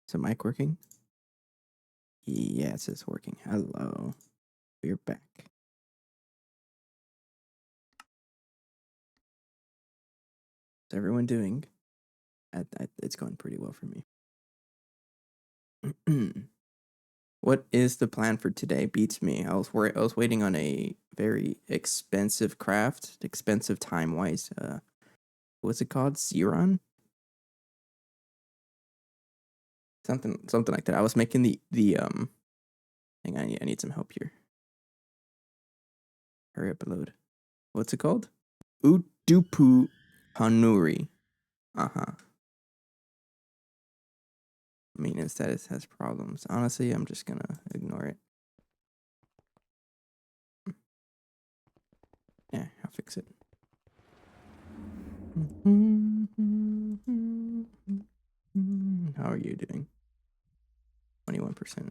Is the mic working? Yes, it's working. Hello. We're back. How's everyone doing? It's going pretty well for me. What is the plan for today? Beats me. I was waiting on a very expensive craft, expensive time wise. What's it called? Xeron? Something like that. I was making the. Hang on, I need some help here. Hurry up, load. What's it called? Utupu-Tanuri. Uh-huh. Maintenance status has problems. Honestly, I'm just gonna ignore it. Yeah, I'll fix it. How are you doing? 21%.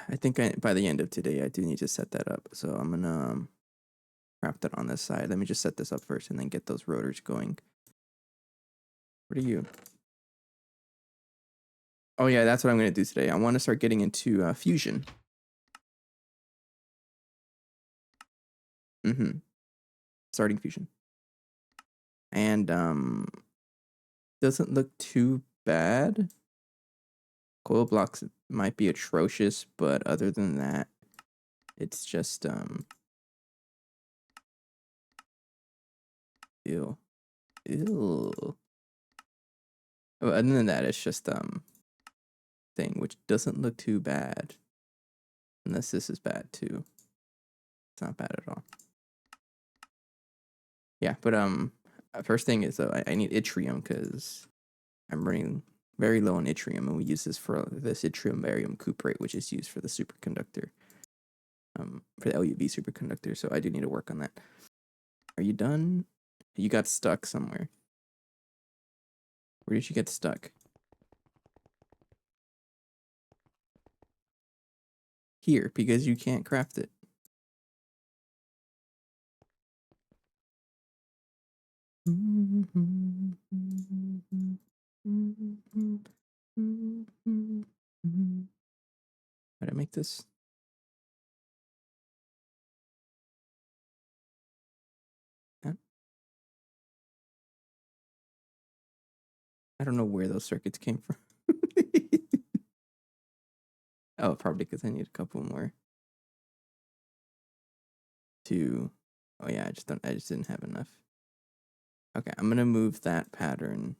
I think by the end of today, I do need to set that up. So I'm gonna craft it on this side. Let me just set this up first and then get those rotors going. What are you? Oh yeah, that's what I'm gonna do today. I want to start getting into fusion. Starting fusion. And doesn't look too bad. Coil blocks might be atrocious, but other than that, it's just ew. Ew. Other than that, it's just thing, which doesn't look too bad. Unless this is bad too. It's not bad at all. Yeah, but first thing is I need Yttrium because I'm running very low on Yttrium, and we use this for this Yttrium barium cuprate, which is used for the superconductor. For the LUV superconductor, so I do need to work on that. Are you done? You got stuck somewhere. Where did you get stuck? Here, because you can't craft it. How did I make this? I don't know where those circuits came from. Oh, probably because I need a couple more. Oh yeah, I just didn't have enough. Okay, I'm gonna move that pattern.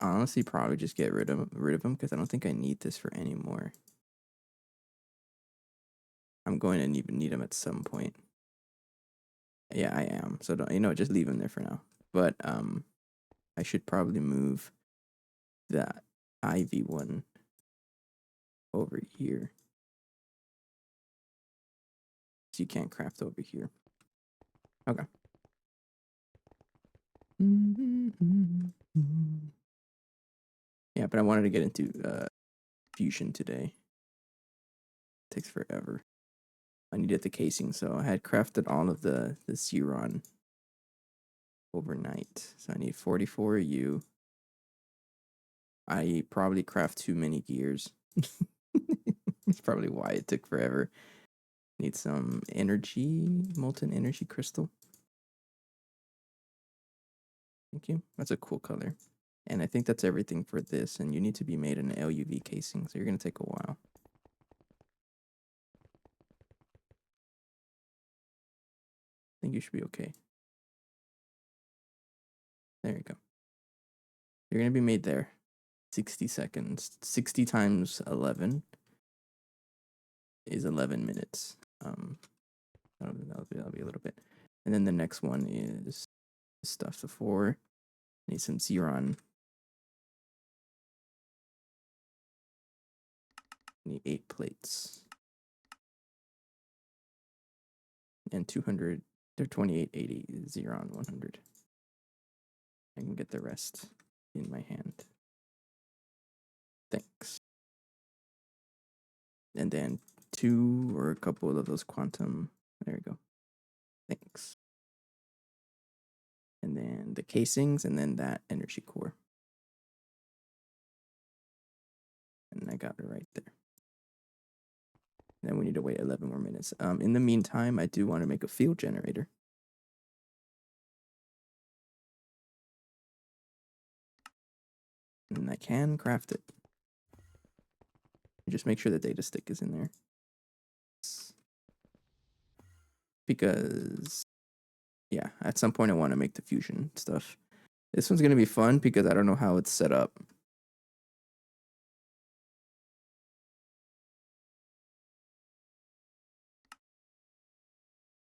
Honestly, probably just get rid of them because I don't think I need this for anymore. I'm going to even need them at some point. Yeah, I am. So don't, just leave them there for now. But I should probably move that Ivy one over here. So you can't craft over here. Okay. Yeah, but I wanted to get into fusion today. It takes forever. I needed the casing, so I had crafted all of the Xeron overnight. So I need 44 U. I probably craft too many gears. That's probably why it took forever. Need some molten energy crystal. Thank you. That's a cool color. And I think that's everything for this. And you need to be made in an LUV casing, so you're going to take a while. I think you should be okay. There you go. You're going to be made there. 60 seconds. 60 times 11 is 11 minutes. That'll be a little bit. And then the next one is stuff before. Need some Xeron. Need 8 plates. And 200. They're 2880 Xeron 100. I can get the rest in my hand. Thanks. And then 2 or a couple of those quantum. There you go. Thanks. and the casings, and then that energy core. And I got it right there. Then we need to wait 11 more minutes. In the meantime, I do want to make a field generator. And I can craft it. Just make sure the data stick is in there. Because, yeah, at some point I want to make the fusion stuff. This one's going to be fun because I don't know how it's set up.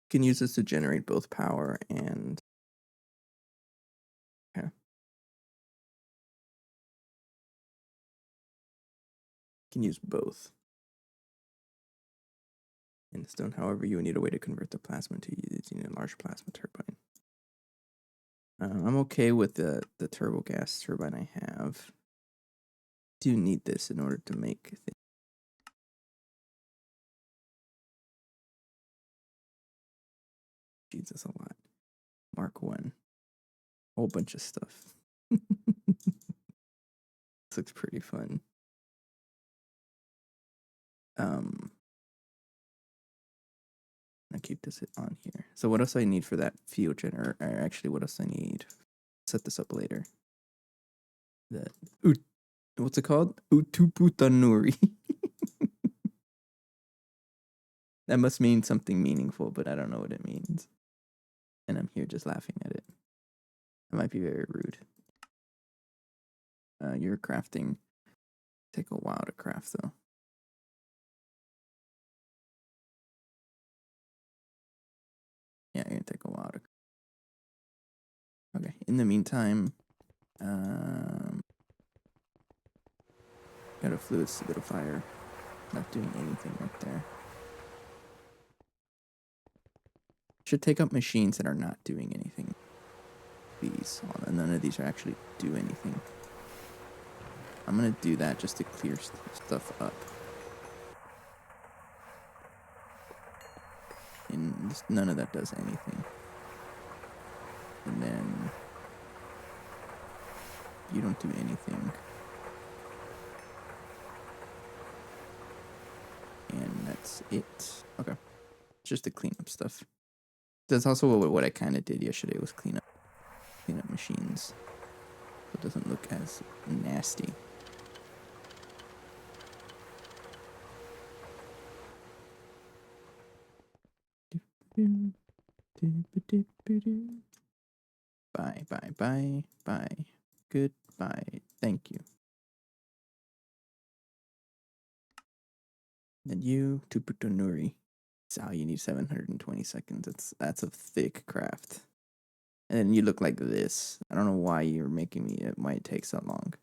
You can use this to generate both power and... Yeah. You can use both. In stone, however, you would need a way to convert the plasma to using a large plasma turbine. I'm okay with the turbo gas turbine I have. Do need this in order to make things. Jesus, a lot. Mark 1. Whole bunch of stuff. This looks pretty fun. I keep this on here. So what else do I need for that field generator? Or actually, what else I need? Set this up later. What's it called? Utupu-Tanuri. That must mean something meaningful, but I don't know what it means. And I'm here just laughing at it. That might be very rude. You're crafting. Take a while to craft, though. Yeah, you're gonna take a while to. Okay. In the meantime, got a fluid solidifier. Not doing anything right there. Should take up machines that are not doing anything. These, none of these are actually do anything. I'm gonna do that just to clear stuff up. And none of that does anything. And then you don't do anything. And that's it. Okay. Just to clean up stuff. That's also what I kind of did yesterday was clean up machines. So it doesn't look as nasty. Bye, bye, bye, bye. Goodbye. Thank you. And you, Utupu-Tanuri. So you need 720 seconds. That's a thick craft. And then you look like this. I don't know why you're making me. Why it takes so long.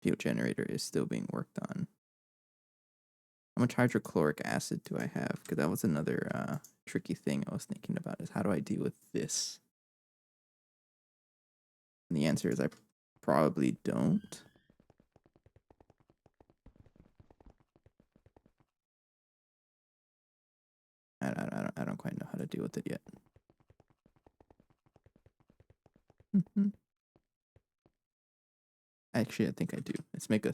Fuel generator is still being worked on. How much hydrochloric acid do I have? Because that was another tricky thing I was thinking about is how do I deal with this? And the answer is I probably don't. I don't quite know how to deal with it yet. Actually, I think I do. Let's make a...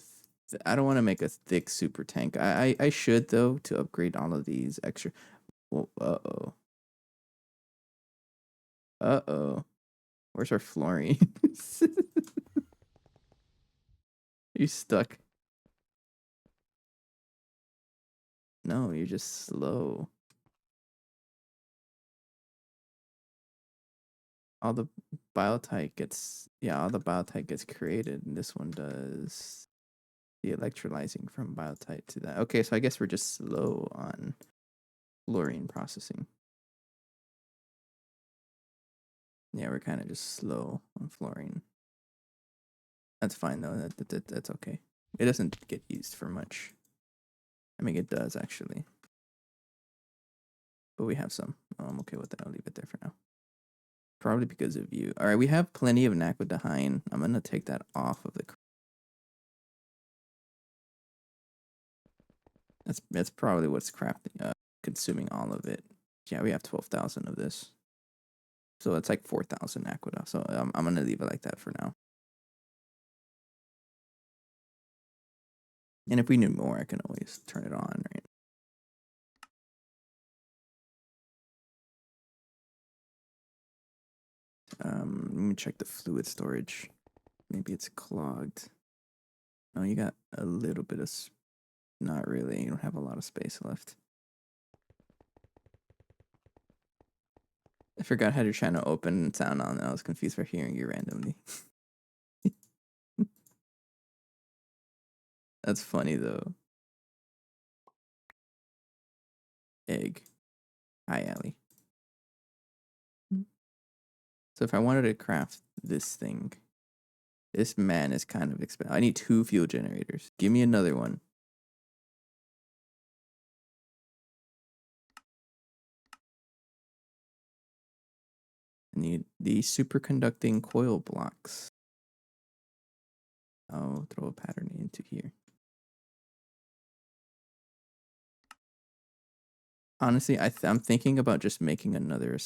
I don't want to make a thick super tank. I should, though, to upgrade all of these extra... Well, uh-oh. Uh-oh. Where's our fluorine? You stuck. No, you're just slow. All the biotite gets... Yeah, all the biotite gets created, and this one does the electrolyzing from biotite to that. Okay, so I guess we're just slow on fluorine processing. Yeah, we're kind of just slow on fluorine. That's fine, though. That's okay. It doesn't get used for much. I mean, it does, actually. But we have some. Oh, I'm okay with that. I'll leave it there for now. Probably because of you. All right, we have plenty of Naquidahine. I'm going to take that off of the... That's probably what's crafting. consuming all of it. Yeah, we have 12,000 of this. So it's like 4,000 aqueduct. So I'm going to leave it like that for now. And if we need more, I can always turn it on, right? Let me check the fluid storage. Maybe it's clogged. Oh, you got a little bit of... Not really. You don't have a lot of space left. I forgot how to channel open and sound on. I was confused for hearing you randomly. That's funny, though. Egg. Hi, Allie. So if I wanted to craft this thing, this man is kind of expensive. I need 2 fuel generators. Give me another one. I need the superconducting coil blocks. I'll throw a pattern into here. Honestly, I'm thinking about just making another...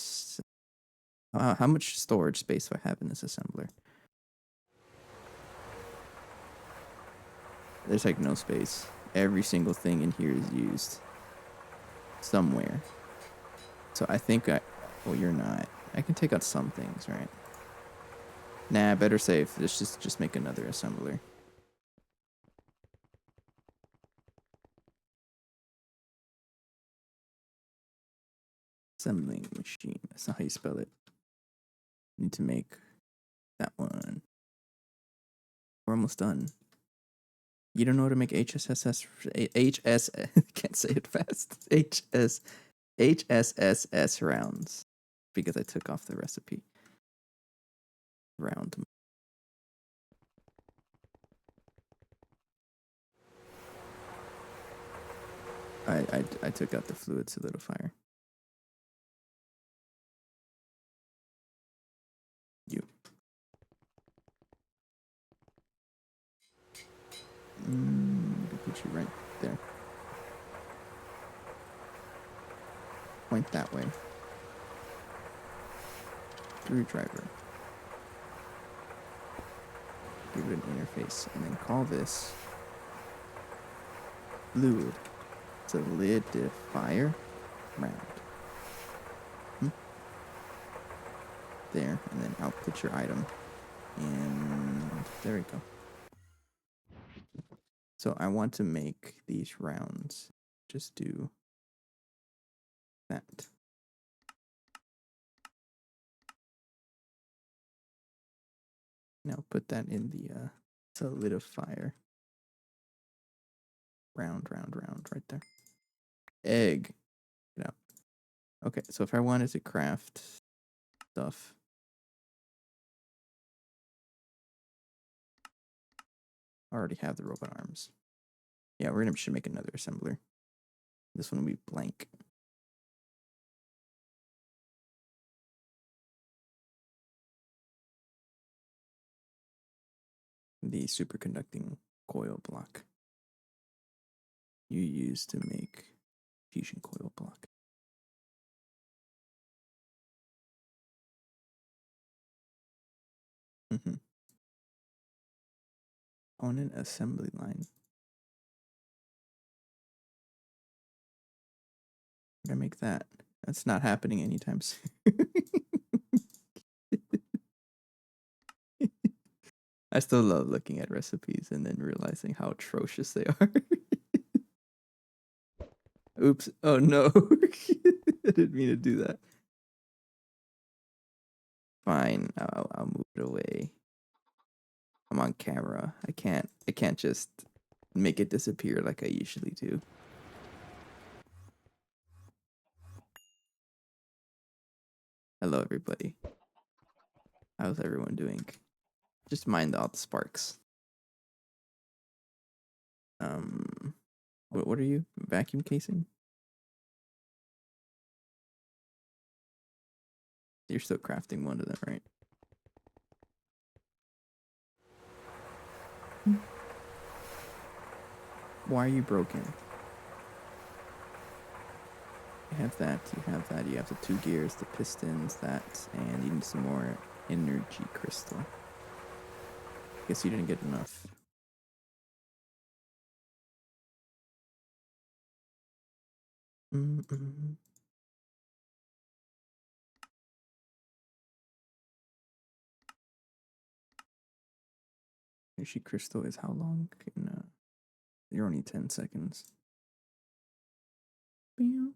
how much storage space do I have in this assembler? There's like no space. Every single thing in here is used somewhere. So I think well, you're not. I can take out some things, right? Nah, better safe. Let's just make another assembler. Assembling machine. That's not how you spell it. Need to make that one. We're almost done. You don't know how to make can't say it fast. HSSS rounds because I took off the recipe. Round. I took out the fluid solidifier. You. Put you right there. Point that way. Screwdriver. Give it an interface and then call this fluid solidifier round. There, and then output your item. And there we go. So I want to make these rounds. Just do that. Now put that in the solidifier. Round, right there. Egg. Get out. Okay, so if I wanted to craft stuff. I already have the robot arms. Yeah, should make another assembler. This one will be blank. The superconducting coil block you use to make fusion coil block. On an assembly line. I gotta make that. That's not happening anytime soon. I still love looking at recipes and then realizing how atrocious they are. Oops. Oh no. I didn't mean to do that. Fine. I'll move it away. I'm on camera. I can't just make it disappear like I usually do. Hello everybody. How's everyone doing? Just mind all the sparks. What are you? Vacuum casing? You're still crafting one of them, right? Why are you broken? You have that, you have that, you have the 2 gears, the pistons, that, and you need some more energy crystal. Guess you didn't get enough. Energy crystal is how long? You're only 10 seconds. Thanks.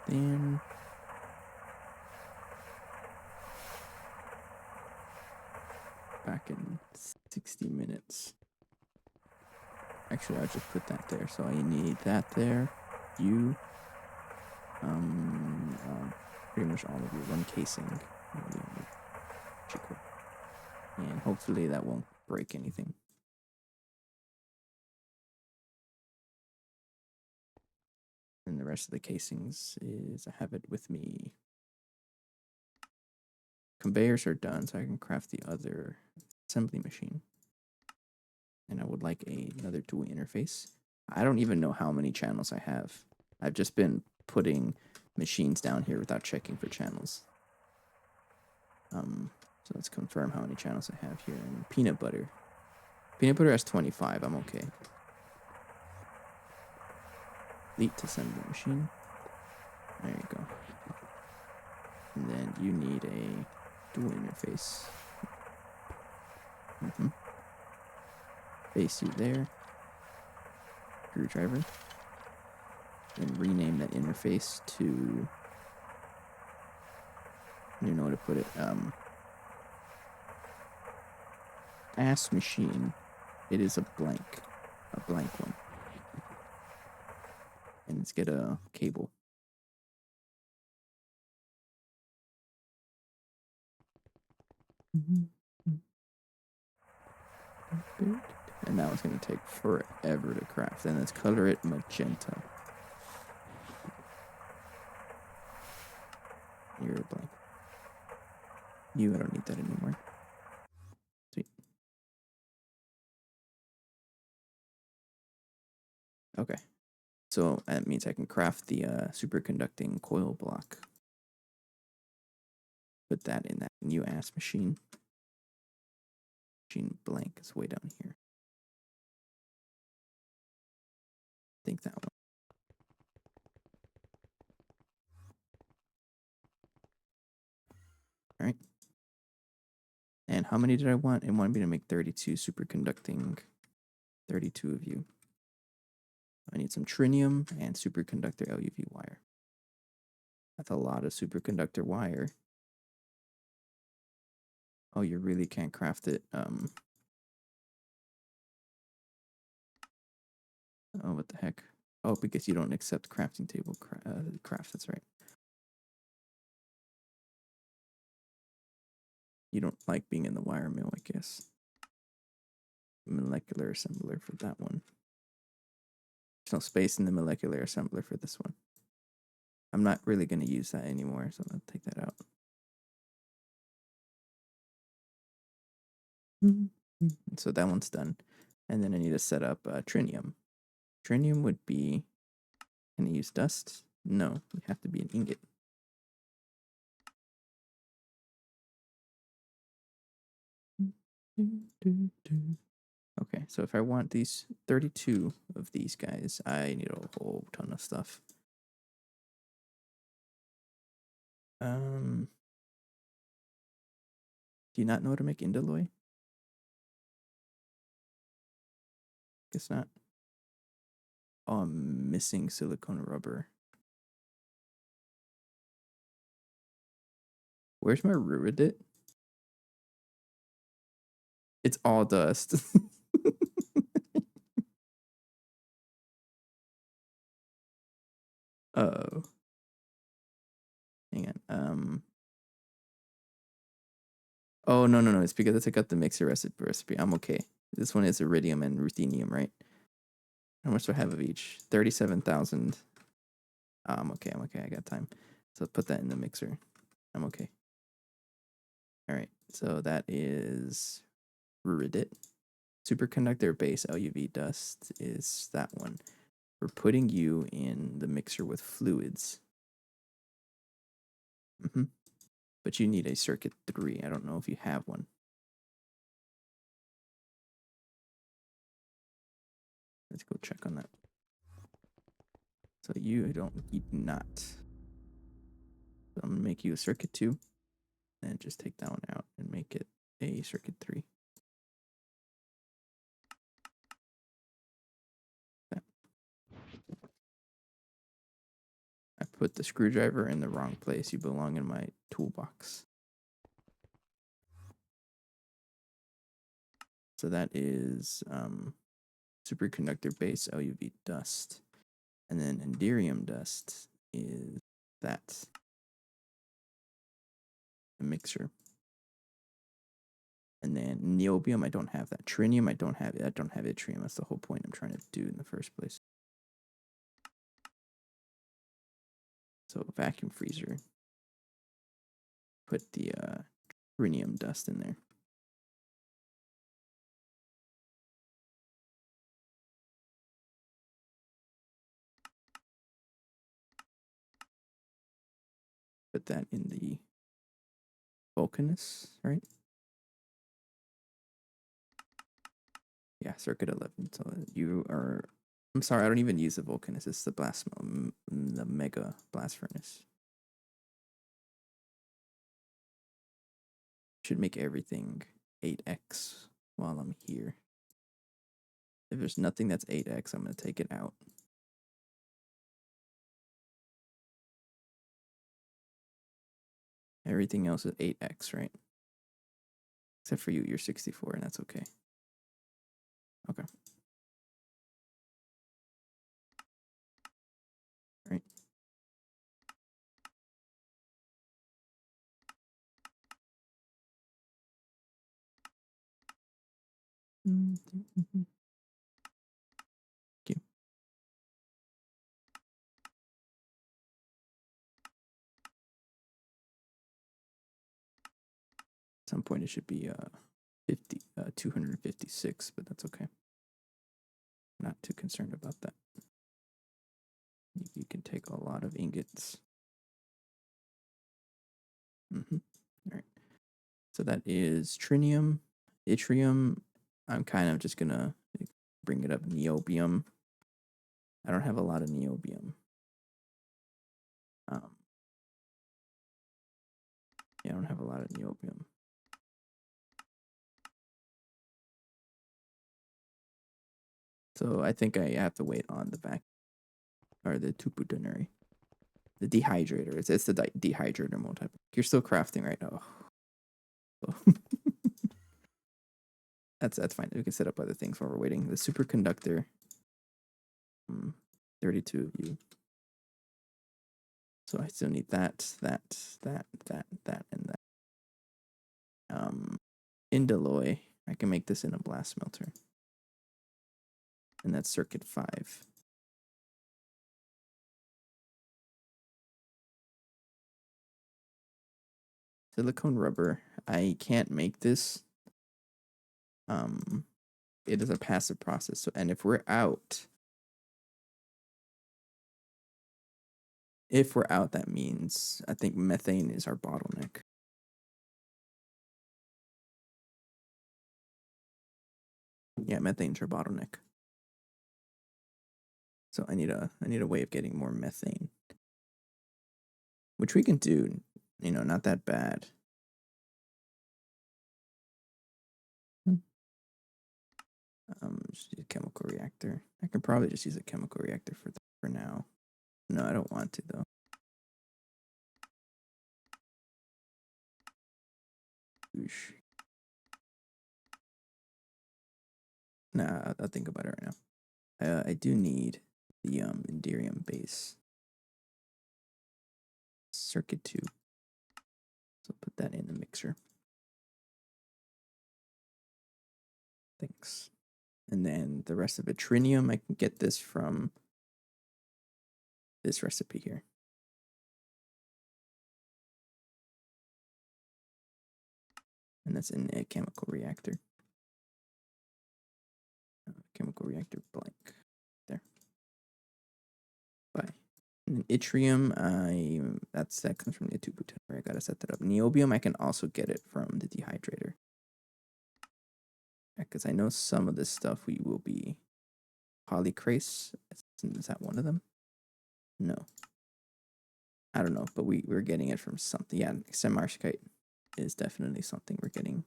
Then back in 60 minutes. Actually, I'll just put that there. So I need that there. You. Pretty much all of you. 1 casing. And hopefully that won't break anything. And the rest of the casings is I have it with me. Conveyors are done, so I can craft the other assembly machine. And I would like another dual interface. I don't even know how many channels I have. I've just been putting machines down here without checking for channels. So let's confirm how many channels I have here. And peanut butter. Peanut butter has 25. I'm okay. Elite assembly machine. There you go. And then you need a dual interface. Base you there. Screwdriver. And rename that interface to, you know where to put it, ass machine. It is a blank one. And let's get a cable. And now it's going to take forever to craft. And let's color it magenta. You're blank. I don't need that anymore. Sweet. Okay. So that means I can craft the superconducting coil block. Put that in that new ass machine. Machine blank is way down here. I think that one. All right. And how many did I want? It wanted me to make 32 superconducting. 32 of you. I need some trinium and superconductor LUV wire. That's a lot of superconductor wire. Oh, you really can't craft it. Oh, what the heck? Oh, because you don't accept crafting table craft. That's right. You don't like being in the wire mill, I guess. Molecular assembler for that one. There's no space in the molecular assembler for this one. I'm not really going to use that anymore, so I'm going to take that out. So that one's done. And then I need to set up trinium. Trinium would be... Can I use dust? No, we have to be an ingot. Okay, so if I want these 32 of these guys, I need a whole ton of stuff. Do you not know how to make indoloi? Guess not. Oh, I'm missing silicone rubber. Where's my ruridit? It's all dust. Oh. Hang on. Oh, no. It's because I took out the mixer recipe. I'm okay. This one is iridium and ruthenium, right? How much do I have of each? 37,000. I'm okay. I'm okay. I got time. So put that in the mixer. I'm okay. All right. So that is Reddit. Superconductor base LUV dust is that one. We're putting you in the mixer with fluids. But you need a circuit 3. I don't know if you have one. Let's go check on that. So you do not. So I'm gonna make you a circuit 2 and just take that one out and make it a circuit 3. I put the screwdriver in the wrong place. You belong in my toolbox. So that is superconductor base LUV dust. And then Yttrium dust is that. A mixer. And then niobium, I don't have that. Trinium, I don't have it. I don't have yttrium. That's the whole point I'm trying to do in the first place. So vacuum freezer. Put the trinium dust in there. Put that in the Vulcanus, right? Yeah, circuit 11. So you are. I'm sorry, I don't even use the Vulcanus. It's the the mega blast furnace. Should make everything 8x while I'm here. If there's nothing that's 8x, I'm going to take it out. Everything else is 8x, right? Except for you, you're 64, and that's okay. Okay. Right. Thank you. At some point it should be 256, but that's okay. Not too concerned about that. You can take a lot of ingots. All right. So that is trinium, yttrium. I'm kind of just gonna bring it up. Niobium. I don't have a lot of niobium. Yeah, I don't have a lot of niobium. So I think I have to wait on the back or the Utupu-Tanuri. The dehydrator. It's the dehydrator mode type. You're still crafting right now. Oh. That's fine. We can set up other things while we're waiting. The superconductor. 32 of you. So I still need that, and that. Indaloy. I can make this in a blast smelter. And that's circuit 5. Silicone rubber. I can't make this. It is a passive process. So, and if we're out, that means I think methane is our bottleneck. Yeah, methane's our bottleneck. So I need a way of getting more methane, which we can do. Not that bad. Just use a chemical reactor. I can probably just use a chemical reactor for now. No, I don't want to though. Oosh. Nah, I'll think about it right now. I do need the Yttrium base circuit 2. So put that in the mixer. Thanks. And then the rest of it, trinium, I can get this from this recipe here. And that's in a chemical reactor. Chemical reactor blank. There. Bye. And Yttrium, that comes from the Utupu-Tanuri. I gotta set that up. Niobium, I can also get it from the dehydrator. Because I know some of this stuff we will be polycrase. Is that one of them? No. I don't know, but we're getting it from something. Yeah, Samarskite is definitely something we're getting.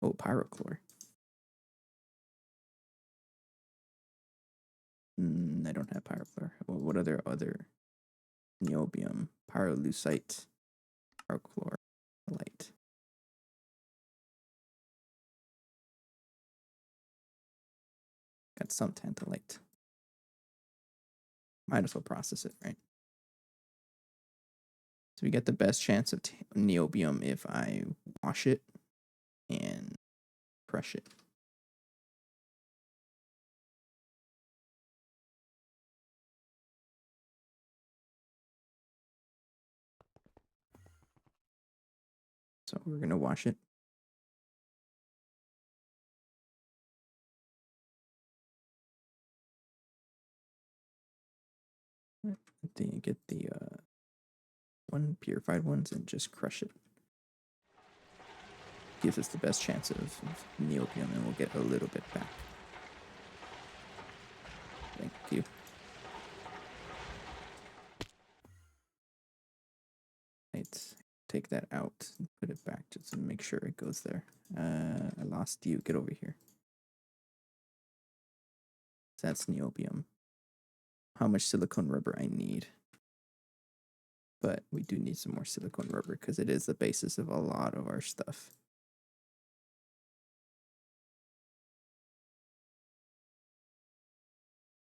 Oh, pyrochlor. I don't have pyrochlor. Well, what other niobium, pyrolusite, pyrochlorite. Got some tantalite. Might as well process it, right? So we get the best chance of niobium if I wash it and crush it. So we're going to wash it. Then you get the purified ones and just crush it. Gives us the best chance of niobium, and we'll get a little bit back. Thank you. Let's take that out and put it back just to make sure it goes there. I lost you. Get over here. So that's niobium. How much silicone rubber I need. But we do need some more silicone rubber because it is the basis of a lot of our stuff.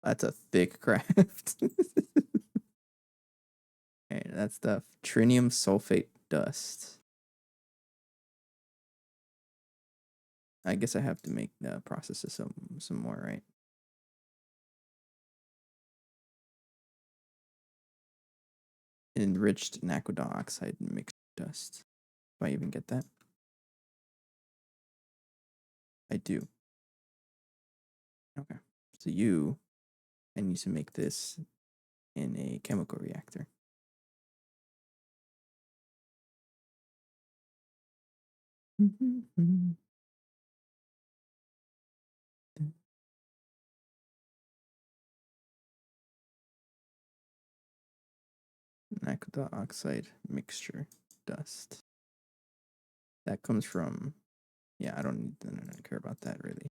That's a thick craft. Okay, that's the trinium sulfate dust. I guess I have to make the process of some more, right? Enriched naquidol oxide mixed dust. Do I even get that? I do. Okay. So I need to make this in a chemical reactor. Naquidol oxide mixture dust. That comes from, yeah, I don't care about that really.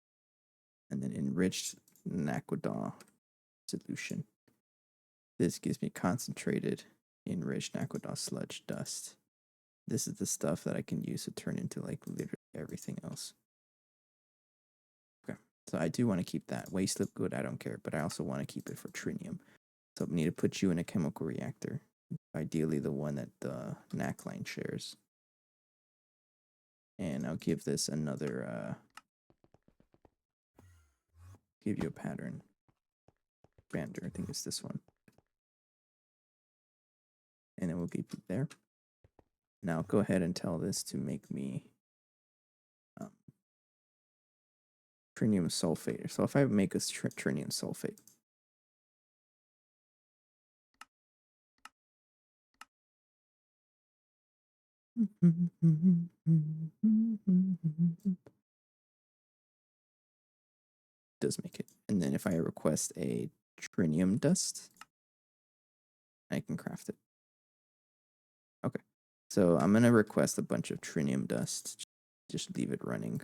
And then enriched naquidol solution. This gives me concentrated enriched naquidol sludge dust. This is the stuff that I can use to turn into like literally everything else. Okay, so I do want to keep that. Waste liquid, I don't care, but I also want to keep it for trinium. So I need to put you in a chemical reactor. Ideally the one that the NAC line shares. And I'll give this another, give you a pattern. Bander, I think it's this one. And then we'll keep it there. Now go ahead and tell this to make me trinium sulfate. So if I make a trinium sulfate, does make it. And then if I request a trinium dust, I can craft it. Okay. So I'm going to request a bunch of trinium dust. Just leave it running.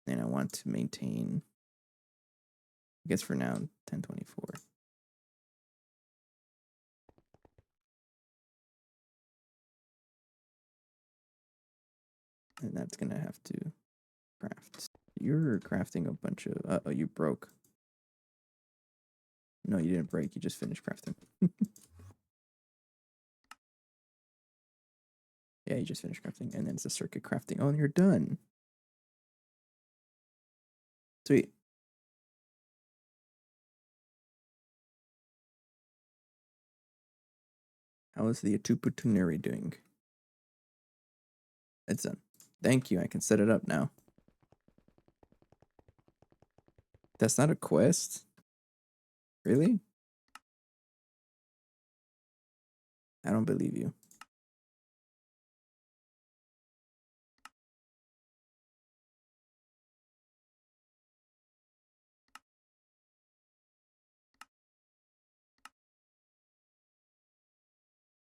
And I want to maintain, I guess for now, 1024. And that's going to have to craft. You're crafting a bunch of, oh, you broke. No, you didn't break. You just finished crafting. Yeah, you just finished crafting. And then it's a circuit crafting. Oh, and you're done. Sweet. How is the Utupu-Tanuri doing? It's done. Thank you. I can set it up now. That's not a quest? Really? I don't believe you.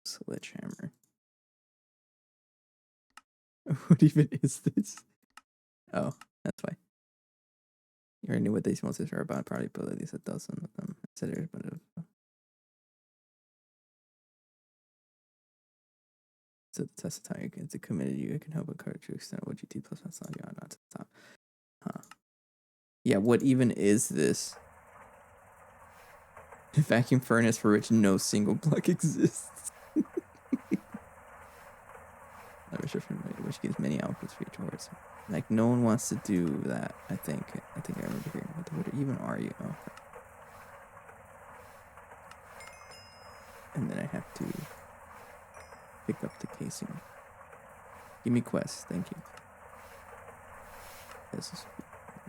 Sledgehammer. What even is this? Oh, that's why. You already knew what these monsters are about. Probably put at least a dozen of them. So there's a bit of. So the test of time against the committed you can help a card to extend what GT plus that's not not to the top. Huh. Yeah, what even is this? A vacuum furnace for which no single block exists. Which gives many outputs for each horse. Like no one wants to do that. I think I remember hearing. What even are you? Oh. And then I have to pick up the casing. Give me quests, thank you. This is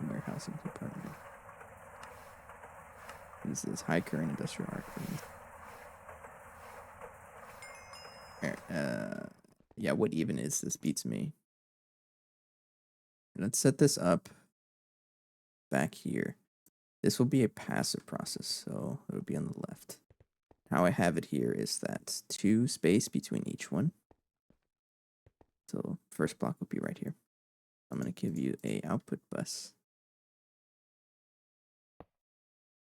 warehousing department. This is high current industrial arc. Yeah, what even is this? Beats me. Let's set this up back here. This will be a passive process, so it will be on the left. How I have it here is that 2 space between each one. So first block will be right here. I'm going to give you a output bus.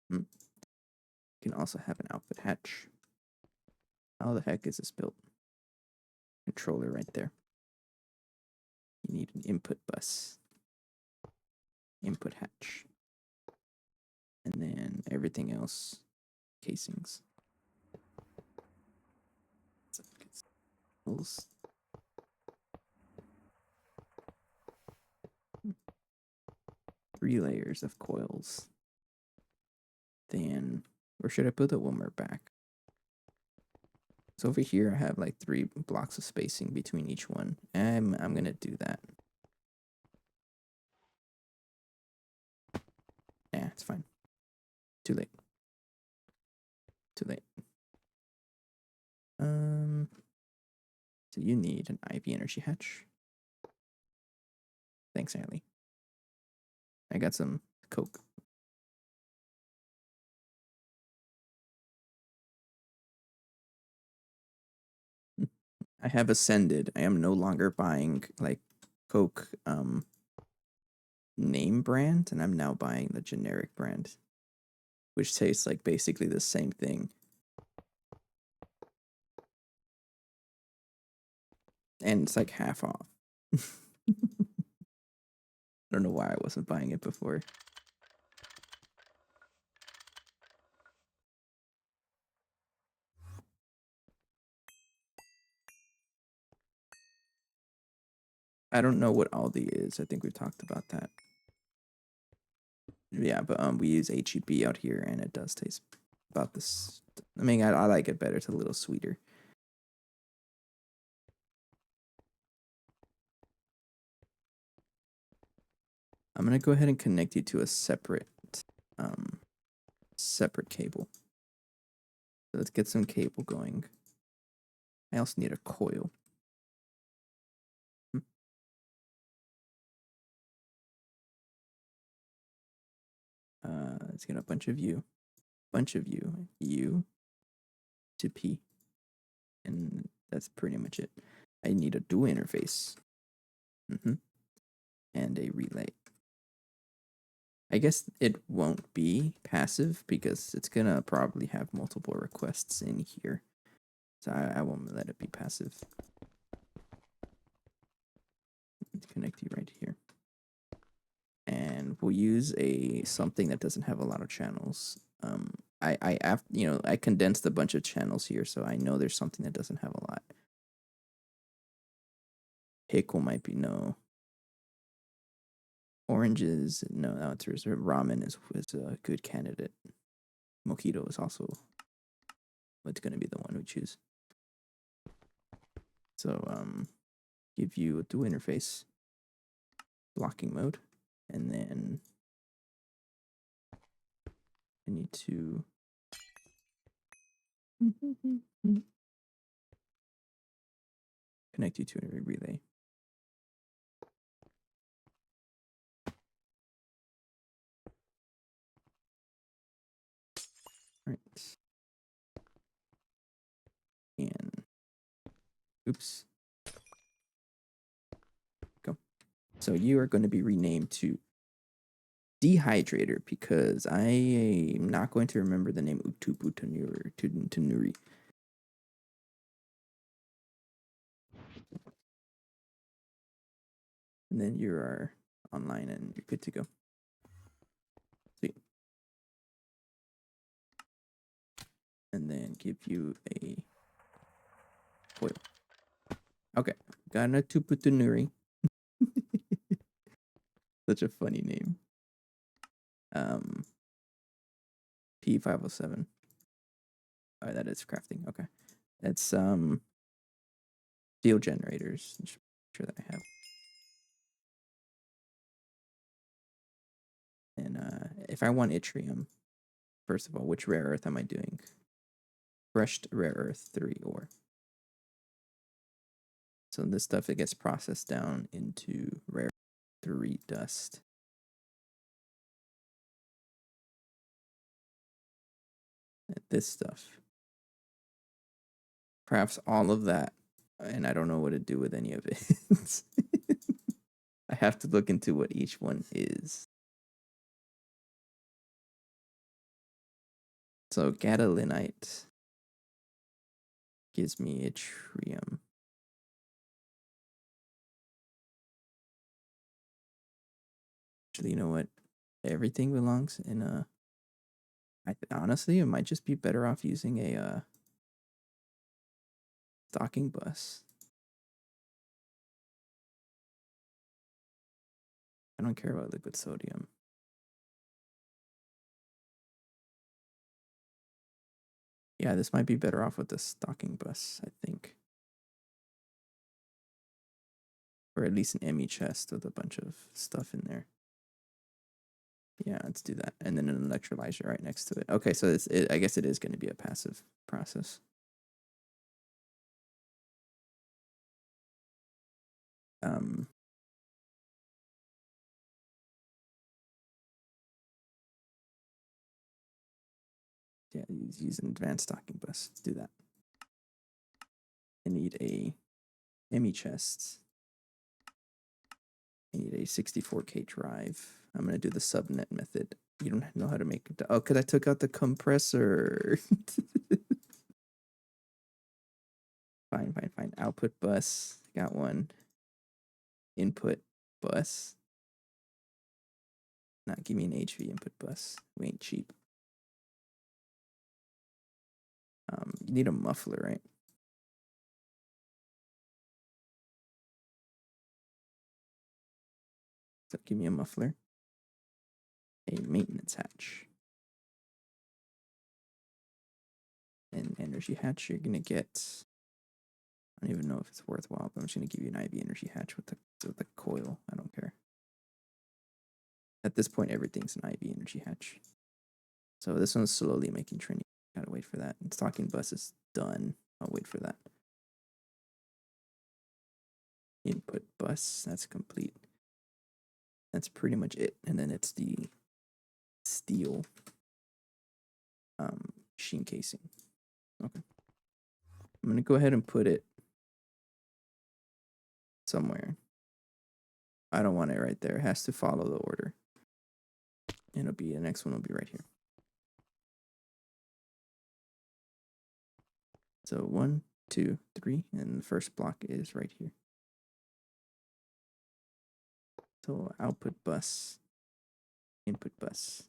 You can also have an output hatch. How the heck is this built? Controller right there. You need an input bus. Input hatch. And then everything else, casings. Three layers of coils. Then, where should I put it when we're back? So over here, I have like 3 blocks of spacing between each one. I'm gonna do that. Yeah, it's fine. Too late. Too late. So you need an IV energy hatch. Thanks, Allie. I got some Coke. I have ascended. I am no longer buying like Coke name brand, and I'm now buying the generic brand, which tastes like basically the same thing. And it's like half off. I don't know why I wasn't buying it before. I don't know what Aldi is. I think we've talked about that. Yeah, but we use HEB out here, and it does taste about this. I mean, I like it better. It's a little sweeter. I'm gonna go ahead and connect you to a separate cable. So let's get some cable going. I also need a coil. Let's get a bunch of you. U to P. And that's pretty much it. I need a dual interface. And a relay. I guess it won't be passive because it's gonna probably have multiple requests in here. So I won't let it be passive. Let's connect you right here. And we'll use something that doesn't have a lot of channels. I condensed a bunch of channels here, so I know there's something that doesn't have a lot. Pickle might be no. Oranges, no, that's reserved. Ramen is a good candidate. Mojito is also what's going to be the one we choose. So give you a dual interface blocking mode, and then I need to connect you to a relay. All right. And oops. Go. So you are going to be renamed to Dehydrator because I am not going to remember the name Utupu-Tanuri. And then you are online and you're good to go. Sweet. And then give you a coil. Okay. Got an Utupu-Tanuri. Such a funny name. P507. Oh, that is crafting. Okay. It's steel generators. Just make sure that I have. And if I want yttrium, first of all, which rare earth am I doing? Crushed rare earth 3 ore. So this stuff, it gets processed down into rare 3 dust. And this stuff crafts all of that, and I don't know what to do with any of it. I have to look into what each one is. So gadoliniite gives me yttrium. Actually, you know what? Everything belongs in a. Honestly, it might just be better off using a stocking bus. I don't care about liquid sodium. Yeah, this might be better off with the stocking bus, I think. Or at least an ME chest with a bunch of stuff in there. Yeah, let's do that. And then an electrolyzer right next to it. Okay, so I guess it is going to be a passive process. Yeah, use an advanced stocking bus. Let's do that. I need a ME chest. I need a 64K drive. I'm going to do the subnet method. You don't know how to make it. Oh, because I took out the compressor. Fine. Output bus. Got one. Input bus. Not give me an HV input bus. We ain't cheap. You need a muffler, right? So give me a muffler. A maintenance hatch. An energy hatch. You're gonna get. I don't even know if it's worthwhile, but I'm just gonna give you an IV energy hatch with the coil. I don't care. At this point, everything's an IV energy hatch. So this one's slowly making training. Gotta wait for that. And stocking bus is done. I'll wait for that. Input bus, that's complete. That's pretty much it. And then it's the steel machine casing. Okay. I'm gonna go ahead and put it somewhere. I don't want it right there. It has to follow the order. And it'll be the next one will be right here. So 1, 2, 3, and the first block is right here. So output bus, input bus.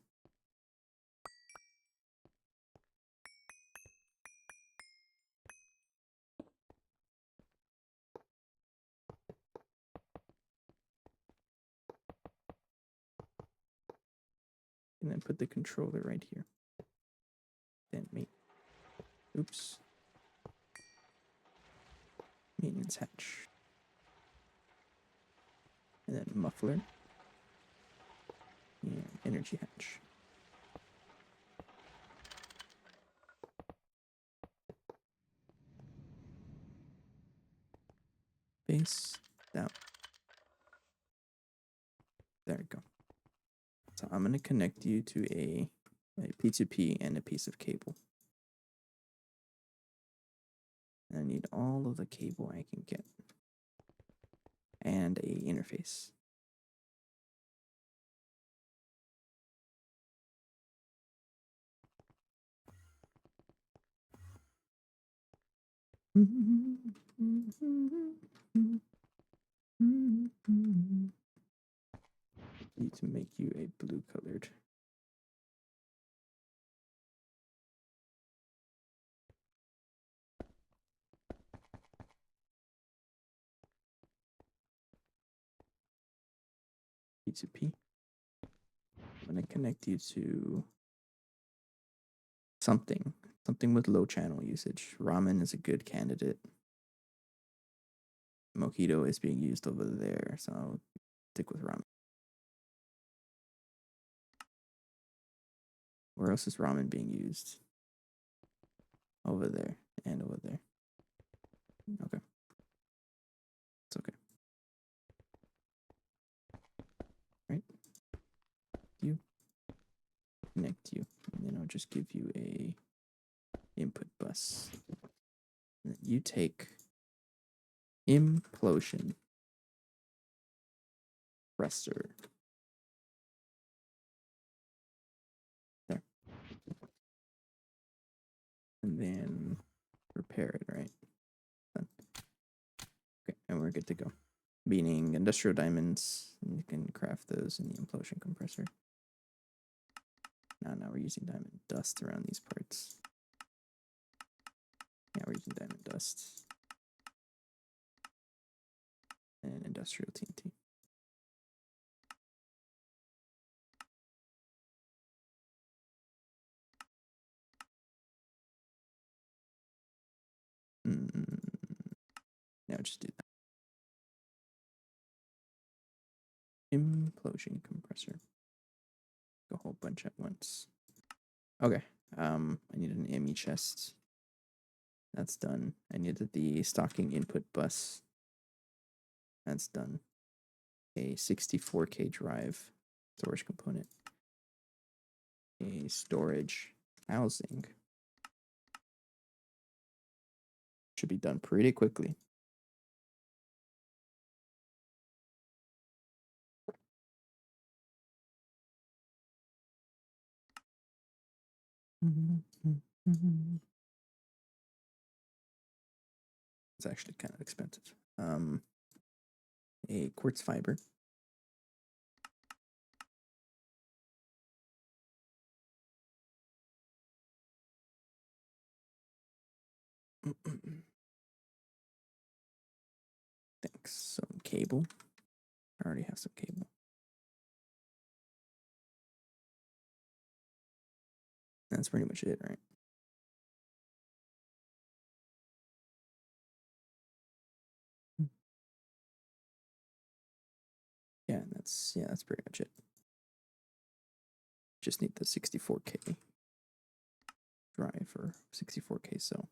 And then put the controller right here. Then oops. maintenance hatch. And then muffler. And energy hatch. Base down. There we go. So I'm going to connect you to a P2P and a piece of cable. And I need all of the cable I can get. And a interface. Need to make you a blue colored. P2P. I'm going to connect you to something with low channel usage. Ramen is a good candidate. Mojito is being used over there, so I'll stick with ramen. Where else is ramen being used? Over there and over there. Okay. It's okay. Right? You connect you. And then I'll just give you a input bus. And then you take implosion compressor. There. And then repair it, right? Done. Okay, and we're good to go. Meaning industrial diamonds, and you can craft those in the implosion compressor. Now we're using diamond dust around these parts. Yeah, we're using diamond dust. And industrial TNT. Now just do that. Implosion compressor. A whole bunch at once. Okay. I need an ME chest. That's done. I needed the stocking input bus. That's done. A 64K drive storage component. A storage housing. Should be done pretty quickly. It's actually kind of expensive. A quartz fiber. Thanks. Some cable. I already have some cable. That's pretty much it, right? Yeah, that's pretty much it. Just need the 64K drive for 64K cell.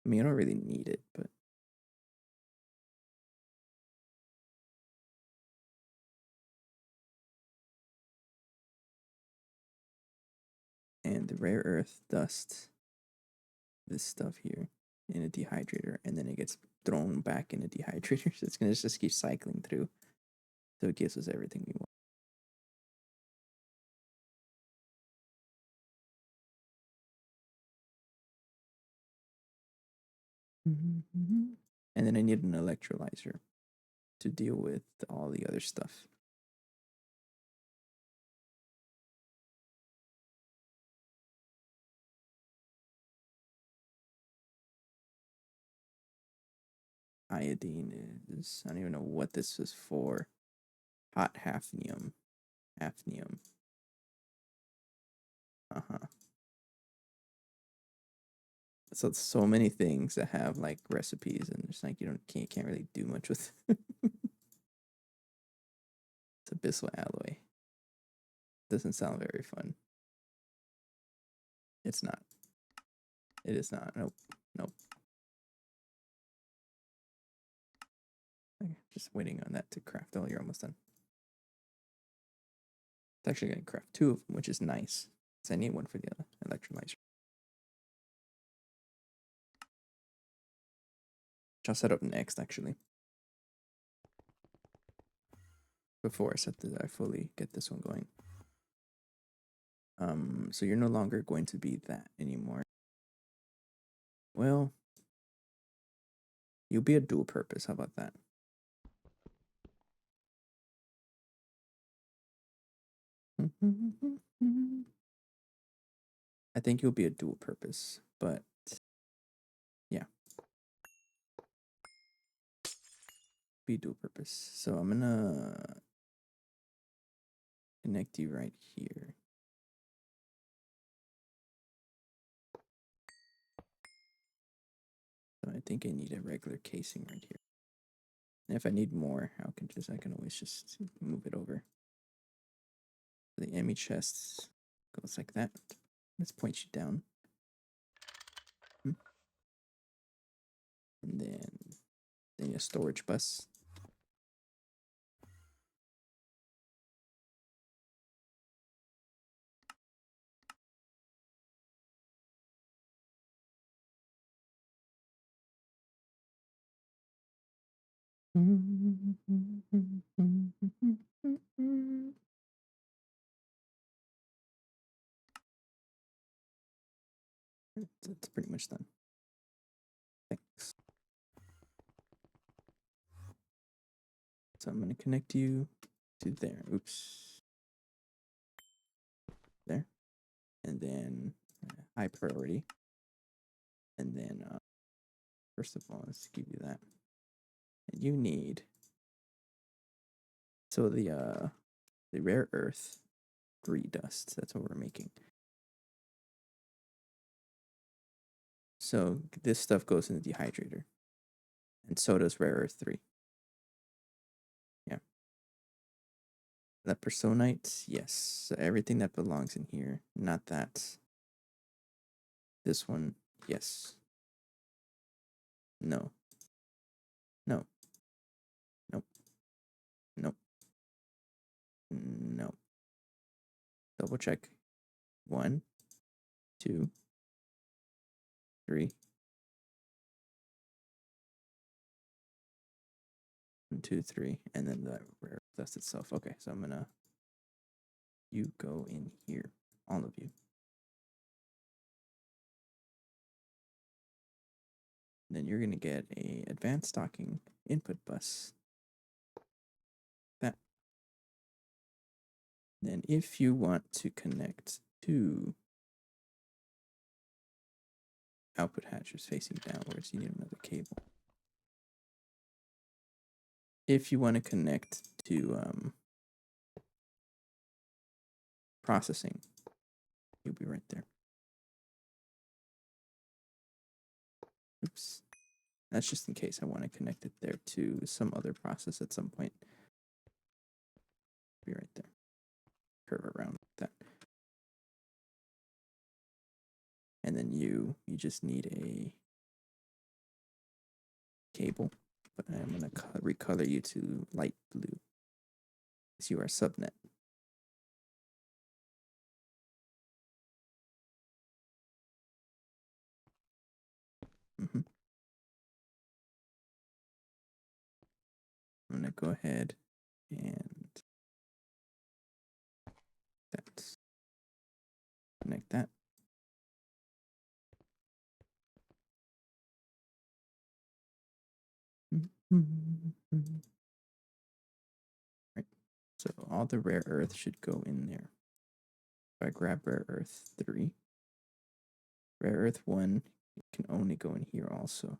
I mean, I don't really need it, but and the rare earth dust, this stuff here in a dehydrator, and then it gets thrown back in a dehydrator. So it's gonna just keep cycling through. So it gives us everything we want. And then I need an electrolyzer to deal with all the other stuff. Iodine is, I don't even know what this is for. Hot hafnium. Hafnium. Uh-huh. So it's so many things that have like recipes, and it's like you can't really do much with. It's abyssal alloy. Doesn't sound very fun. It's not. It is not. Nope. Nope. Okay, just waiting on that to craft. Oh, you're almost done. It's actually going to craft 2 of them, which is nice. Because I need one for the electrolyzer. Which I'll set up next, actually. Before I fully get this one going. So you're no longer going to be that anymore. Well, you'll be a dual purpose. How about that? I think you'll be a dual purpose, but yeah. Be dual purpose. So I'm gonna connect you right here. So I think I need a regular casing right here. And if I need more, I can always just move it over. The Emmy chest goes like that. Let's point you down. And then a storage bus. That's pretty much done. Thanks. So I'm going to connect you to there. Oops. There. And then high priority. And then, first of all, let's give you that. And you need. So the rare earth 3 dust. That's what we're making. So this stuff goes in the dehydrator. And so does rare earth 3. Yeah. That personite, yes. So everything that belongs in here, not that. This one, yes. No. No. Nope. Nope. No. Double check. 1, 2, 3. 1, 2, 3, and then the rare dust itself. Okay, so I'm gonna. You go in here, all of you. And then you're gonna get a advanced stocking input bus. That. Then if you want to connect to output hatches facing downwards, you need another cable. If you want to connect to processing, you'll be right there. Oops. That's just in case I want to connect it there to some other process at some point. Be right there. Curve around like that. And then you just need a cable. But I'm going to recolor you to light blue. Because you are subnet. I'm going to go ahead and connect that. Right. So all the rare earth should go in there. If I grab rare earth 3, rare earth 1 can only go in here also.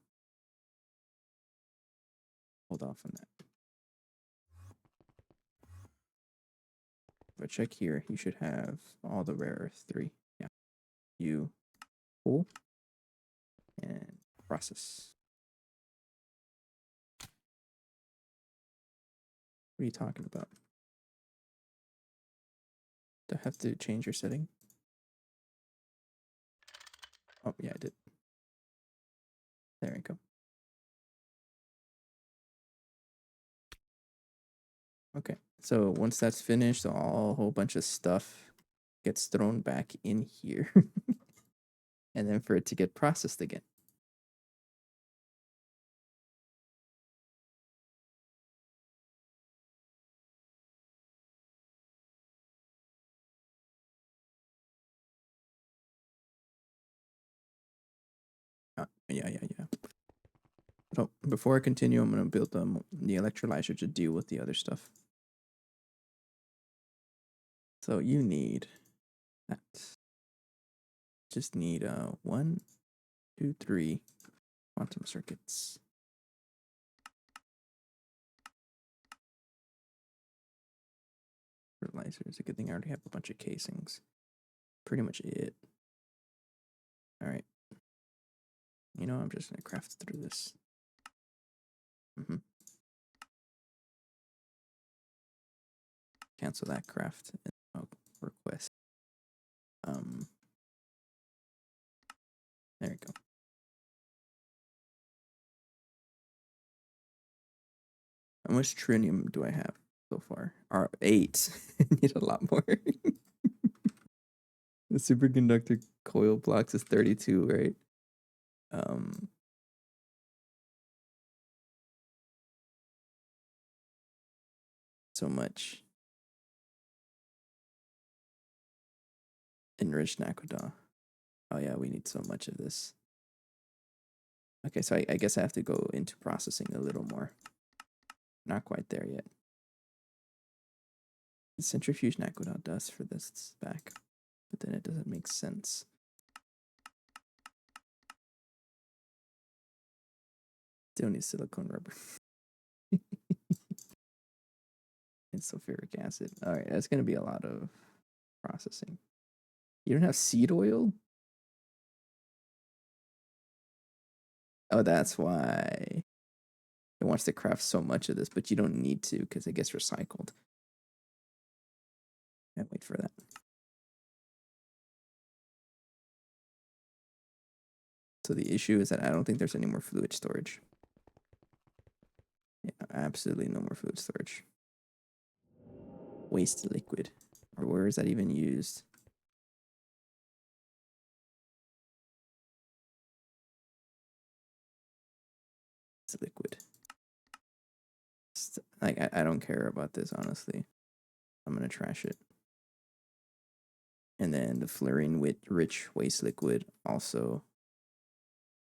Hold off on that. If I check here, you should have all the rare earth 3. Yeah. You pull. And process. What are you talking about? Do I have to change your setting? Oh, yeah, I did. There we go. Okay, so once that's finished, a whole bunch of stuff gets thrown back in here. And then for it to get processed again. Yeah. So before I continue, I'm going to build the electrolyzer to deal with the other stuff. So you need that. Just need 1, 2, 3 quantum circuits. Fertilizer is a good thing. I already have a bunch of casings. Pretty much it. All right. You know, I'm just going to craft through this. Cancel that craft. Oh, request. There we go. How much trinium do I have so far? 8. I need a lot more. The superconductor coil blocks is 32, right? So much. Enriched Nakoda. Oh yeah, we need so much of this. Okay, so I guess I have to go into processing a little more. Not quite there yet. The centrifuge Nakoda does for this back, but then it doesn't make sense. Still need silicone rubber. And sulfuric acid. All right, that's gonna be a lot of processing. You don't have seed oil? Oh, that's why it wants to craft so much of this, but you don't need to because it gets recycled. Can't wait for that. So the issue is that I don't think there's any more fluid storage. Yeah, absolutely no more fluid storage. Waste liquid. Or where is that even used? It's liquid. Like, I don't care about this, honestly. I'm going to trash it. And then the fluorine with rich waste liquid also.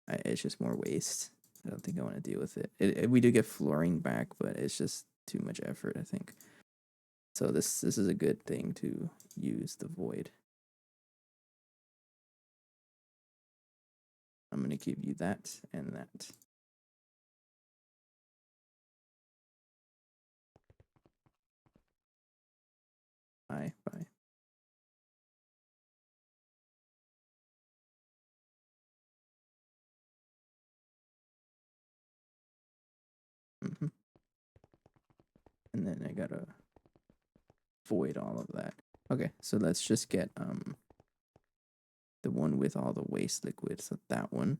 It's just more waste. I don't think I want to deal with it. We do get fluorine back, but it's just too much effort, I think. So this is a good thing to use the void. I'm going to give you that and that. Bye. And then I gotta void all of that. Okay, so let's just get the one with all the waste liquid. So that one.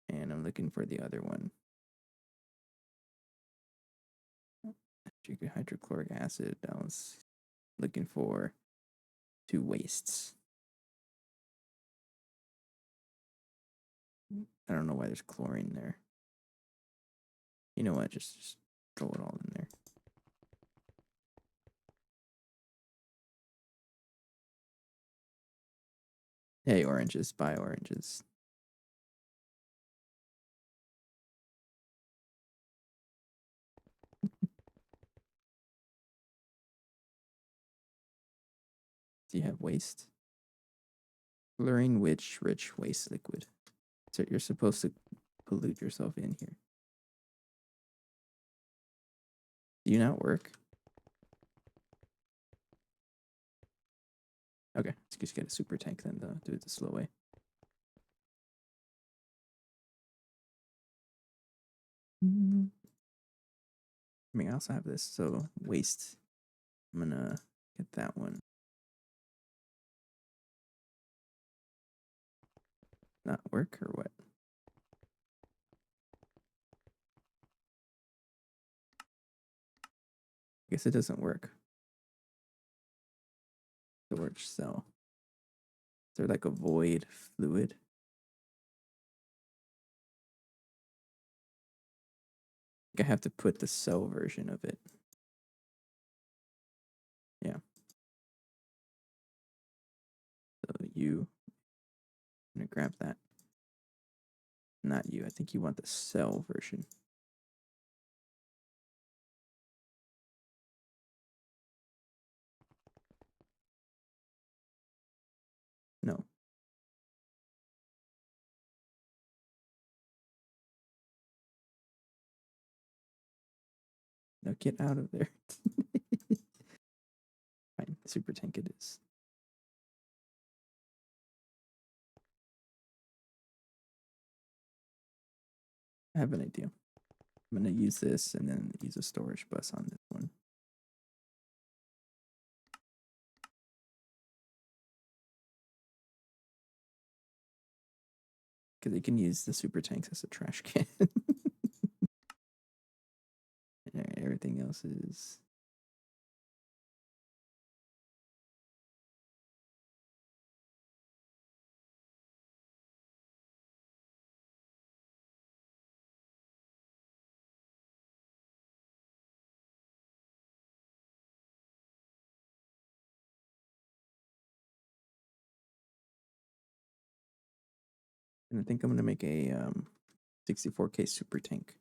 And I'm looking for the other one. Hydrochloric acid. I was looking for 2 wastes. I don't know why there's chlorine there. You know what? Just throw it all in there. Hey, oranges. Buy oranges. Do you have waste? Fluorine rich waste liquid. So you're supposed to pollute yourself in here. Do you not work? Okay, let's just get a super tank then, though. Do it the slow way. I mean, I also have this, so waste. I'm gonna get that one. Not work or what? I guess it doesn't work. Storage cell. Is there like a void fluid? I have to put the cell version of it. Yeah. So I'm gonna grab that. Not you. I think you want the cell version. No. No, get out of there. Fine. Super tank it is. I have an idea. I'm gonna use this and then use a storage bus on this one. Because they can use the super tanks as a trash can. Everything else is. And I think I'm gonna make a 64K super tank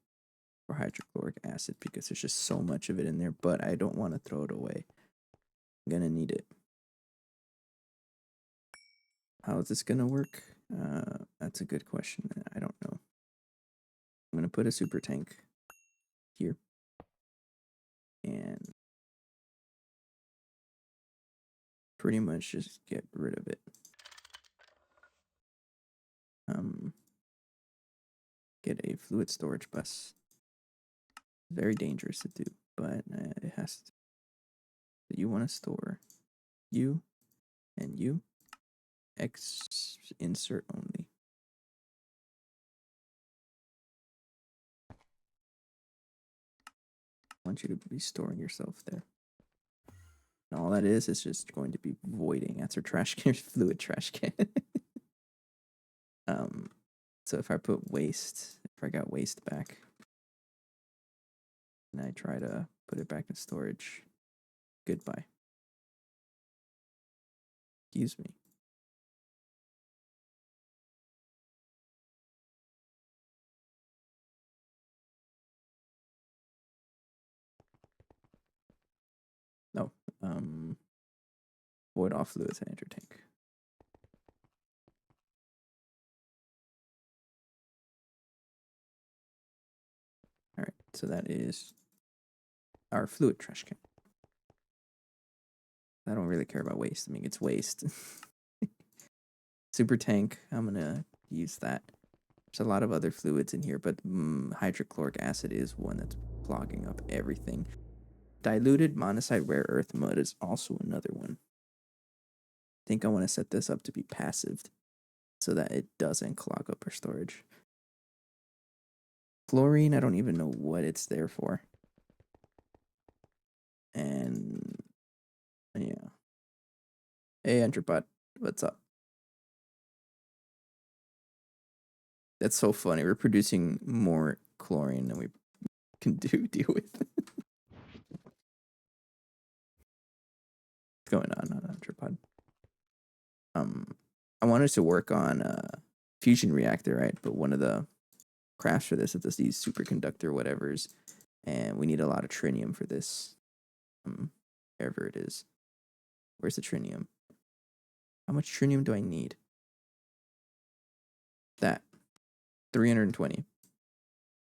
for hydrochloric acid because there's just so much of it in there, but I don't want to throw it away. I'm gonna need it. How is this gonna work? That's a good question. I don't know. I'm gonna put a super tank here and pretty much just get rid of it. Get a fluid storage bus. Very dangerous to do, but it has to. You want to store you and you. X insert only. I want you to be storing yourself there. And all that is just going to be voiding. That's our trash can, fluid trash can. So if I put waste, if I got waste back, and I try to put it back in storage, goodbye. Excuse me. No. Void off fluids and enter tank. All right, so that is our fluid trash can. I don't really care about waste. I mean, it's waste. Super tank, I'm gonna use that. There's a lot of other fluids in here, but hydrochloric acid is one that's clogging up everything. Diluted monazite rare earth mud is also another one. I think I want to set this up to be passive so that it doesn't clog up our storage. Chlorine, I don't even know what it's there for. And yeah. Hey, Entropod, what's up? That's so funny. We're producing more chlorine than we can deal with. What's going on Entropod? I wanted to work on fusion reactor, right? But one of the crafts for this is these superconductor whatevers, and we need a lot of trinium for this. Wherever it is. Where's the trinium? How much trinium do I need? That. 320.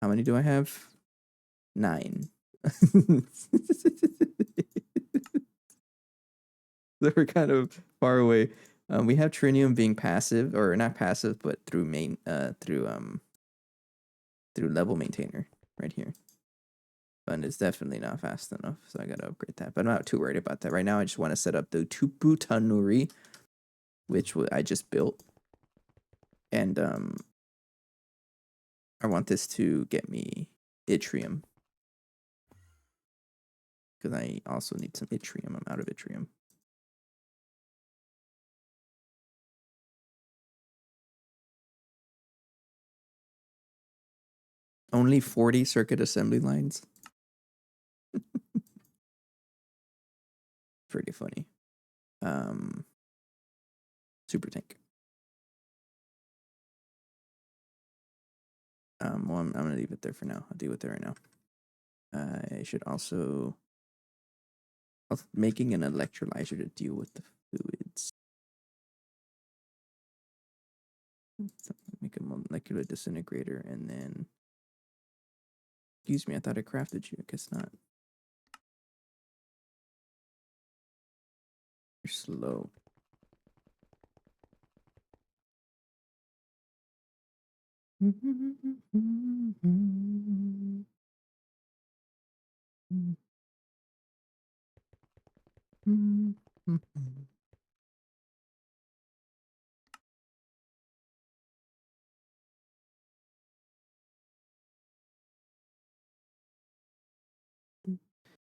How many do I have? 9. So we're kind of far away. We have trinium being passive, or not passive, but through level maintainer. right here. But it's definitely not fast enough, so I gotta upgrade that. But I'm not too worried about that. Right now, I just want to set up the Utupu-Tanuri, which I just built. And I want this to get me Yttrium. Because I also need some Yttrium. I'm out of Yttrium. Only 40 circuit assembly lines. Pretty funny. Super tank. Well, I'm gonna leave it there for now. I'll deal with it right now. I should also making an electrolyzer to deal with the fluids. Make a molecular disintegrator and then. Excuse me, I thought I crafted you. I guess not. You're slow.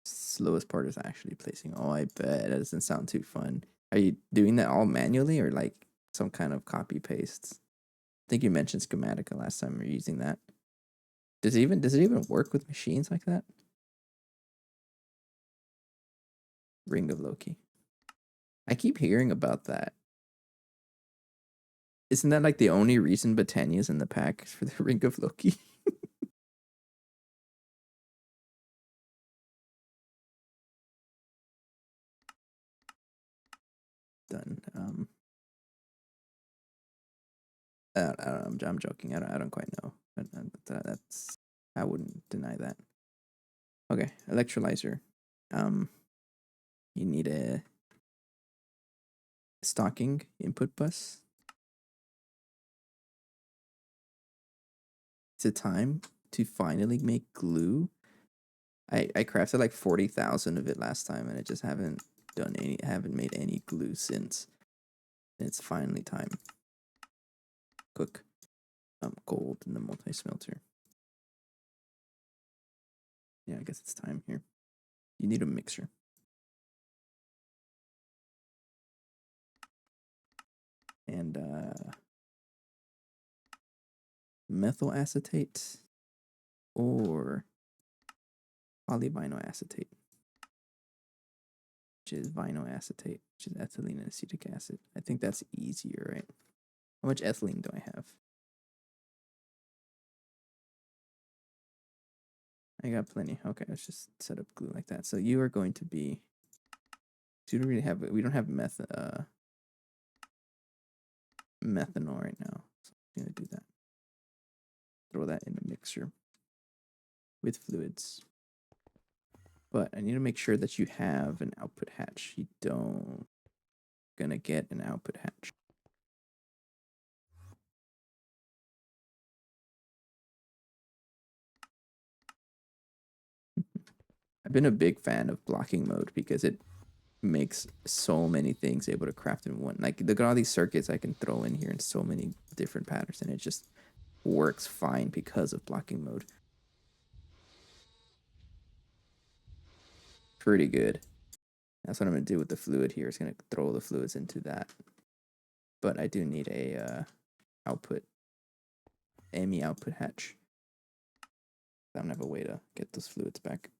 Slowest part is actually placing. Oh, I bet that doesn't sound too fun. Are you doing that all manually or like some kind of copy pastes? I think you mentioned Schematica last time. You're using that. Does it even work with machines like that? Ring of Loki. I keep hearing about that. Isn't that like the only reason Botania's in the pack for the Ring of Loki? Done. I'm joking. I don't quite know, but that's I wouldn't deny that. Okay, electrolyzer. You need a stocking input bus. It's a time to finally make glue. I crafted like 40,000 of it last time, and I just haven't made any glue since. It's finally time. Cook gold in the multi smelter. Yeah, I guess it's time here. You need a mixer. And methyl acetate or polyvinyl acetate, which is vinyl acetate, which is ethylene and acetic acid. I think that's easier, right? How much ethylene do I have? I got plenty. Okay, let's just set up glue like that. So you are going to be. So we don't have methanol right now. So I'm gonna do that. Throw that in the mixer with fluids. But I need to make sure that you have an output hatch. You don't gonna get an output hatch. I've been a big fan of blocking mode because it makes so many things able to craft in one. Like look at all these circuits I can throw in here in so many different patterns, and it just works fine because of blocking mode. Pretty good. That's what I'm gonna do with the fluid here. It's gonna throw the fluids into that. But I do need a output, AMI output hatch. I don't have a way to get those fluids back.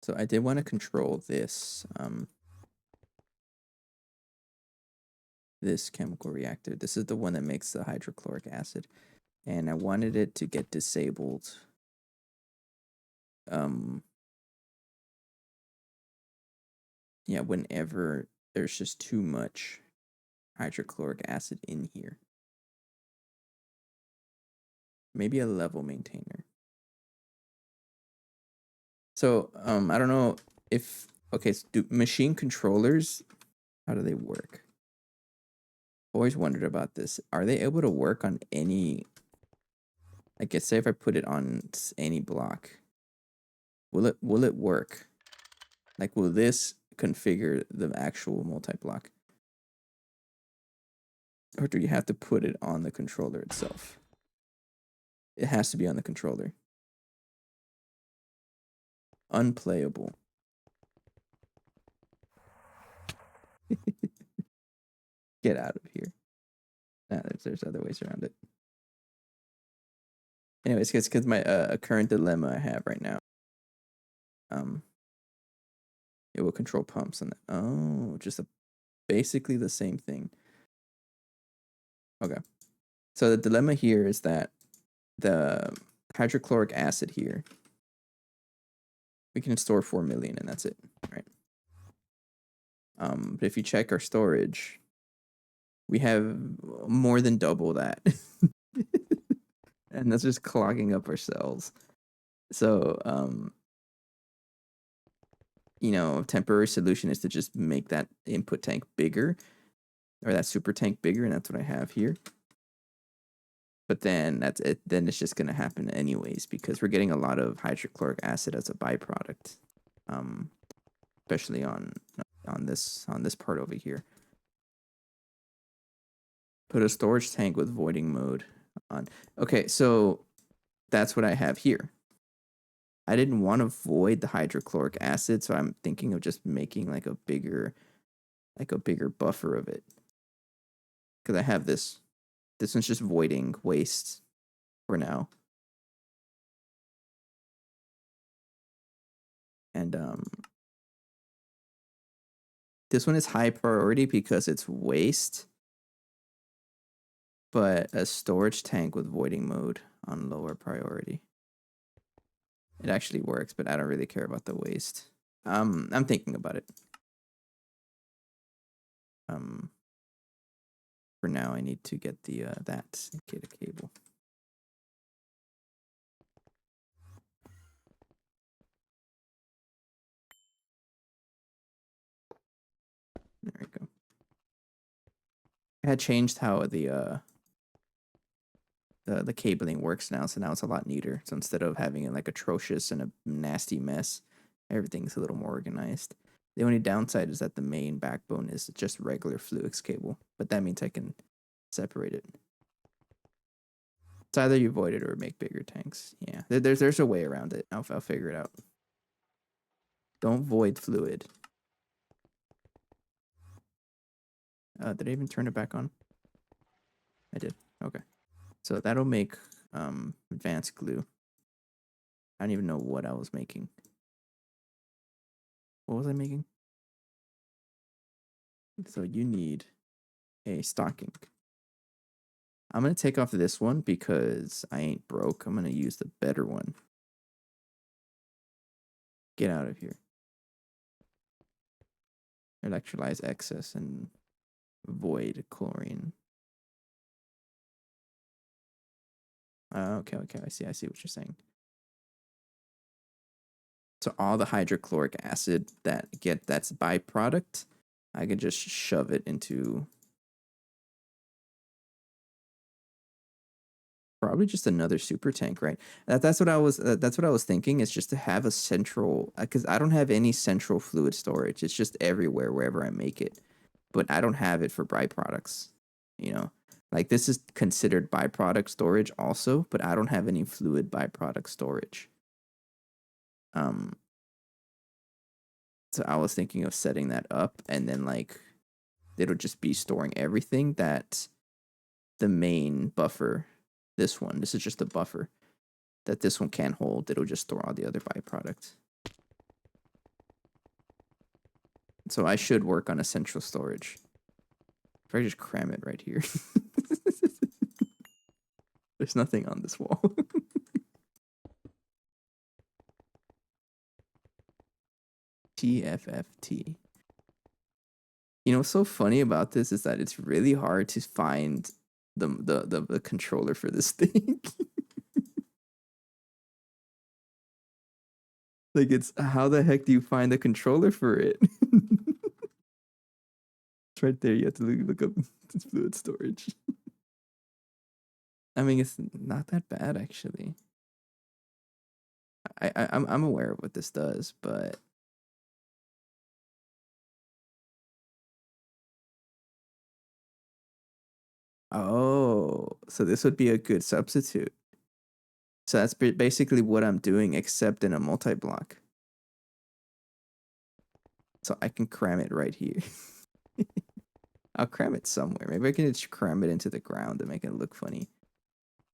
So I did want to control this this chemical reactor. This is the one that makes the hydrochloric acid, and I wanted it to get disabled. Yeah, whenever there's just too much hydrochloric acid in here. Maybe a level maintainer. So I don't know if okay. So do machine controllers? How do they work? Always wondered about this. Are they able to work on any? I guess say if I put it on any block, will it work? Like, will this configure the actual multi-block, or do you have to put it on the controller itself? It has to be on the controller. Unplayable. Get out of here. Nah, there's other ways around it. Anyways, because my current dilemma I have right now, it will control pumps and just basically the same thing. Okay, so the dilemma here is that the hydrochloric acid here, we can store 4 million and that's it, right? But if you check our storage, we have more than double that. And that's just clogging up our cells. So, a temporary solution is to just make that input tank bigger, or that super tank bigger, and that's what I have here. But then that's it. Then it's just gonna happen anyways because we're getting a lot of hydrochloric acid as a byproduct, especially on this part over here. Put a storage tank with voiding mode on. Okay, so that's what I have here. I didn't want to void the hydrochloric acid, so I'm thinking of just making like a bigger buffer of it. Because I have this. This one's just voiding waste for now. And this one is high priority because it's waste, but a storage tank with voiding mode on lower priority. It actually works, but I don't really care about the waste. I'm thinking about it. For now, I need to get the get a cable. There we go. I had changed how the cabling works now, so now it's a lot neater. So instead of having it like atrocious and a nasty mess, everything's a little more organized. The only downside is that the main backbone is just regular Fluix cable, but that means I can separate it. It's either you void it or make bigger tanks. Yeah, there's a way around it. I'll figure it out. Don't void fluid. Did I even turn it back on? I did. Okay. So that'll make advanced glue. I don't even know what I was making. What was I making? So you need a stocking. I'm going to take off this one because I ain't broke. I'm going to use the better one. Get out of here. Electrolyze excess and void chlorine. Okay. I see what you're saying. So all the hydrochloric acid that's byproduct, I can just shove it into probably just another super tank, right? That's what I was thinking. Is just to have a central, because I don't have any central fluid storage. It's just everywhere wherever I make it, but I don't have it for byproducts. Like this is considered byproduct storage also, but I don't have any fluid byproduct storage. So I was thinking of setting that up, and then like it'll just be storing everything that the main buffer. This is just a buffer that this one can't hold. It'll just store all the other byproducts. So I should work on essential storage. If I just cram it right here. There's nothing on this wall. TFFT. What's so funny about this is that it's really hard to find the controller for this thing. Like, it's how the heck do you find the controller for it? It's It's right there. You have to look up it's fluid storage. I mean, it's not that bad actually. I'm aware of what this does, but oh, so this would be a good substitute. So that's basically what I'm doing, except in a multi-block. So I can cram it right here. I'll cram it somewhere. Maybe I can just cram it into the ground to make it look funny.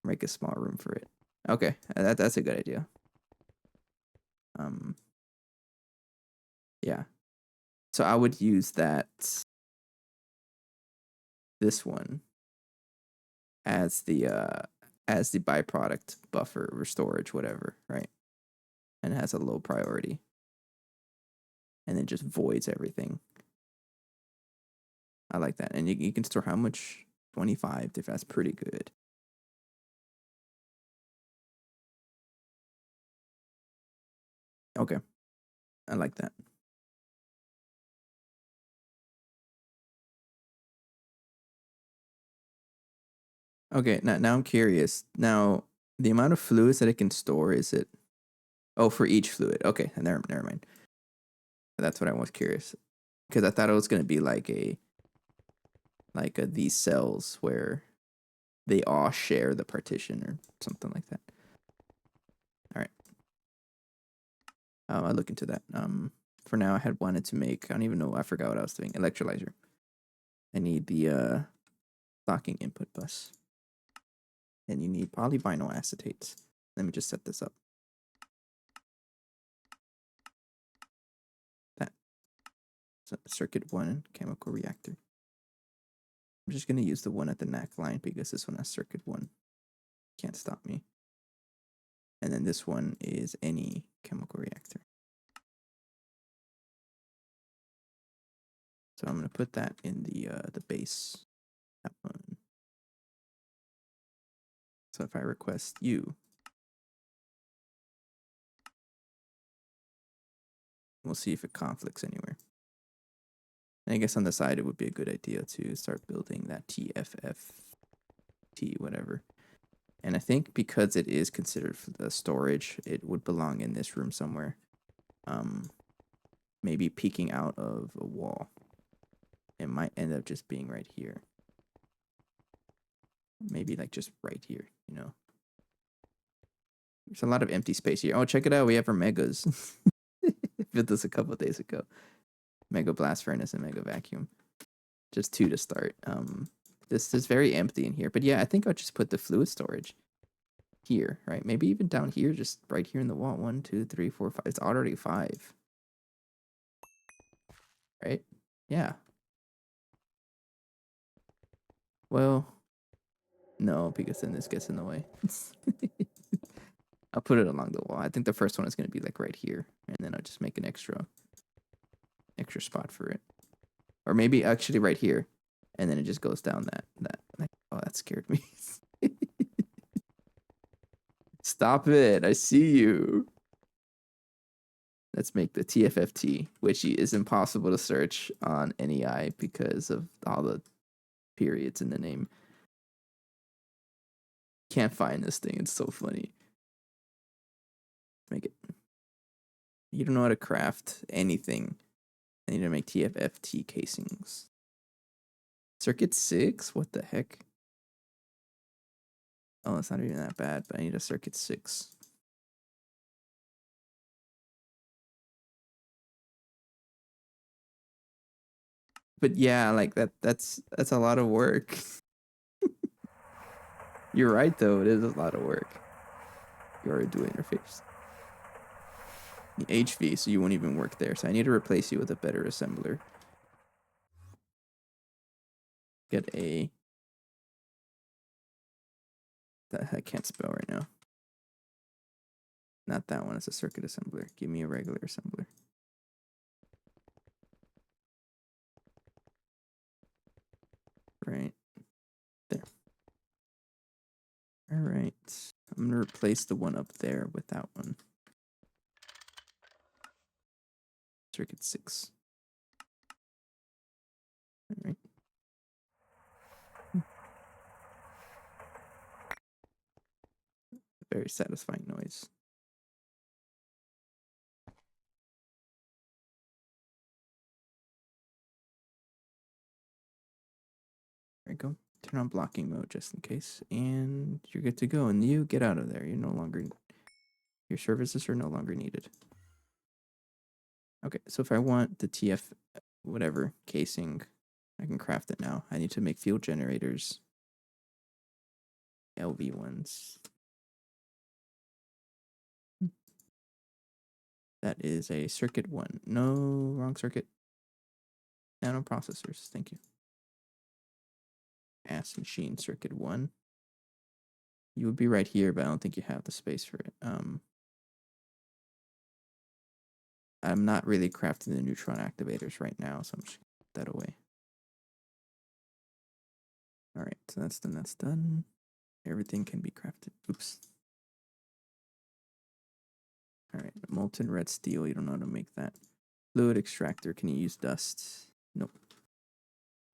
Make a small room for it. Okay, that's a good idea. Yeah. So I would use this one as the byproduct buffer or storage, whatever, right? And it has a low priority. And then just voids everything. I like that. And you can store how much? 25, if that's pretty good. Okay. I like that. Okay, now I'm curious. Now, the amount of fluids that it can store, is it? Oh, for each fluid. Okay, never mind. That's what I was curious. Because I thought it was going to be like these cells where they all share the partition or something like that. All right. I'll look into that. For now, I had wanted to make, I don't even know, I forgot what I was doing. Electrolyzer. I need the stocking input bus. And you need polyvinyl acetates. Let me just set this up. That. So circuit 1 chemical reactor. I'm just going to use the one at the neck line because this one has circuit 1. Can't stop me. And then this one is any chemical reactor. So I'm going to put that in the base. That one. So if I request you, we'll see if it conflicts anywhere. And I guess on the side, it would be a good idea to start building that TFFT, whatever. And I think because it is considered for the storage, it would belong in this room somewhere. Maybe peeking out of a wall. It might end up just being right here. Maybe like just right here, you know. There's a lot of empty space here. Oh, check it out. We have our megas. Built this a couple of days ago. Mega blast furnace and mega vacuum. Just 2 to start. This is very empty in here. But yeah, I think I'll just put the fluid storage here, right? Maybe even down here, just right here in the wall. 1, 2, 3, 4, 5. It's already 5. Right? Yeah. Well, no, because then this gets in the way. I'll put it along the wall. I think the first one is going to be like right here. And then I'll just make an extra spot for it. Or maybe actually right here. And then it just goes down that. Oh, that scared me. Stop it. I see you. Let's make the TFFT, which is impossible to search on NEI because of all the periods in the name. Can't find this thing. It's so funny. Make it. You don't know how to craft anything. I need to make TFFT casings. Circuit 6? What the heck? Oh, it's not even that bad, but I need a circuit 6. But yeah, like that's a lot of work. You're right though, it is a lot of work. You already do interface. The HV, so you won't even work there. So I need to replace you with a better assembler. Get a that I can't spell right now. Not that one, it's a circuit assembler. Give me a regular assembler. Right there. All right. I'm gonna replace the one up there with that one. Circuit 6. All right. very satisfying noise. There you go. Turn on blocking mode just in case, and you're good to go. And you get out of there. You're no longer, your services are no longer needed. Okay, so if I want the TF, whatever casing, I can craft it now. I need to make field generators. LV ones. That is a circuit 1. No, wrong circuit. Nanoprocessors. Thank you. Ass machine circuit 1. You would be right here, but I don't think you have the space for it. I'm not really crafting the neutron activators right now, so I'm just gonna put that away. All right, so that's done. That's done. Everything can be crafted. Oops. All right, molten red steel. You don't know how to make that. Fluid extractor. Can you use dust? Nope.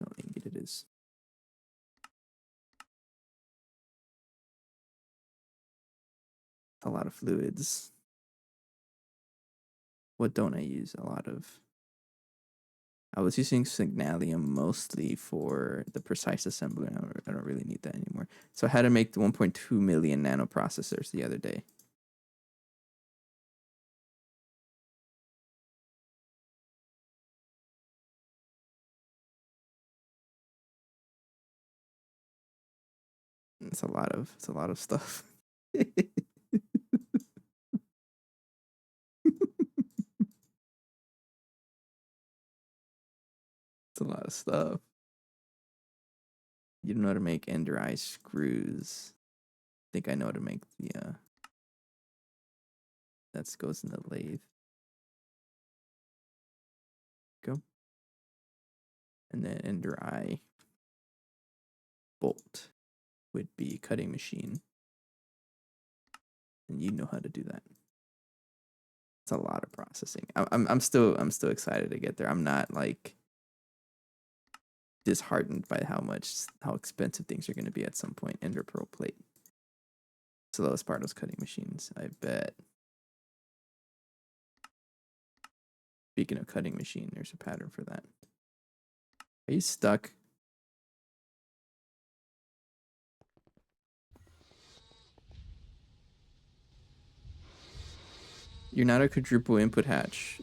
No, ingot it is. A lot of fluids. What don't I use? A lot of. I was using signalium mostly for the precise assembly. I don't really need that anymore. So I had to make the 1.2 million nanoprocessors the other day. It's a lot of stuff. It's a lot of stuff. You don't know how to make ender eye screws. I think I know how to make the that goes in the lathe. Go. And then ender eye bolt would be cutting machine. And you know how to do that. It's a lot of processing. I'm still excited to get there. I'm not like disheartened by how expensive things are going to be at some point. Ender pearl plate. Slowest part was cutting machines, I bet. Speaking of cutting machine, there's a pattern for that. Are you stuck? You're not a quadruple input hatch.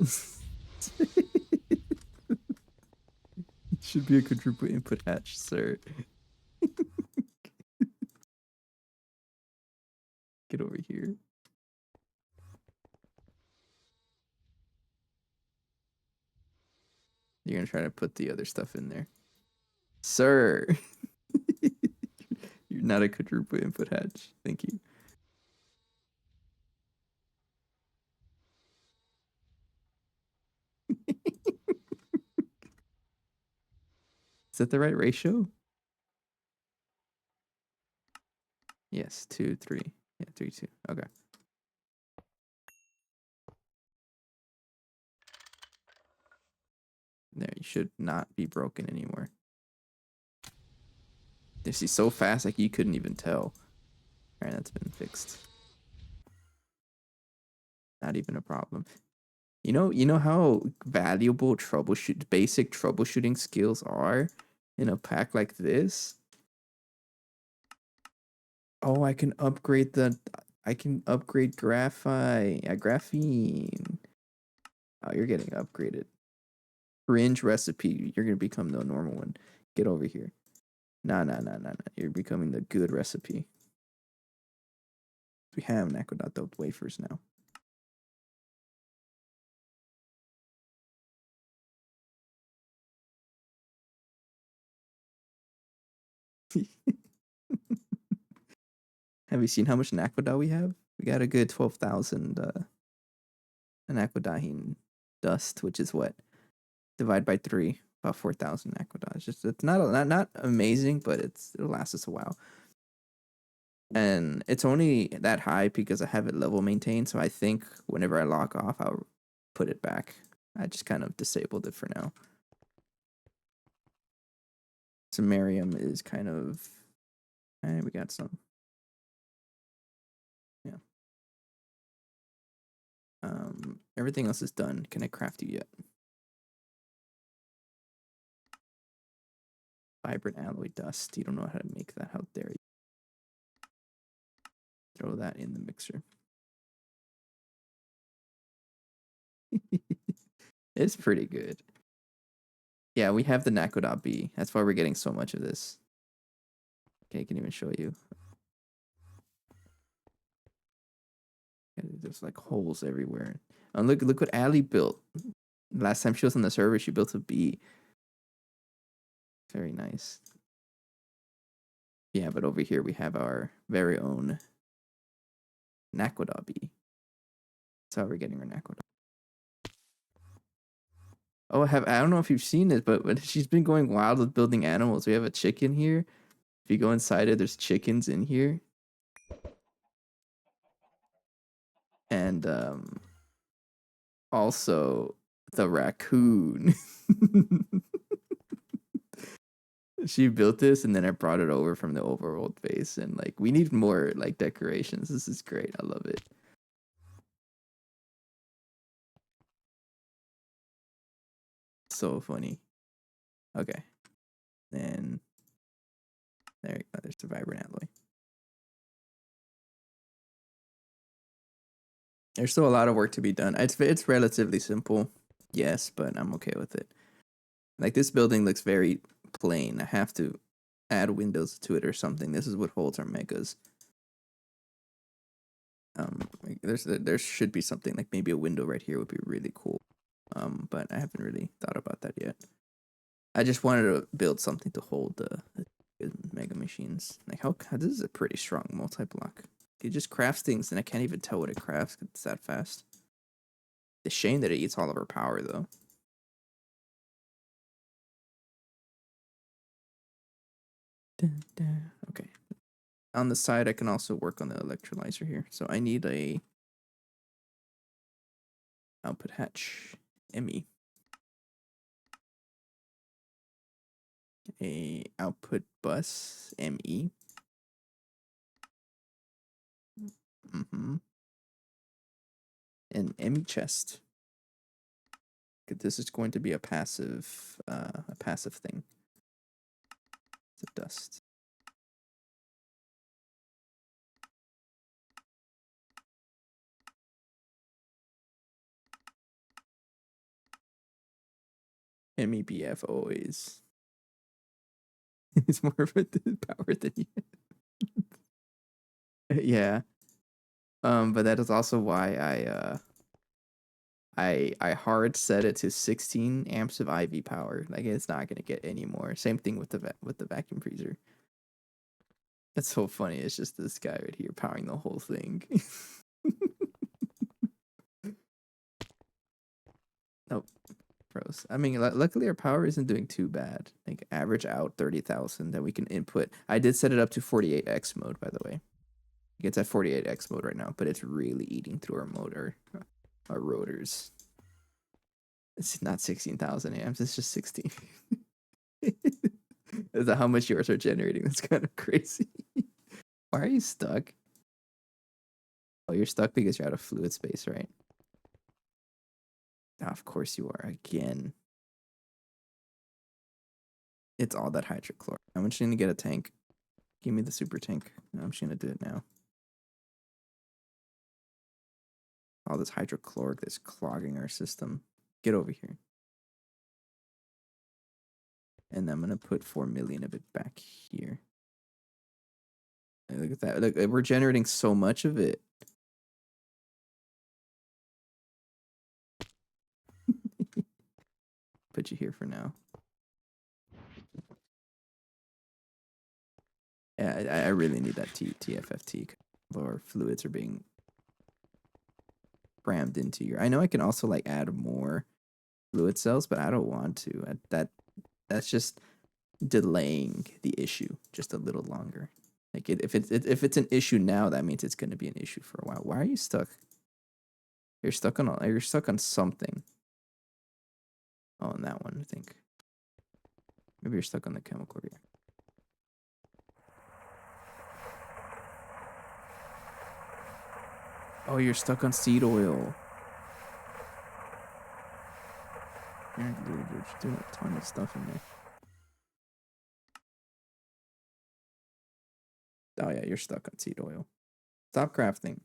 Should be a quadruple input hatch, sir. Get over here. You're gonna try to put the other stuff in there. Sir. You're not a quadruple input hatch. Thank you. Is that the right ratio? Yes, 2, 3. Yeah, 3, 2. Okay. There, you should not be broken anymore. This is so fast, like you couldn't even tell. All right, that's been fixed. Not even a problem. You know how valuable basic troubleshooting skills are in a pack like this? Oh, I can upgrade graphene. Oh, you're getting upgraded. Cringe recipe. You're gonna become the normal one. Get over here. Nah. You're becoming the good recipe. We have an aqueduct wafers now. Have you seen how much Naquadah we have? We got a good 12,000 Naquadahin dust, which is what? Divide by 3, about 4,000 Naquadah. It's not amazing, but it'll last us a while. And it's only that high because I have it level maintained, so I think whenever I log off, I'll put it back. I just kind of disabled it for now. Samarium is kind of... we got some. Yeah. Everything else is done. Can I craft you yet? Vibrant alloy dust. You don't know how to make that. How dare you? Throw that in the mixer. It's pretty good. Yeah, we have the Nakoda B. That's why we're getting so much of this. Okay, I can even show you. There's like holes everywhere. And look what Ali built. Last time she was on the server, she built a bee. Very nice. Yeah, but over here we have our very own Nakoda bee. That's how we're getting our Nakoda. Oh, I don't know if you've seen it, but she's been going wild with building animals. We have a chicken here. If you go inside it, there's chickens in here. And also the raccoon. She built this and then I brought it over from the overworld base, and like we need more like decorations. This is great. I love it. So funny. Okay. Then there you go. There's the vibrant alloy. There's still a lot of work to be done. It's relatively simple, yes, but I'm okay with it. Like this building looks very plain. I have to add windows to it or something. This is what holds our megas. There should be something like maybe a window right here would be really cool. But I haven't really thought about that yet. I just wanted to build something to hold the mega machines. Like how this is a pretty strong multi-block. It just crafts things, and I can't even tell what it crafts. It's that fast. It's a shame that it eats all of our power, though. Okay. On the side, I can also work on the electrolyzer here. So I need a output hatch ME. A output bus ME. An ME chest. This is going to be a passive thing. It's a dust. MEBF always. It's more of a power than you. Yeah. But that is also why I hard set it to 16 amps of IV power. Like it's not gonna get any more. Same thing with the vacuum freezer. That's so funny. It's just this guy right here powering the whole thing. Nope. Pros. I mean, luckily our power isn't doing too bad. Like average out 30,000 that we can input. I did set it up to 48x mode, by the way. It's at 48x mode right now, but it's really eating through our motor, our rotors. It's not 16,000 amps. It's just 16. Is that how much yours are generating? That's kind of crazy. Why are you stuck? Oh, you're stuck because you're out of fluid space, right? Oh, of course you are. Again. It's all that hydrochloric. I'm just going to get a tank. Give me the super tank. I'm just going to do it now. All this hydrochloric that's clogging our system. Get over here. And I'm going to put 4 million of it back here. Look at that. Look, we're generating so much of it. Put you here for now. Yeah, I really need that TFFT. Our fluids are being crammed into your. I know I can also like add more fluid cells, but I don't want to. That's just delaying the issue just a little longer. Like if it's an issue now, that means it's going to be an issue for a while. Why are you stuck? You're stuck on something. Oh, on that one, I think. Maybe you're stuck on the chemical reactor. Oh, you're stuck on seed oil. Dude, you're just doing a ton of stuff in there. Oh yeah, you're stuck on seed oil. Stop crafting.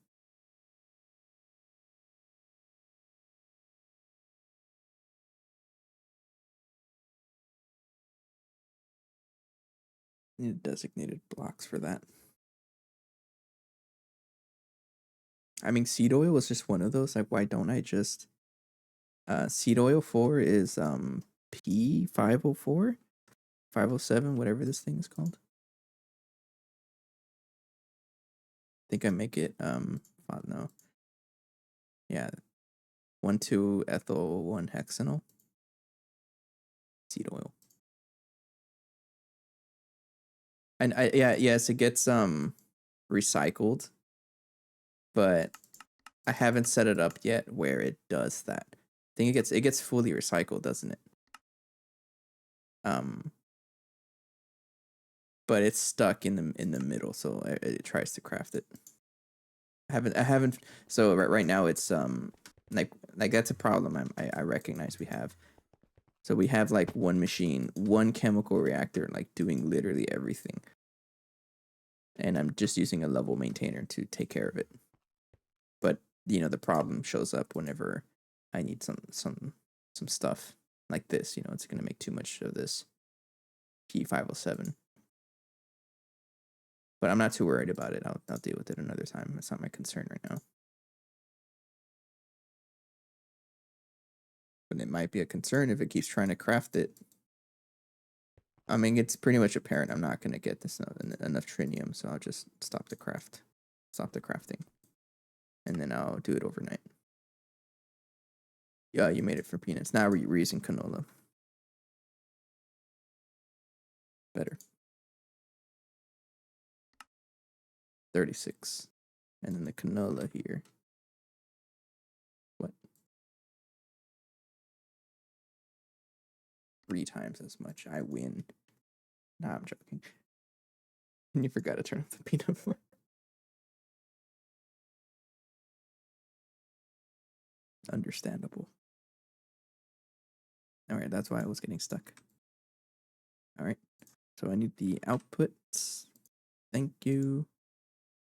Need designated blocks for that. I mean, seed oil was just one of those. Like, why don't I just seed oil 4 is P504, 507, whatever this thing is called. I think I make it oh, no. Yeah. 1,2-ethyl 1-hexanol. Seed oil. And yes, it gets recycled, but I haven't set it up yet where it does that. I think it gets fully recycled, doesn't it? But it's stuck in the middle, so it tries to craft it. I haven't. So right now it's like that's a problem. I recognize we have. So we have like one machine, one chemical reactor, like doing literally everything, and I'm just using a level maintainer to take care of it. But the problem shows up whenever I need some stuff like this. It's gonna make too much of this P507. But I'm not too worried about it. I'll deal with it another time. It's not my concern right now. But it might be a concern if it keeps trying to craft it. I mean, it's pretty much apparent I'm not going to get this enough trinium, so I'll just stop the crafting. And then I'll do it overnight. Yeah, you made it for peanuts. Now we're using canola. Better. 36. And then the canola here. What? 3 times as much. I win. Nah, I'm joking. You forgot to turn off the peanut butter. Understandable. Alright, that's why I was getting stuck. Alright. So I need the outputs. Thank you.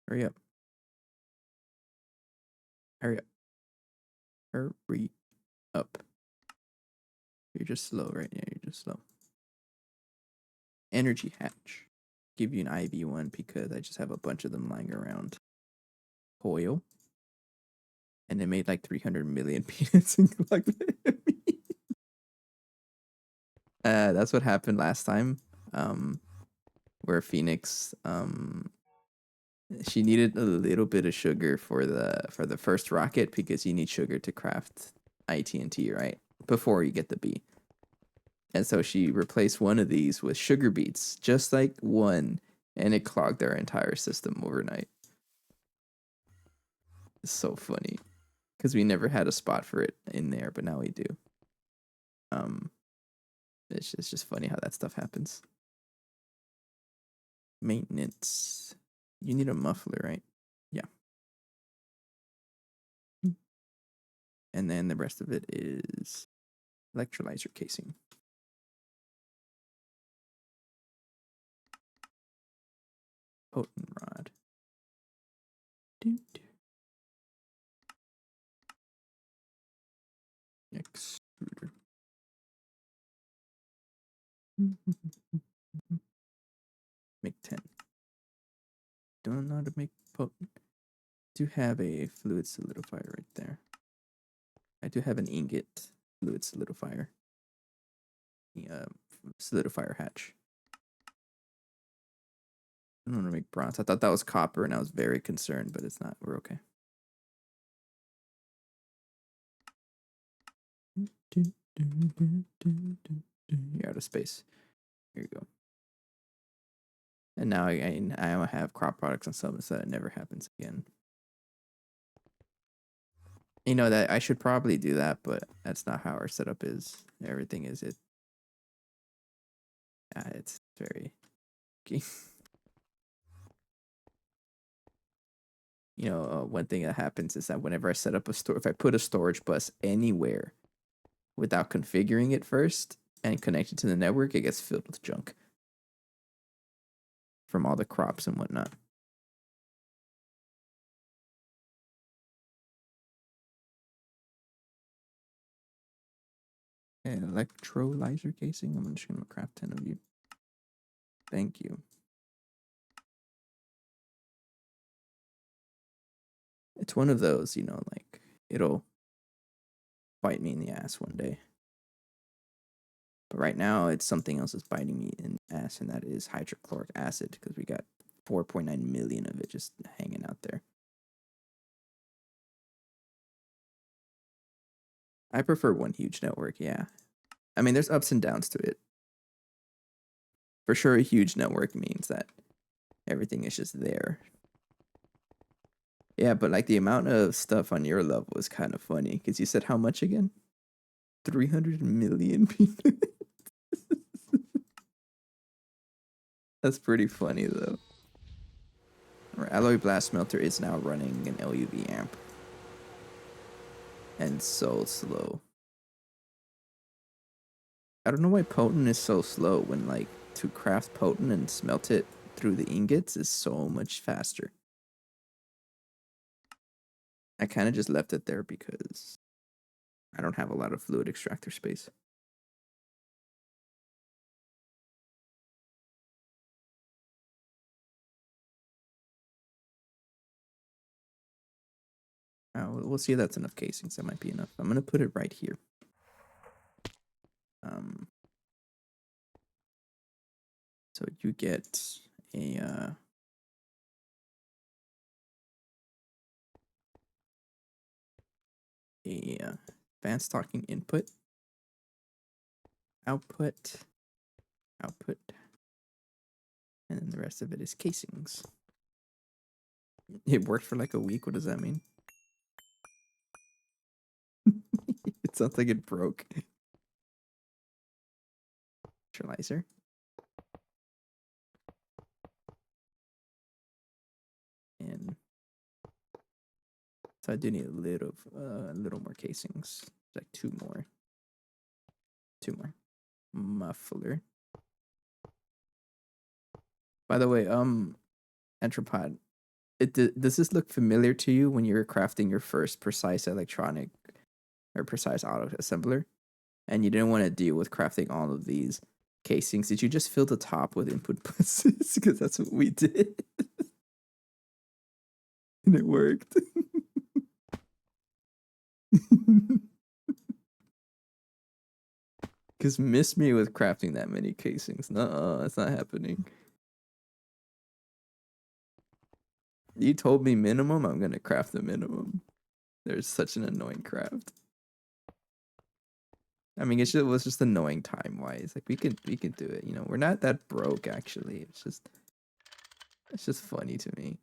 Hurry up. Hurry up. Hurry up. You're just slow right now. You're just slow. Energy hatch. Give you an IV1 because I just have a bunch of them lying around. Coil. And it made like 300 million peanuts and like that's what happened last time. Where Phoenix she needed a little bit of sugar for the first rocket because you need sugar to craft ITNT, right? Before you get the B. And so she replaced one of these with sugar beets, just like one, and it clogged our entire system overnight. It's so funny because we never had a spot for it in there, but now we do. It's just funny how that stuff happens. Maintenance. You need a muffler, right? Yeah. And then the rest of it is electrolyzer casing. Potent rod. Extruder. Make 10. Don't know how to make potent. Do have a fluid solidifier right there. I do have an ingot fluid solidifier. Solidifier hatch. I don't want to make bronze. I thought that was copper and I was very concerned, but it's not. We're okay. You're out of space. Here you go. And now I have crop products and stuff so that it never happens again. That I should probably do that, but that's not how our setup is. Everything is it. It's very. One thing that happens is that whenever I set up a store, if I put a storage bus anywhere, without configuring it first and connect it to the network, it gets filled with junk from all the crops and whatnot. Electrolyzer casing. I'm just gonna craft 10 of you. Thank you. It's one of those, like it'll bite me in the ass one day. But right now, it's something else that's biting me in the ass, and that is hydrochloric acid, because we got 4.9 million of it just hanging out there. I prefer one huge network, yeah. I mean, there's ups and downs to it. For sure, a huge network means that everything is just there. Yeah, but like the amount of stuff on your level is kind of funny, because you said how much again? 300 million people. That's pretty funny, though. Our alloy blast smelter is now running an LUV amp. And so slow. I don't know why potent is so slow when, like, to craft potent and smelt it through the ingots is so much faster. I kind of just left it there because I don't have a lot of fluid extractor space. We'll see if that's enough casings. That might be enough. I'm going to put it right here. So you get a advanced talking input, output, and then the rest of it is casings. It worked for like a week. What does that mean? It sounds like it broke. Electrolyzer. And so I do need a little more casings. Like two more. Muffler. By the way, Entropod, does this look familiar to you when you're crafting your first precise electronic or precise auto assembler, and you didn't want to deal with crafting all of these casings? Did you just fill the top with input buses? Because that's what we did, and it worked. Because miss me with crafting that many casings. No, it's not happening. You told me minimum, I'm gonna craft the minimum. There's such an annoying craft. I mean, it was just annoying time wise. Like we could do it. We're not that broke actually. It's just funny to me.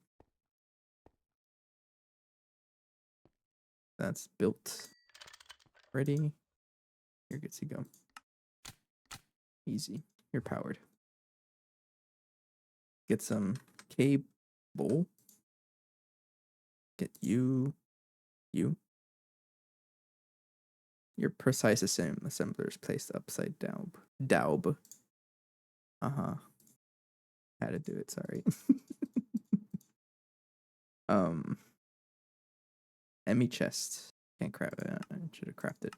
That's built. Ready. You're good to go. Easy. You're powered. Get some cable. Get you. Your precise assembler is placed upside down. Daub. Uh-huh. Had to do it, sorry. Emmy chest. Can't craft it. I should have crafted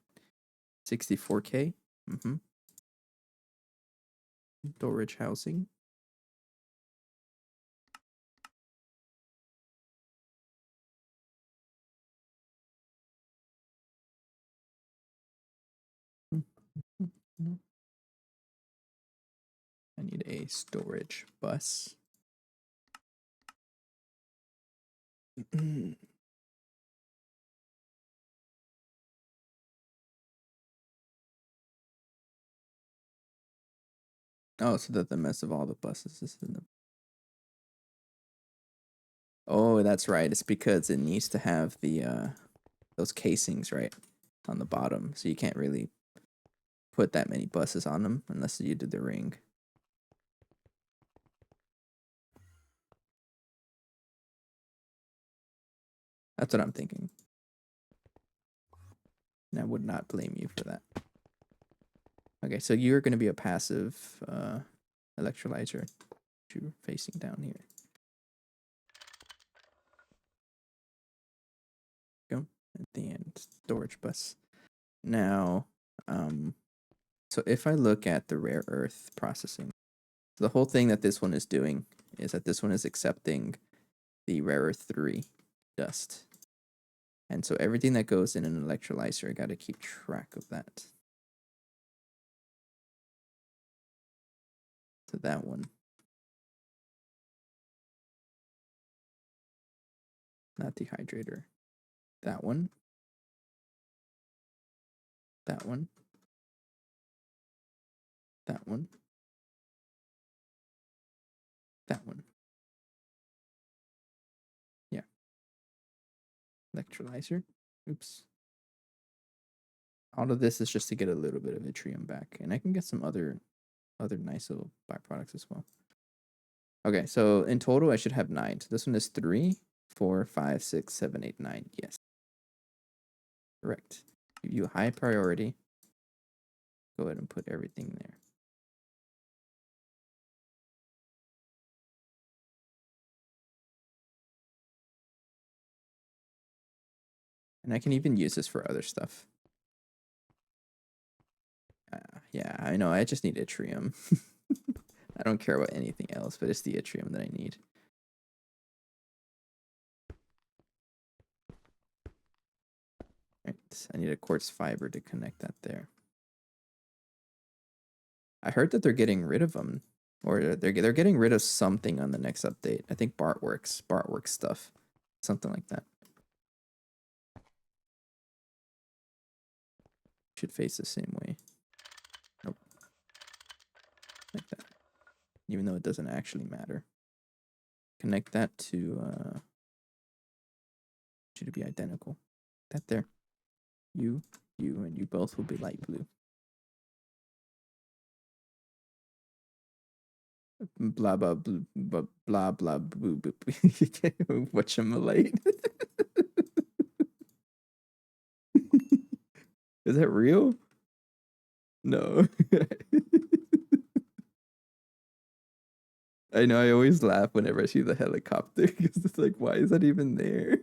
64K. Storage housing. I need a storage bus. Oh, so that the mess of all the buses is in the... Oh, that's right. It's because it needs to have the those casings right on the bottom, so you can't really put that many buses on them unless you did the ring. That's what I'm thinking. And I would not blame you for that. Okay, so you're going to be a passive electrolyzer. You're facing down here. Go at the end. Storage bus. Now, so if I look at the rare earth processing, the whole thing that this one is doing is that this one is accepting the rare earth 3 dust. And so everything that goes in an electrolyzer, I got to keep track of that. So that one. Not dehydrator. That one. That one. That one. That one. Yeah. Electrolyzer. Oops. All of this is just to get a little bit of yttrium back. And I can get some other nice little byproducts as well. Okay, so in total I should have 9. So this one is 3, 4, 5, 6, 7, 8, 9. Yes. Correct. Give you high priority. Go ahead and put everything there. And I can even use this for other stuff. Yeah, I know. I just need yttrium. I don't care about anything else, but it's the yttrium that I need. Right. I need a quartz fiber to connect that there. I heard that they're getting rid of them, or they're getting rid of something on the next update. I think Bartworks stuff, something like that. Should face the same way. Nope. Like that. Even though it doesn't actually matter. Connect that to should it be identical? That there. You, and you both will be light blue. Blah blah blue, blah blah boo boo. Whatchamalight? Is that real? No. I know. I always laugh whenever I see the helicopter because it's like, why is that even there?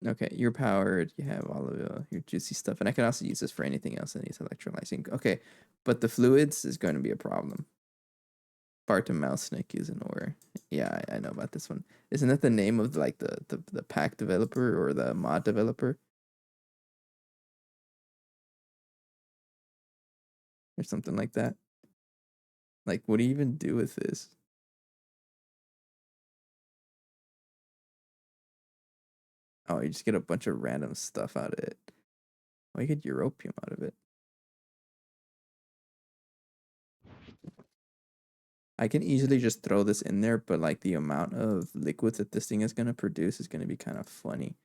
Okay, you're powered. You have all of your juicy stuff, and I can also use this for anything else that needs electrolyzing. Okay, but the fluids is going to be a problem. Barton Mouse Snake is an ore. Yeah, I know about this one. Isn't that the name of like the pack developer or the mod developer or something like that? Like, what do you even do with this? Oh, you just get a bunch of random stuff out of it. Oh, you get europium out of it. I can easily just throw this in there, but like the amount of liquids that this thing is gonna produce is gonna be kind of funny.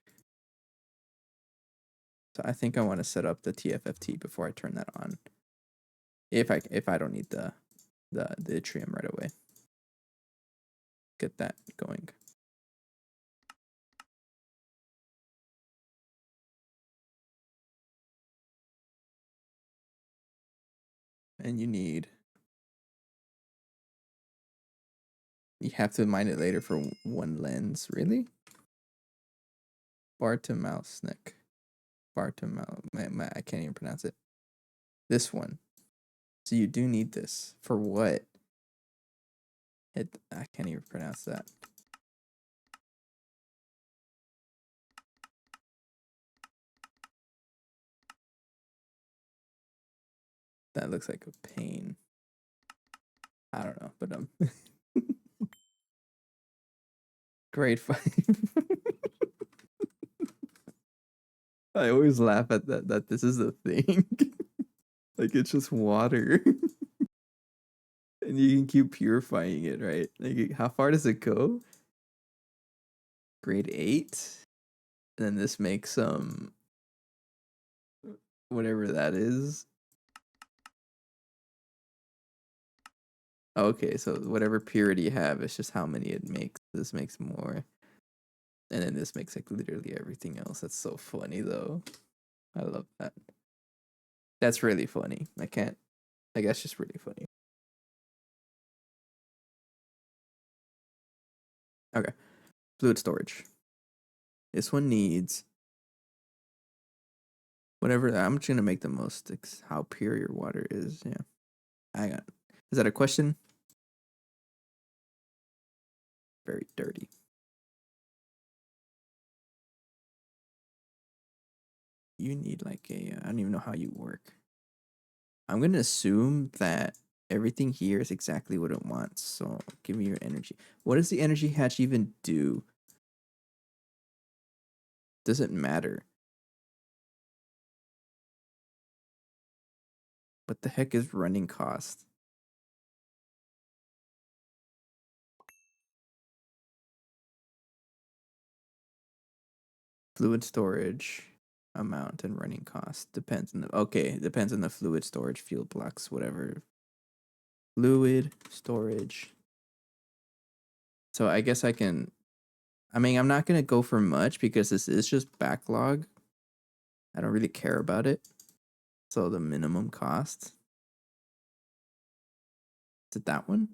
So I think I want to set up the TFFT before I turn that on. If I don't need the yttrium right away. Get that going. And you have to mine it later for one lens. Really? Bartomouse neck. Bartomouse. I can't even pronounce it. This one. So you do need this. For what? I can't even pronounce that. That looks like a pain. I don't know, but grade 5. I always laugh at that this is a thing. Like it's just water. And you can keep purifying it, right? Like how far does it go? Grade 8? And then this makes whatever that is. Okay, so whatever purity you have, it's just how many it makes. This makes more. And then this makes like literally everything else. That's so funny though. I love that. That's really funny. I can't. Like that's just really funny. Okay. Fluid storage. This one needs whatever. I'm just gonna make the most how pure your water is. Yeah. I got. Is that a question? Very dirty. You need like a. I don't even know how you work. I'm gonna assume that everything here is exactly what it wants. So give me your energy. What does the energy hatch even do? Doesn't matter. What the heck is running cost? Fluid storage amount and running cost depends on the depends on the fluid storage fuel blocks whatever fluid storage. So I guess I can. I mean, I'm not gonna go for much because this is just backlog. I don't really care about it. So the minimum cost. Is it that one?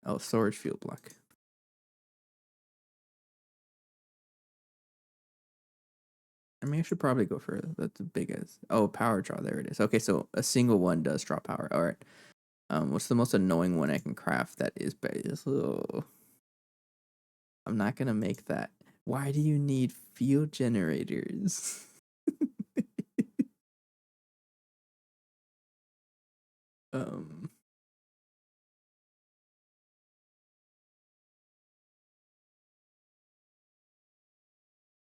Oh, storage fuel block. I mean, I should probably go for that's the biggest. Oh, power draw. There it is. Okay, so a single one does draw power. All right. What's the most annoying one I can craft that is base? Oh, I'm not gonna make that. Why do you need field generators? um,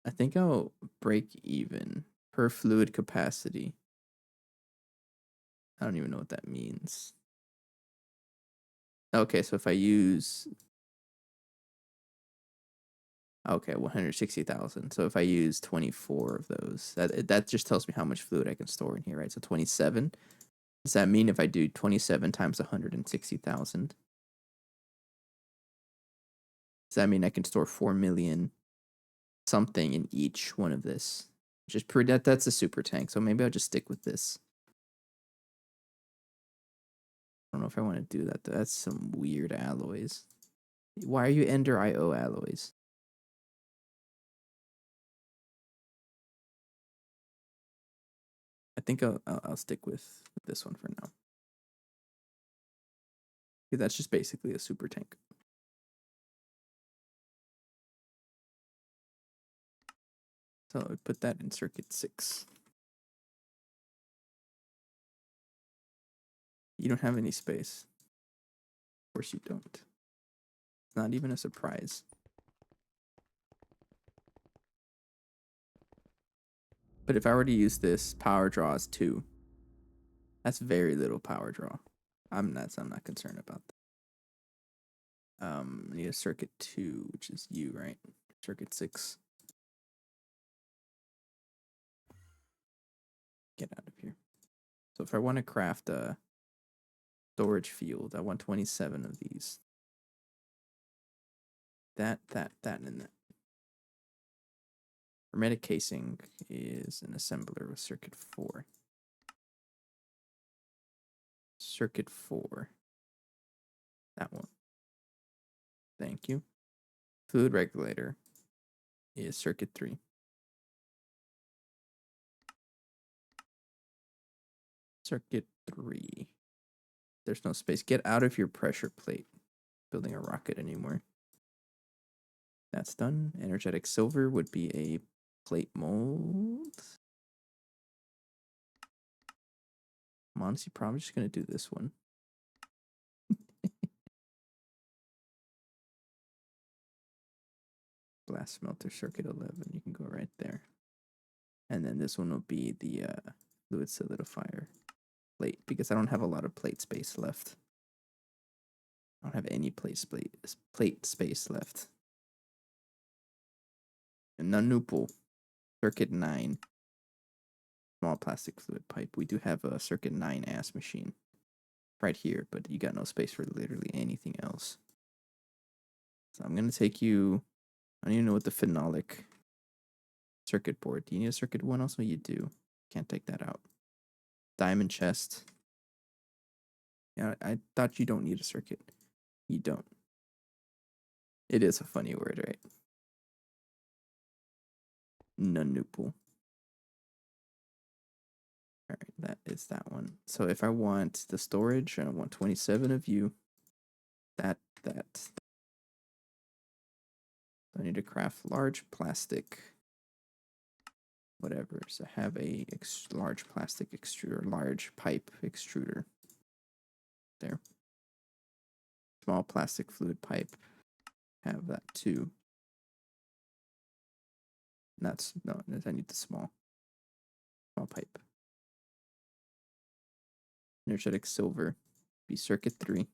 I think I'll break even per fluid capacity. I don't even know what that means. Okay, so if I use 160,000. So if I use 24 of those, that just tells me how much fluid I can store in here, right? So 27. Does that mean if I do 27 times 160,000, does that mean I can store 4 million something in each one of this? Just pretty that's a super tank. So maybe I'll just stick with this. I don't know if I want to do that though. That's some weird alloys. Why are you Ender IO alloys? I think I'll stick with this one for now. That's just basically a super tank. So I would put that in circuit 6. You don't have any space. Of course you don't. It's not even a surprise. But if I were to use this, power draw is 2. That's very little power draw. I'm not concerned about that. I need a circuit 2, which is you, right? Circuit 6. Get out of here. So if I want to craft a storage field, I want 27 of these. That, and that. Hermetic casing is an assembler with circuit 4. Circuit 4. That one. Thank you. Fluid regulator is circuit 3. Circuit 3. There's no space. Get out of your pressure plate. Building a rocket anymore. That's done. Energetic silver would be a plate mold. I'm honestly probably just going to do this one. Blast smelter circuit 11. You can go right there. And then this one will be the fluid solidifier plate because I don't have a lot of plate space left. I don't have any plate space left. And Nanuple, circuit 9. Small plastic fluid pipe. We do have a circuit 9 ass machine right here, but you got no space for literally anything else. So I'm gonna take you. I don't even know what the phenolic circuit board. Do you need a circuit one? Also, you do. Can't take that out. Diamond chest. Yeah, I thought you don't need a circuit. You don't. It is a funny word, right? Nanuple. All right, that is that one. So if I want the storage, I want 27 of you. That. I need to craft large plastic. Whatever. So have a large plastic extruder, large pipe extruder. There. Small plastic fluid pipe. Have that too. That's no. I need the small pipe. Energetic silver. Be circuit 3.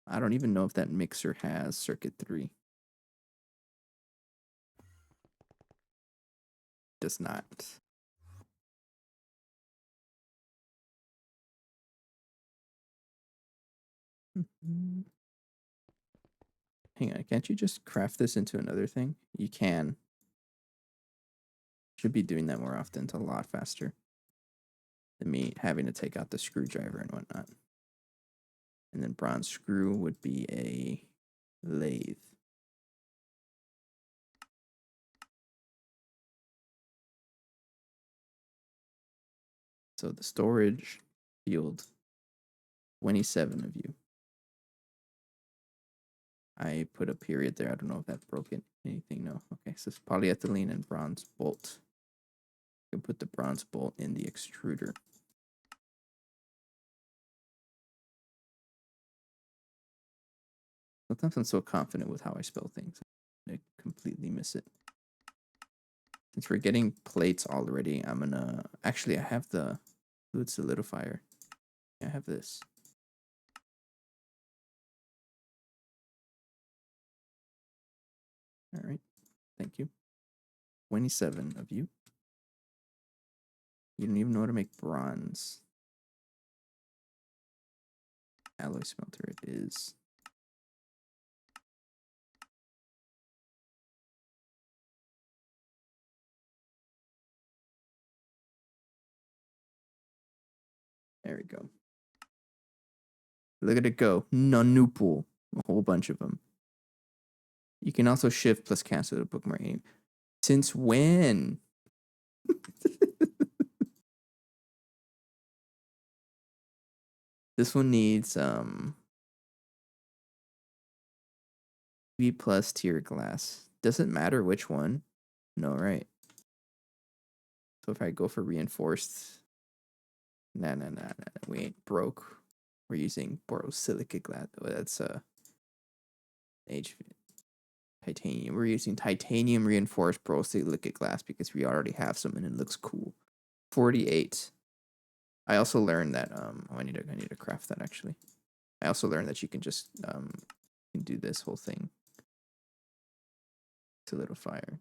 I don't even know if that mixer has circuit 3. Does not. Hang on, can't you just craft this into another thing? You can. Should be doing that more often. It's a lot faster than me having to take out the screwdriver and whatnot. And then bronze screw would be a lathe. So the storage field, 27 of you. I put a period there. I don't know if that broke anything. No. Okay, so it's polyethylene and bronze bolt. You can put the bronze bolt in the extruder. Sometimes I'm so confident with how I spell things, I completely miss it. Since we're getting plates already, I'm gonna... Actually, I have the fluid solidifier. I have this. All right. Thank you. 27 of you. You don't even know how to make bronze. Alloy smelter it is. There we go. Look at it go. Nanuple. A whole bunch of them. You can also shift plus cancel the bookmark aim. Since when? This one needs V plus tier glass. Doesn't matter which one. No, right? So if I go for reinforced, nah. We ain't broke. We're using borosilicate glass. Oh, that's H titanium. We're using titanium reinforced borosilicate glass because we already have some and it looks cool. 48. I also learned that I need to craft that actually. I also learned that you can just can do this whole thing. Solidifier.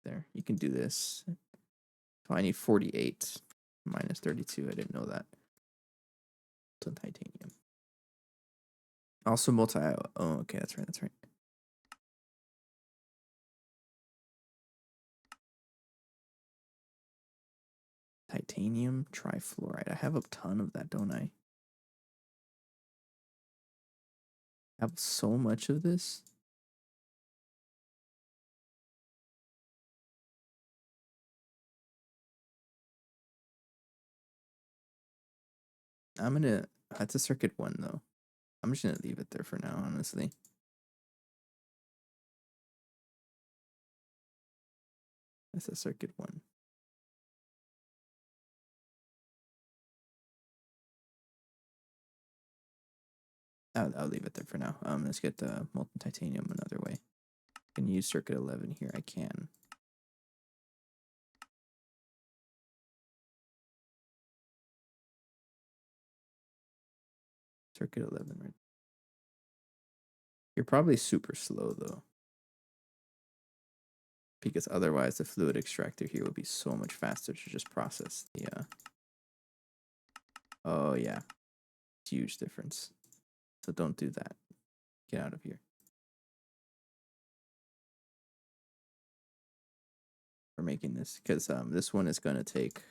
There. You can do this. So I need 48 minus 32. I didn't know that. So titanium. Also multi. Oh, okay, that's right. Titanium trifluoride. I have a ton of that, don't I? I have so much of this. I'm gonna. That's a circuit 1 though. I'm just gonna leave it there for now, honestly. That's a circuit 1. I'll leave it there for now. Let's get the molten titanium another way. I can use circuit 11 here. I can. Circuit 11, right? You're probably super slow though. Because otherwise the fluid extractor here would be so much faster to just process the oh yeah. Huge difference. So don't do that. Get out of here. for making this because this one is gonna take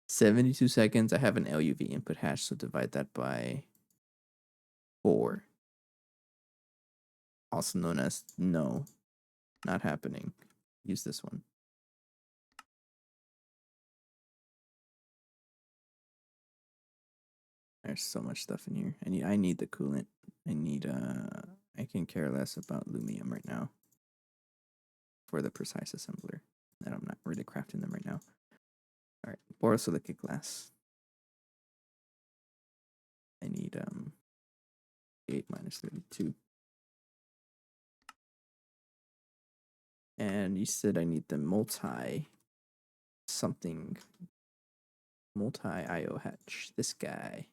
72 seconds. I have an LUV input hash, so divide that by 4. Also known as no, not happening. Use this one. There's so much stuff in here. I need the coolant. I can care less about Lumium right now for the precise assembler. And I'm not really crafting them right now. Alright, borosilicate glass. I need 8 minus 32. And you said I need the multi IO hatch. This guy.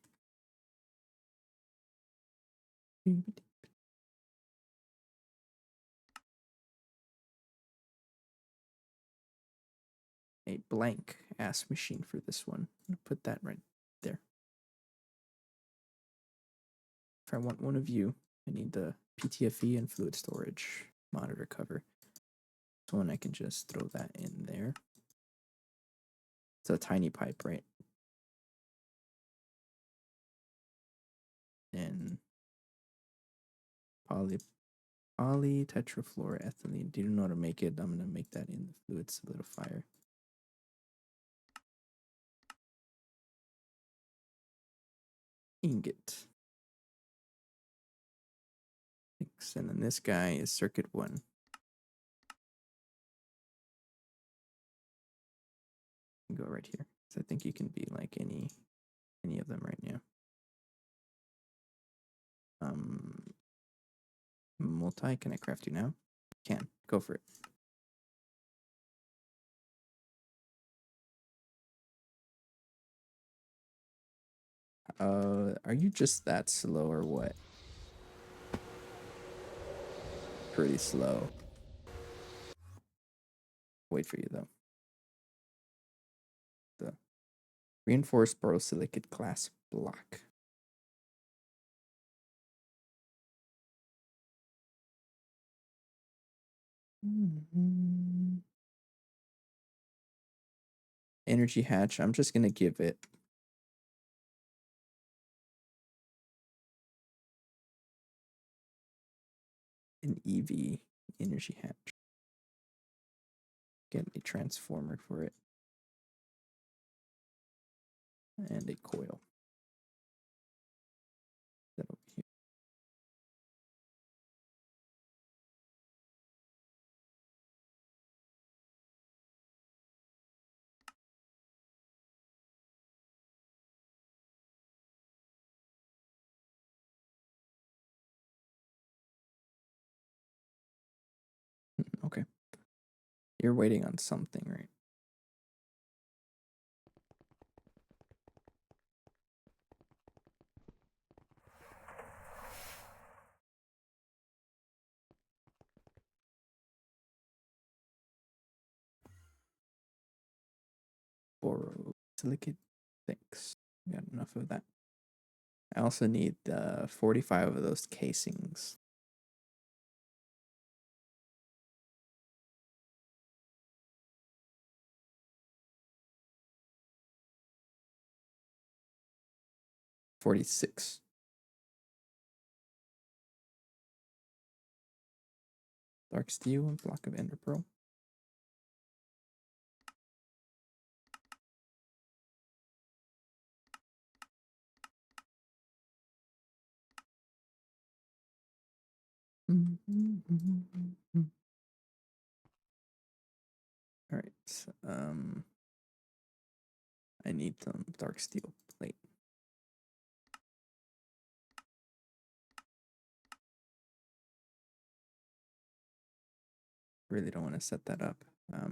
A blank ass machine for this one. I'm gonna put that right there. If I want one of you, I need the PTFE and fluid storage monitor cover. So one I can just throw that in there. It's a tiny pipe, right? And polytetrafluoroethylene. Do you know how to make it? I'm gonna make that in the fluid solidifier. Ingot. Thanks. And then this guy is circuit 1. Go right here. So I think you can be like any of them right now. Multi, can I craft you now? Can. Go for it. Are you just that slow or what? Pretty slow. Wait for you though. The reinforced borosilicate glass block. Energy hatch. I'm just gonna give it an EV energy hatch. Get a transformer for it. And a coil. That over here. Okay. You're waiting on something, right? Borosilicate. Thanks. Got enough of that. I also need 45 of those casings. $46. Dark steel and block of ender pearl. All right. I need some dark steel plate. Really don't want to set that up.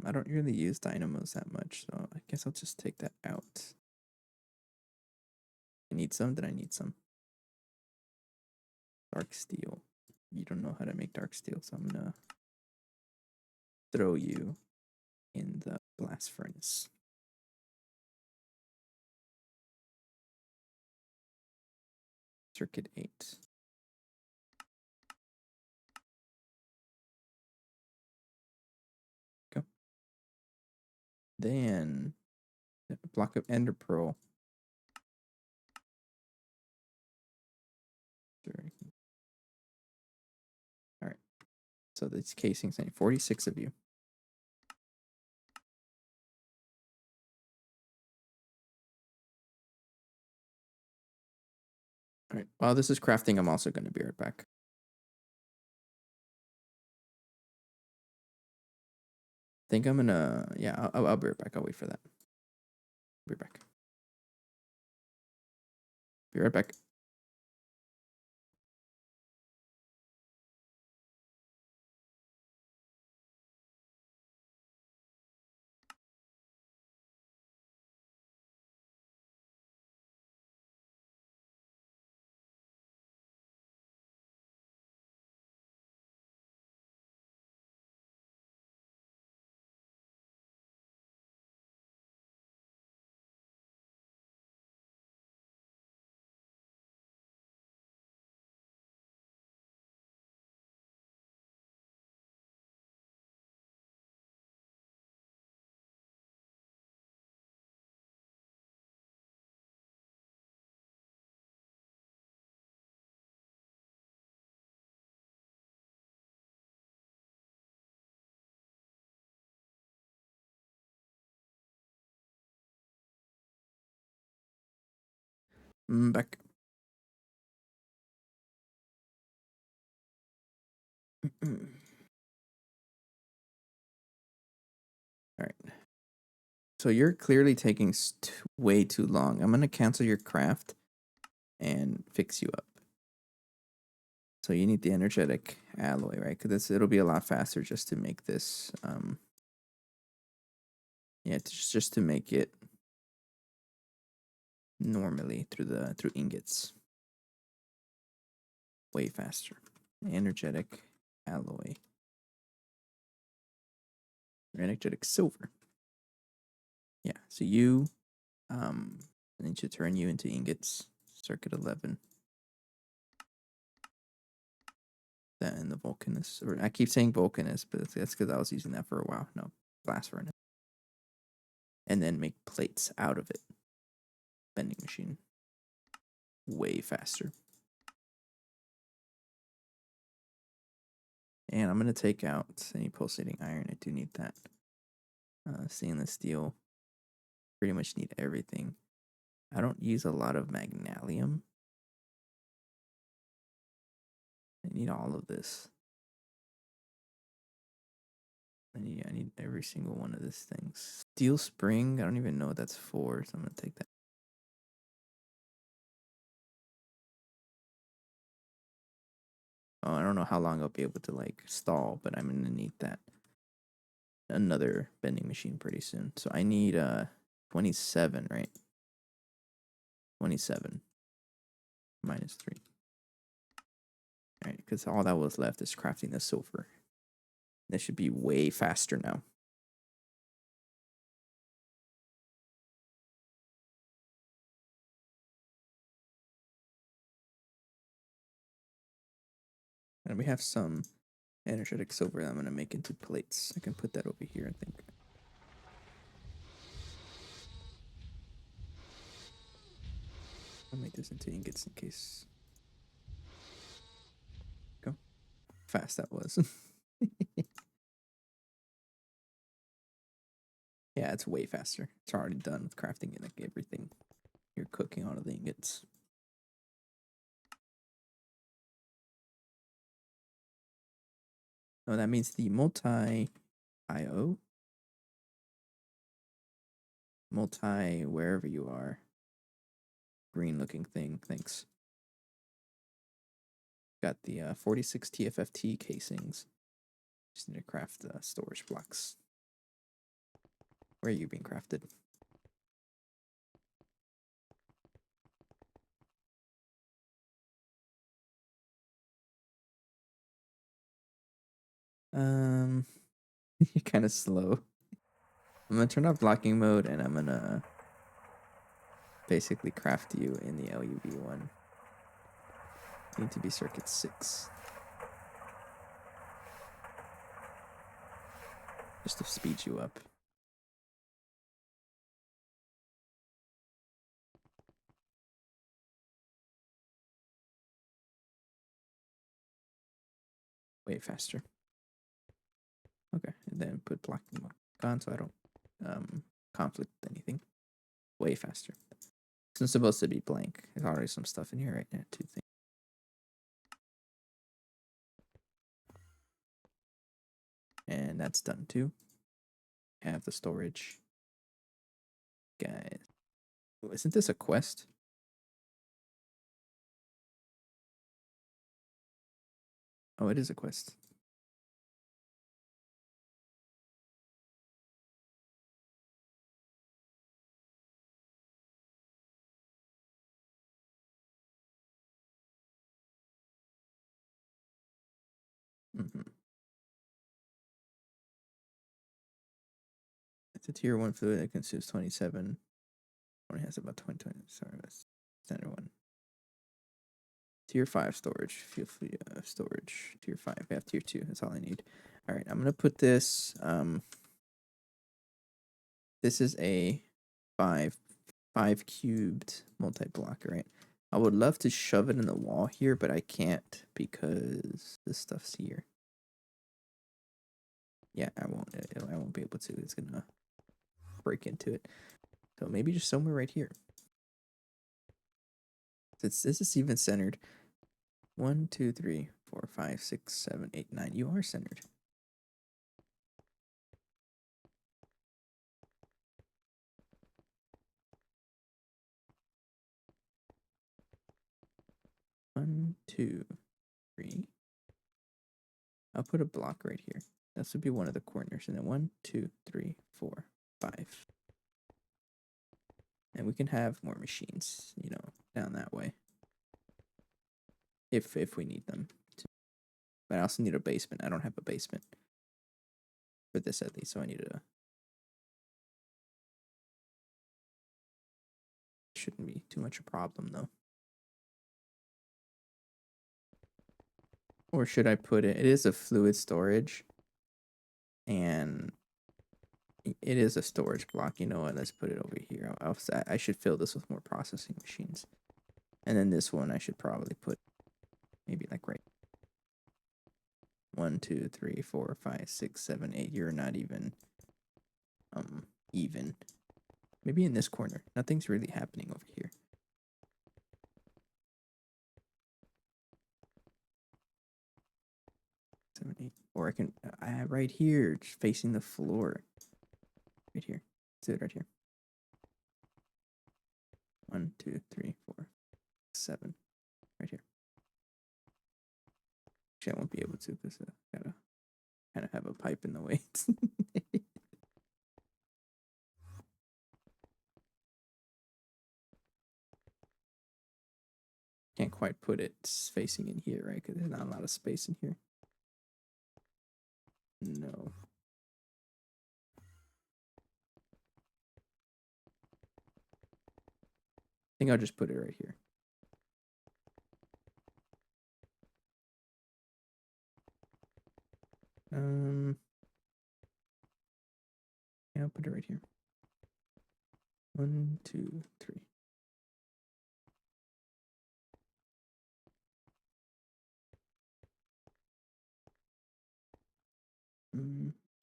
I don't really use dynamos that much, so I guess I'll just take that out. I need some. Did I need some? Dark steel. You don't know how to make dark steel, so I'm gonna throw you in the blast furnace. Circuit 8. Go. Then a block of ender pearl. All right. So this casing's 46 of you. All right. While this is crafting, I'm also going to be right back. I think I'm gonna. Yeah, I'll be right back. I'll wait for that. Be right back. Be right back. Back. All right. So you're clearly taking way too long. I'm gonna cancel your craft and fix you up. So you need the energetic alloy, right? Because it'll be a lot faster just to make this. Yeah, just to make it normally through ingots. Way faster. Energetic alloy. Energetic silver. Yeah. So you I need to turn you into ingots. Circuit 11. That and the Vulcanus. Or I keep saying Vulcanus, but that's because I was using that for a while. No, blast furnace. And then make plates out of it. Bending machine. Way faster. And I'm going to take out any pulsating iron. I do need that. Stainless steel. Pretty much need everything. I don't use a lot of magnesium. I need all of this. I need every single one of these things. Steel spring. I don't even know what that's for, so I'm going to take that. Oh, I don't know how long I'll be able to like stall, but I'm going to need that. Another bending machine pretty soon. So I need 27, right? 27 minus 3. All right, because all that was left is crafting the silver. This should be way faster now. And we have some energetic silver that I'm going to make into plates. I can put that over here, I think. I'll make this into ingots in case. Go. Fast that was. Yeah, it's way faster. It's already done with crafting and like everything. You're cooking all of the ingots. Oh, that means the multi-IO. Multi wherever you are. Green looking thing. Thanks. Got the 46 TFFT casings. Just need to craft storage blocks. Where are you being crafted? You're kind of slow. I'm gonna turn off blocking mode and I'm gonna basically craft you in the LUV one. You need to be circuit 6. Just to speed you up. way faster. Okay, and then put blocking on so I don't conflict with anything. Way faster. It's supposed to be blank. There's already some stuff in here right now. 2 things. And that's done too. Have the storage. Guys. Oh, isn't this a quest? Oh, it is a quest. Mm-hmm. It's a tier 1 fluid that consumes 27. Only has about 20. Sorry, that's standard one. Tier 5 storage. Feel free storage. Tier 5. I have tier 2. That's all I need. All right, I'm gonna put this. This is a 5 cubed multi-block, right? I would love to shove it in the wall here, but I can't because this stuff's here. Yeah, I won't be able to. It's gonna break into it. So maybe just somewhere right here. This is even centered. 1, 2, 3, 4, 5, 6, 7, 8, 9. You are centered. One, 2, 3. I'll put a block right here. This would be one of the corners. And then 1, 2, 3, 4, 5. And we can have more machines, down that way. If we need them. But I also need a basement. I don't have a basement. For this at least, so I need a... Shouldn't be too much a problem though. Or should I put it? It is a fluid storage. And it is a storage block. You know what? Let's put it over here. I should fill this with more processing machines. And then this one I should probably put maybe like right. 1, 2, 3, 4, 5, 6, 7, 8. You're not even even. Maybe in this corner. Nothing's really happening over here. 7, 8. Or I can right here, just facing the floor. Right here. Let's do it right here. 1, 2, 3, 4, 7. Right here. Actually, I won't be able to because I gotta kind of have a pipe in the way. Can't quite put it facing in here, right? Because there's not a lot of space in here. No. I think I'll just put it right here. Yeah, I'll put it right here. 1, 2, 3.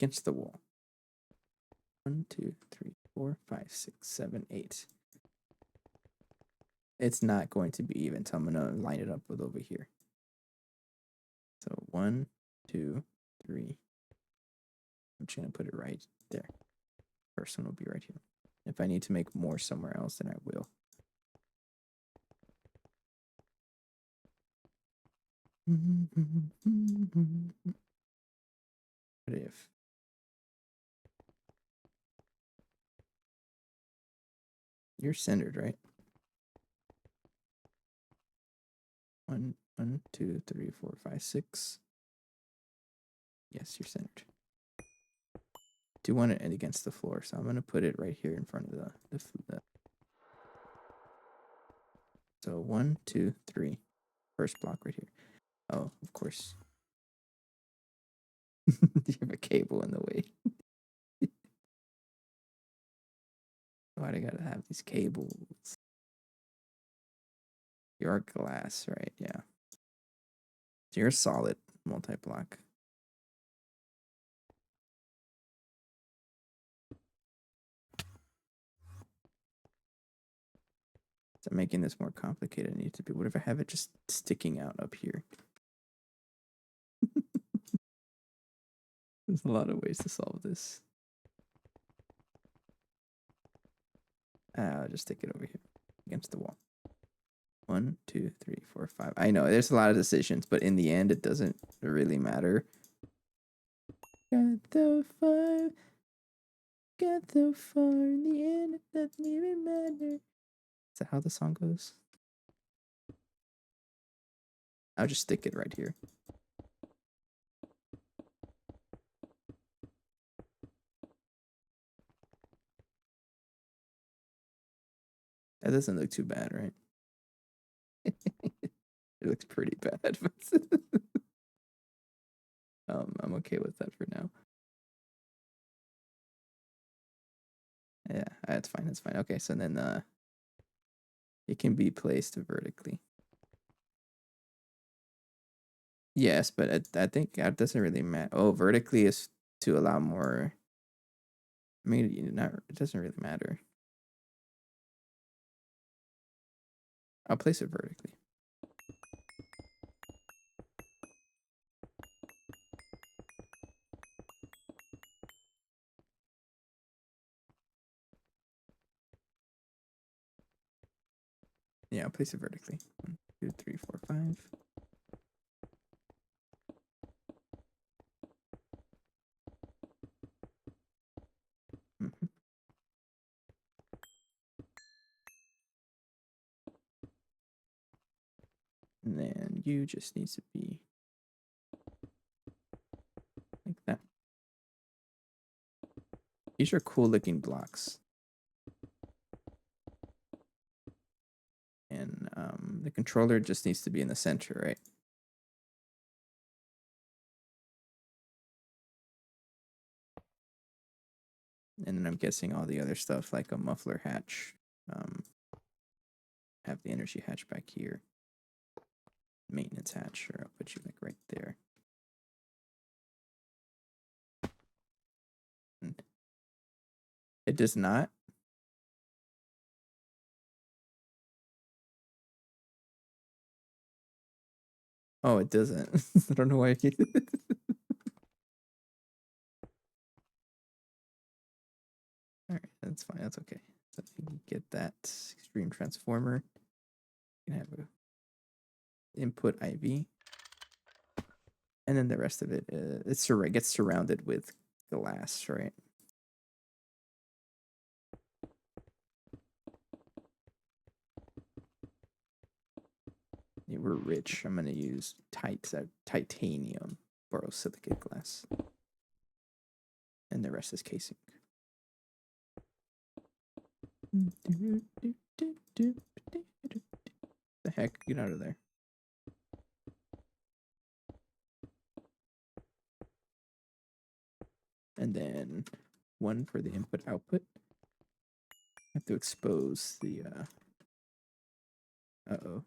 Against the wall. 1, 2, 3, 4, 5, 6, 7, 8. It's not going to be even, so I'm gonna line it up with over here. So 1, 2, 3. I'm just gonna put it right there. First one will be right here. If I need to make more somewhere else, then I will. What if? You're centered, right? 1, 2, 3, 4, 5, 6. Yes, you're centered. Do want it against the floor, so I'm gonna put it right here in front of the So 1, 2, 3. First block right here. Oh, of course. You have a cable in the way. Why do I gotta have these cables? You're glass, right? Yeah. So you're solid. multi-block. So making this more complicated, I need to be. What if I have it just sticking out up here? There's a lot of ways to solve this. I'll just stick it over here against the wall. 1, 2, 3, 4, 5. I know there's a lot of decisions, but in the end, it doesn't really matter. Got the 5. Got so far in the end, it doesn't even matter. Is that how the song goes? I'll just stick it right here. That doesn't look too bad, right? It looks pretty bad. I'm okay with that for now. Yeah, that's fine. That's fine. Okay, so then it can be placed vertically. Yes, but I think that doesn't really matter. Oh, vertically is to allow more. I mean, it doesn't really matter. I'll place it vertically. Yeah, I'll place it vertically. 1, 2, 3, 4, 5. Mm-hmm. And then U just needs to be like that. These are cool looking blocks. And the controller just needs to be in the center, right? And then I'm guessing all the other stuff like a muffler hatch. Have the energy hatch back here. Maintenance hatch, sure, I'll put you like right there. It does not. Oh, it doesn't. I don't know why I keep Alright, that's fine, that's okay. So you can get that extreme transformer. You can have a input IV. And then the rest of it, it gets surrounded with glass, right? Yeah, we're rich. I'm gonna use titanium borosilicate glass, and the rest is casing. The heck, get out of there! And then one for the input output. I have to expose the. Uh-oh.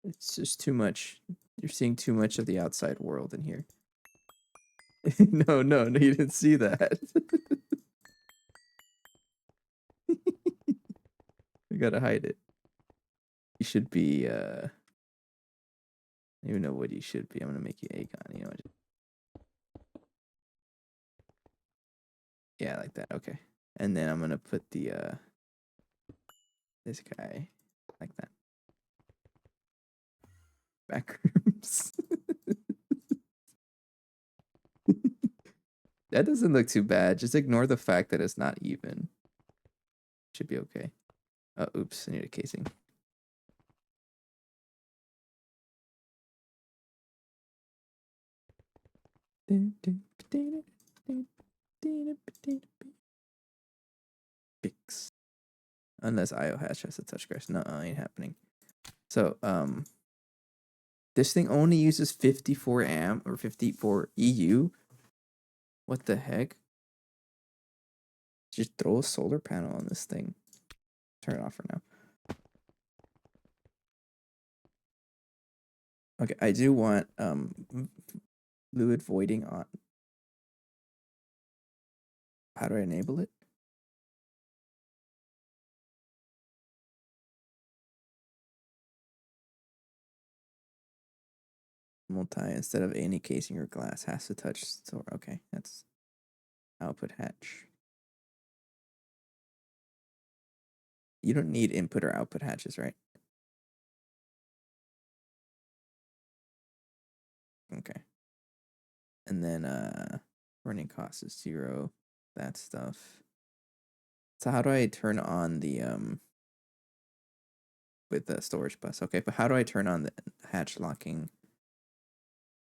It's just too much. You're seeing too much of the outside world in here. No, you didn't see that. You gotta hide it. You should be, I don't even know what you should be. I'm gonna make you Aegon, you know. Yeah, like that. Okay. And then I'm gonna put the, this guy like that. Backrooms. That doesn't look too bad. Just ignore the fact that it's not even. Should be okay. Oh, oops. I need a casing. Fix. Unless IOHash has a touch grass. No, ain't happening. So, this thing only uses 54 amp or 54 EU. What the heck? Just throw a solar panel on this thing. Turn it off for now. Okay, I do want fluid voiding on. How do I enable it? Multi instead of any casing or glass has to touch store. Okay, that's output hatch. You don't need input or output hatches, right? Okay. And then running cost is 0. That stuff. So how do I turn on the with the storage bus? Okay, but how do I turn on the hatch locking?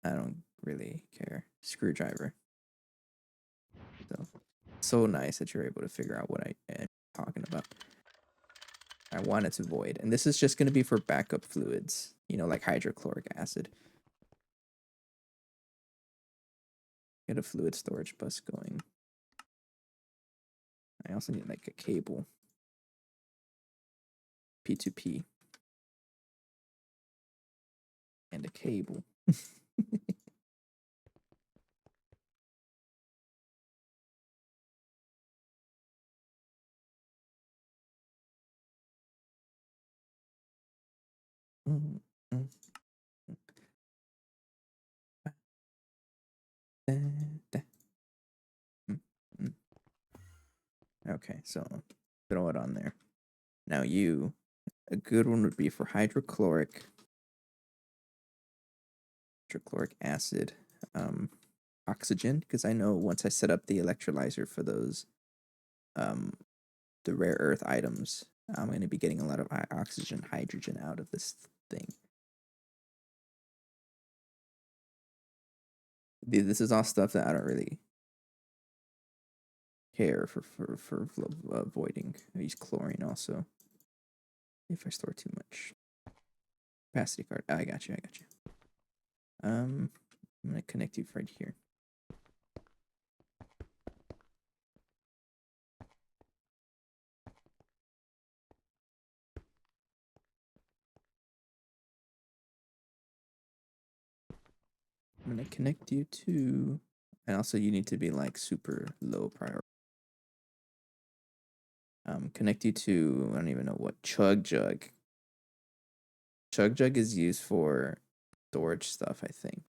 I don't really care. Screwdriver. So nice that you're able to figure out what I am talking about. I want it to void, and this is just going to be for backup fluids, you know, like hydrochloric acid. Get a fluid storage bus going. I also need like a cable. P2P. And a cable. Mm, mm, da, da. Mm, mm. Okay, so throw it on there. Now a good one would be for hydrochloric acid, oxygen, because I know once I set up the electrolyzer for those, the rare earth items, I'm going to be getting a lot of oxygen, hydrogen out of this thing. This is all stuff that I don't really care for avoiding. I use chlorine also if I store too much. Capacity card. I got you. I'm gonna connect you right here. I'm gonna connect you to, and also you need to be like super low priority. Connect you to, I don't even know what, Chug Jug. Chug Jug is used for storage stuff, I think,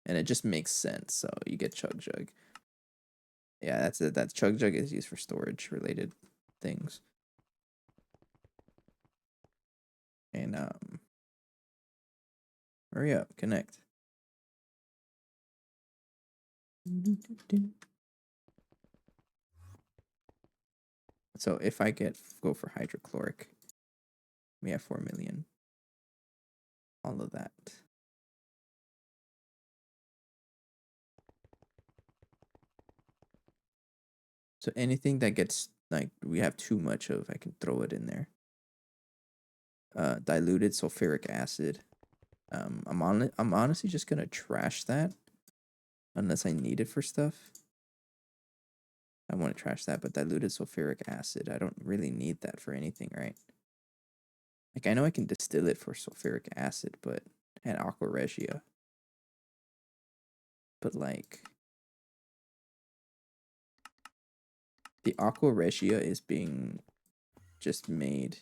and it just makes sense. So you get Chug Jug. Yeah, that's it. That Chug Jug is used for storage related things. And hurry up, connect. So if I go for hydrochloric, we have 4 million. All of that. So anything that gets like we have too much of, I can throw it in there. Diluted sulfuric acid. I'm honestly just gonna trash that unless I need it for stuff. I want to trash that, but diluted sulfuric acid, I don't really need that for anything, right? Like I know I can distill it for sulfuric acid, but and aqua regia. But like the aqua regia is being just made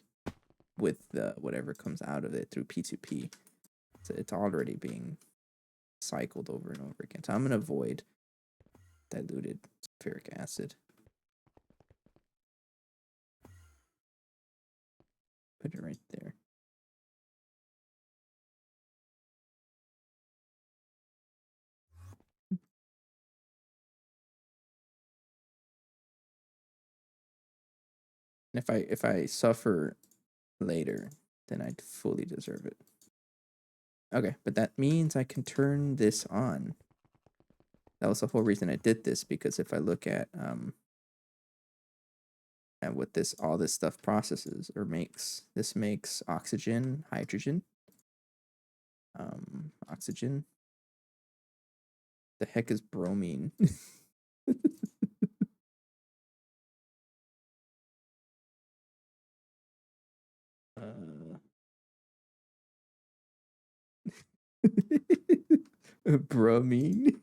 with whatever comes out of it through P2P. So it's already being cycled over and over again. So I'm gonna avoid diluted sulfuric acid. Put it right there. And if I suffer later, then I fully deserve it. Okay, but that means I can turn this on. That was the whole reason I did this, because if I look at what all this stuff processes or makes, this makes oxygen, hydrogen, oxygen. The heck is bromine? uh, Bromine.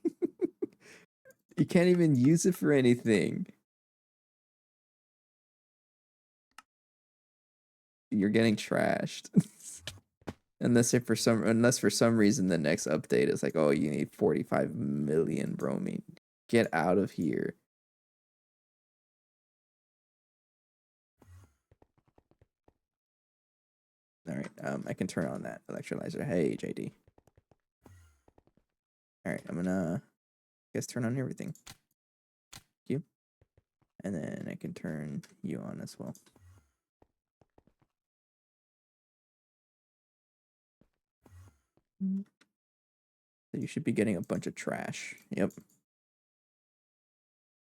You can't even use it for anything. You're getting trashed. Unless for some reason the next update is like, oh, you need 45 million bromine. Get out of here. All right, I can turn on that electrolyzer. Hey, JD. All right, I'm gonna, I guess, turn on everything. Thank you. And then I can turn you on as well. So you should be getting a bunch of trash. Yep.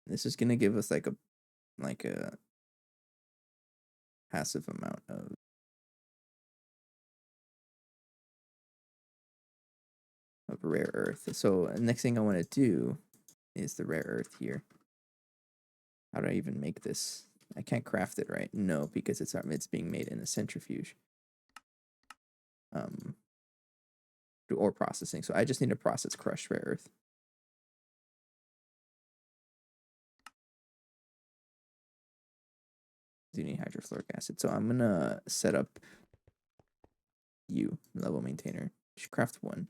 This is gonna give us like a passive amount of rare earth. So next thing I want to do is the rare earth here. How do I even make this? I can't craft it, right? No, because it's being made in a centrifuge. Or processing. So I just need to process crushed rare earth. You need hydrofluoric acid. So I'm gonna set up you level maintainer. Just craft one.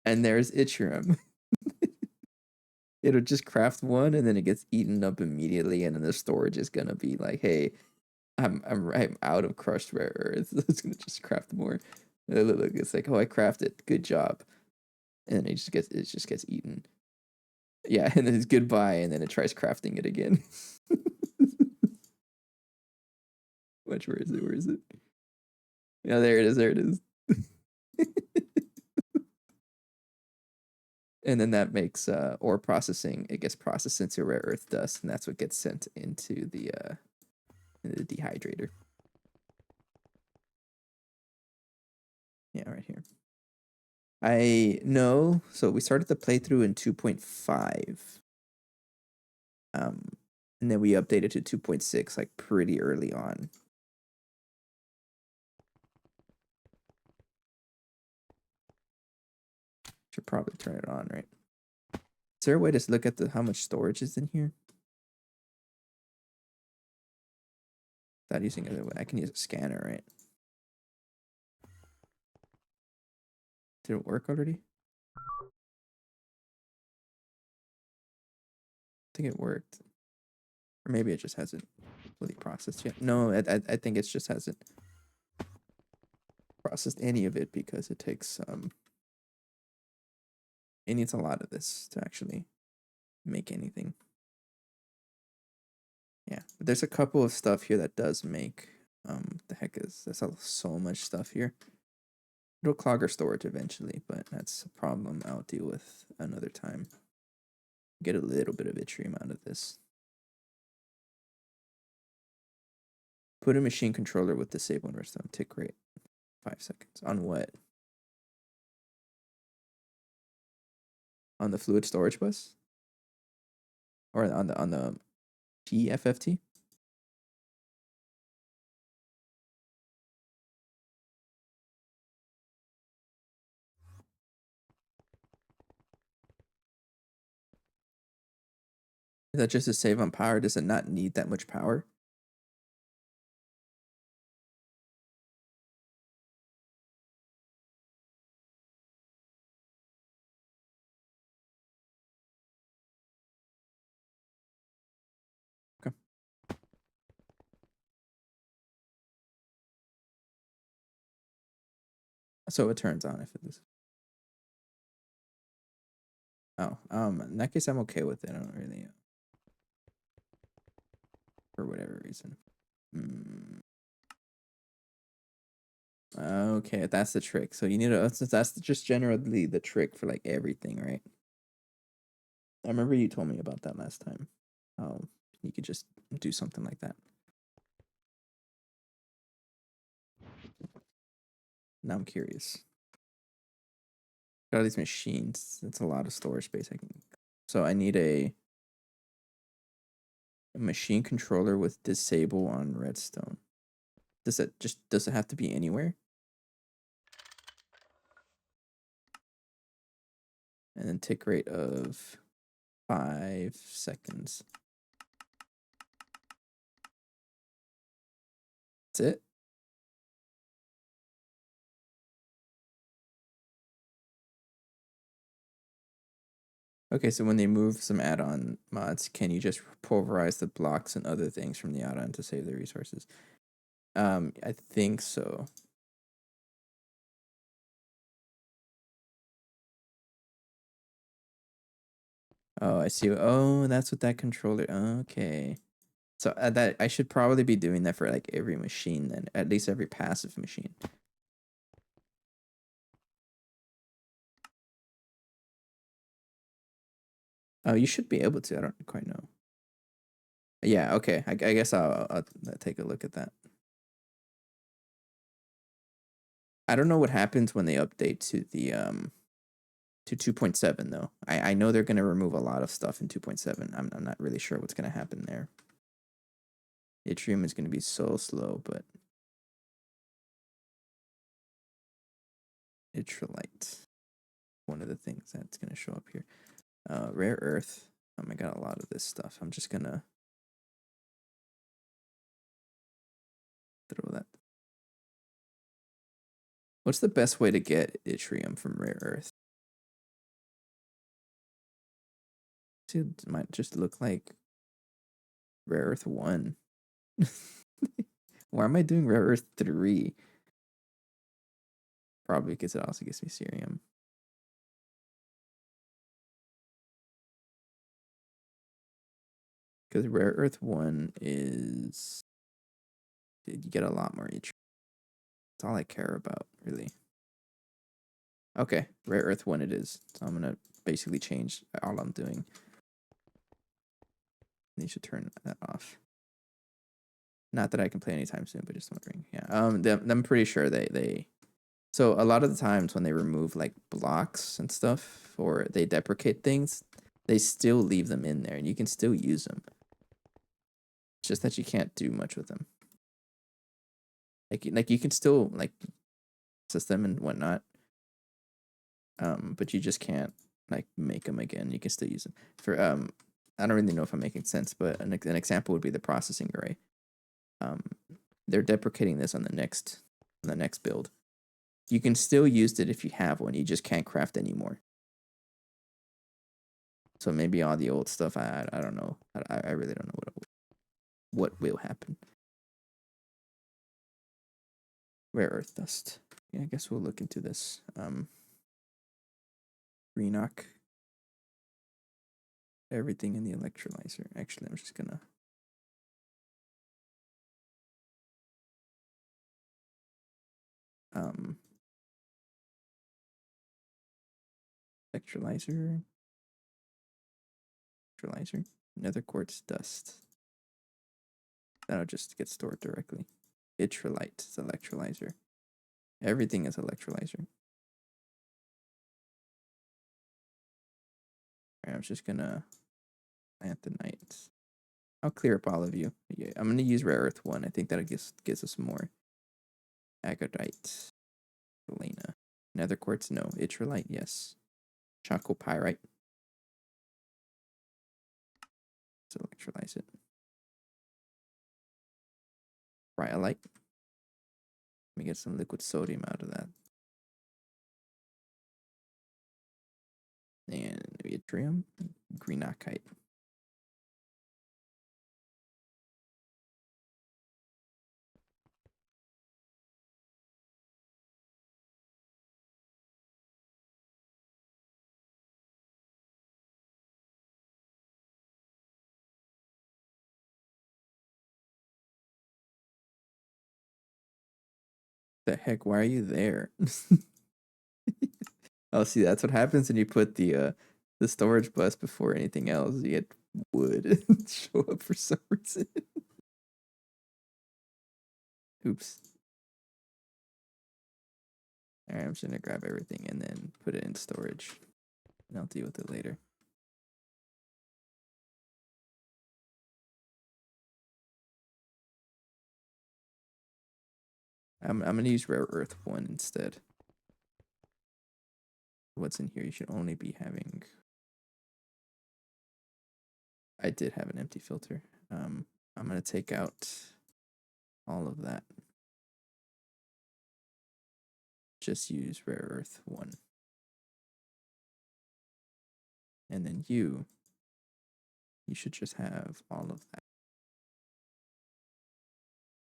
And there's Yttrium. It'll just craft one and then it gets eaten up immediately, and then the storage is gonna be like, hey, I'm out of crushed rare earth. It's gonna just craft more. Look, it's like, oh, I crafted. Good job. And it just gets eaten. Yeah, and then it's goodbye, and then it tries crafting it again. Which where is it? Where is it? Yeah, there it is. There it is. And then that makes ore processing. It gets processed into rare earth dust, and that's what gets sent into the dehydrator. Yeah, right here. I know. So we started the playthrough in 2.5. And then we updated to 2.6 like pretty early on. Should probably turn it on, right? Is there a way to look at how much storage is in here? Without using it, I can use a scanner, right? Did it work already? I think it worked. Or maybe it just hasn't fully processed yet. No, I think it just hasn't processed any of it because it takes it needs a lot of this to actually make anything. Yeah, but there's a couple of stuff here that does make the heck is there's so much stuff here. It'll clog our storage eventually, but that's a problem I'll deal with another time. Get a little bit of yttrium out of this. Put a machine controller with disable and redstone. Tick rate. 5 seconds. On what? On the fluid storage bus? Or on the PFFT? Is that just to save on power? Does it not need that much power? Okay. So it turns on if it is. Oh, in that case, I'm okay with it. I don't really, for whatever reason. Okay, that's the trick. So you need to. That's just generally the trick for like everything, right? I remember you told me about that last time. You could just do something like that. Now I'm curious. Got all these machines. That's a lot of storage space. So I need a machine controller with disable on redstone. Does it have to be anywhere? and then tick rate of 5 seconds. That's it. Okay, so when they move some add-on mods, can you just pulverize the blocks and other things from the add-on to save the resources? I think so. Oh, I see. Oh, that's what that controller. Okay. So that I should probably be doing that for like every machine then, at least every passive machine. Oh, you should be able to. I don't quite know. Yeah, okay. I guess I'll take a look at that. I don't know what happens when they update to the to 2.7 though. I know they're gonna remove a lot of stuff in 2.7. I'm not really sure what's gonna happen there. Yttrium is gonna be so slow, but Yttrite, one of the things that's gonna show up here. Rare earth. I got a lot of this stuff. I'm just gonna throw that. What's the best way to get yttrium from rare earth? Dude, it might just look like rare earth 1. Why am I doing rare earth 3? Probably because it also gives me cerium. Because rare earth 1 is... Dude, you get a lot more yttrium. That's all I care about, really. Okay, rare earth 1 it is. So I'm gonna basically change all I'm doing. You should turn that off. Not that I can play anytime soon, but just wondering. Yeah. I'm pretty sure they. So a lot of the times when they remove like blocks and stuff, or they deprecate things, they still leave them in there, and you can still use them. It's just that you can't do much with them. Like you can still like access them and whatnot. But you just can't like make them again. You can still use them for I don't really know if I'm making sense, but an example would be the processing array. They're deprecating this on the next build. You can still use it if you have one. You just can't craft anymore. So maybe all the old stuff. I don't know. I really don't know what will happen. Rare earth dust. Yeah, I guess we'll look into this. Greenock. Everything in the electrolyzer. Actually, I'm just gonna. Electrolyzer. Nether quartz dust. That'll just get stored directly. Yttrite is electrolyzer. Everything is electrolyzer. Right, I'm just gonna plant the nights. I'll clear up all of you. Yeah, I'm gonna use rare earth 1. I think that gives us more. Agadite. Galena. Nether quartz, no. Yttrite, yes. Chalcopyrite. Let's electrolyze it. Rhyolite. Let me get some liquid sodium out of that. And yttrium. Greenockite. The heck? Why are you there? Oh, see, that's what happens when you put the storage bus before anything else. You get wood show up for some reason. Oops. All right, I'm just gonna grab everything and then put it in storage, and I'll deal with it later. I'm gonna use rare earth 1 instead. what's in here. You should only be having. I did have an empty filter. I'm gonna take out all of that. Just use rare earth 1. And then you should just have all of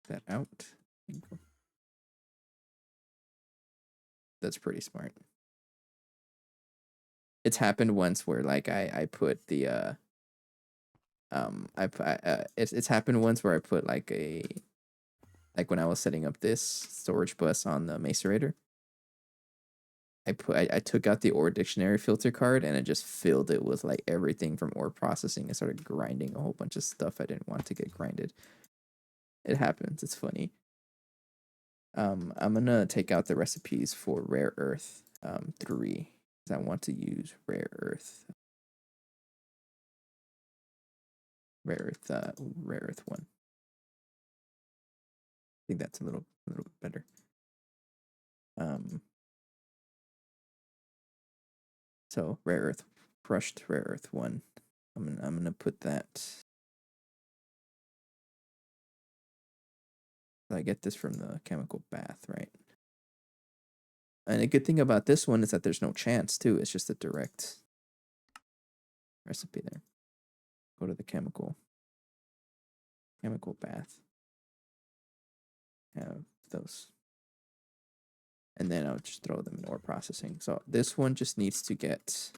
that out. That's pretty smart. It's happened once where like I put the it's happened once where I put like when I was setting up this storage bus on the macerator. I took out the ore dictionary filter card and I just filled it with like everything from ore processing and started grinding a whole bunch of stuff I didn't want to get grinded. It happens. It's funny. I'm gonna take out the recipes for rare earth 3 because I want to use rare earth 1. I think that's a little bit better. So crushed rare earth 1. I'm gonna put that. I get this from the chemical bath, right? And a good thing about this one is that there's no chance too. It's just a direct recipe there. Go to the chemical bath. Have those. And then I'll just throw them in ore processing. So this one just needs to get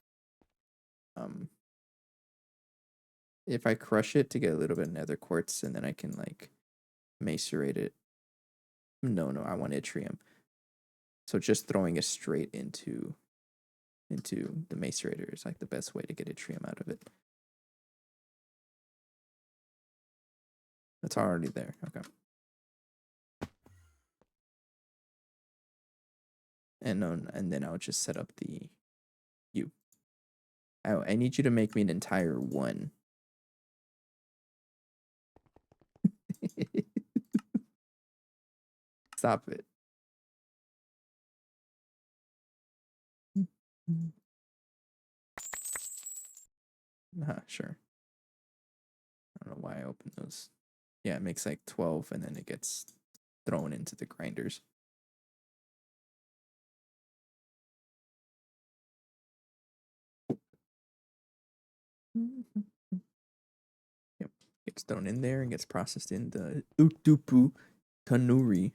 if I crush it to get a little bit of nether quartz and then I can like macerate it. No, I want yttrium. So just throwing it straight into the macerator is like the best way to get yttrium out of it. That's already there. Okay. And then I'll just set up the you. I need you to make me an entire 1. Stop it. Sure. I don't know why I opened those. Yeah, it makes like 12 and then it gets thrown into the grinders. Yep. Gets thrown in there and gets processed in the Utupu-Tanuri.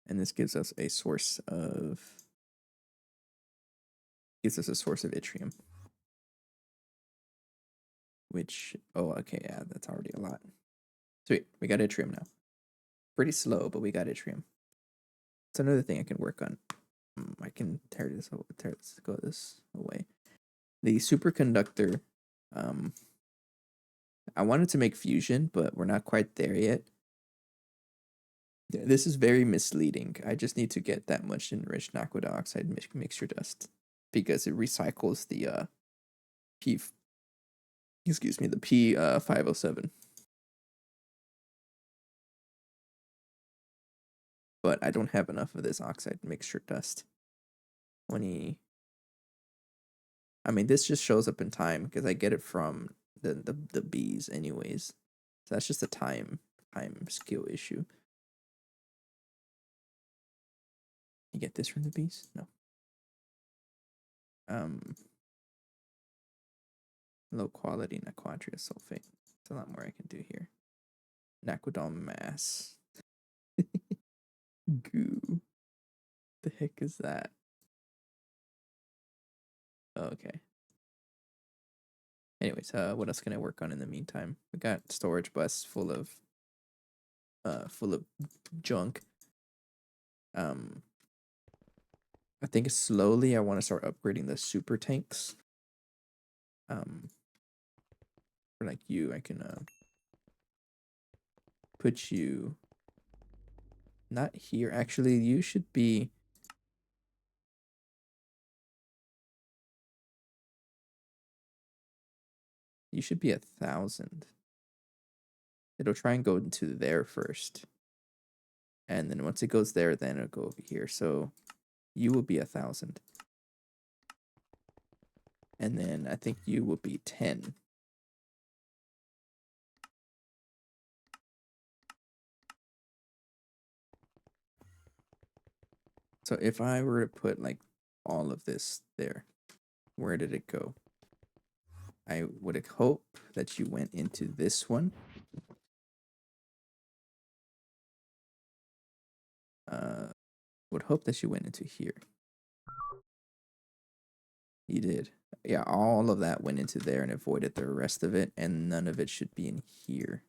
And this gives us a source of yttrium. Which, okay, yeah, that's already a lot. Sweet, we got yttrium now. Pretty slow, but we got yttrium. It's another thing I can work on. I can tear this away. The superconductor, I wanted to make fusion, but we're not quite there yet. This is very misleading. I just need to get that much enriched aqua dioxide mixture dust because it recycles the the P507. But I don't have enough of this oxide mixture dust. I mean, this just shows up in time because I get it from the bees anyways. So that's just a time skill issue. You get this from the bees? No. Low quality naquatria sulfate. There's a lot more I can do here. Naquidol mass. Goo. The heck is that? Oh, okay. Anyways, what else can I work on in the meantime? We got storage bus full of junk. I think slowly I want to start upgrading the super tanks. For like you, I can put you not here. Actually, you should be. You should be 1,000. It'll try and go into there first. And then once it goes there, then it'll go over here. So You will be 1,000. And then I think you will be 10. So if I were to put like all of this there, where did it go? I would hope that you went into this one. Would hope that you went into here. You did. Yeah, all of that went into there and avoided the rest of it, and none of it should be in here.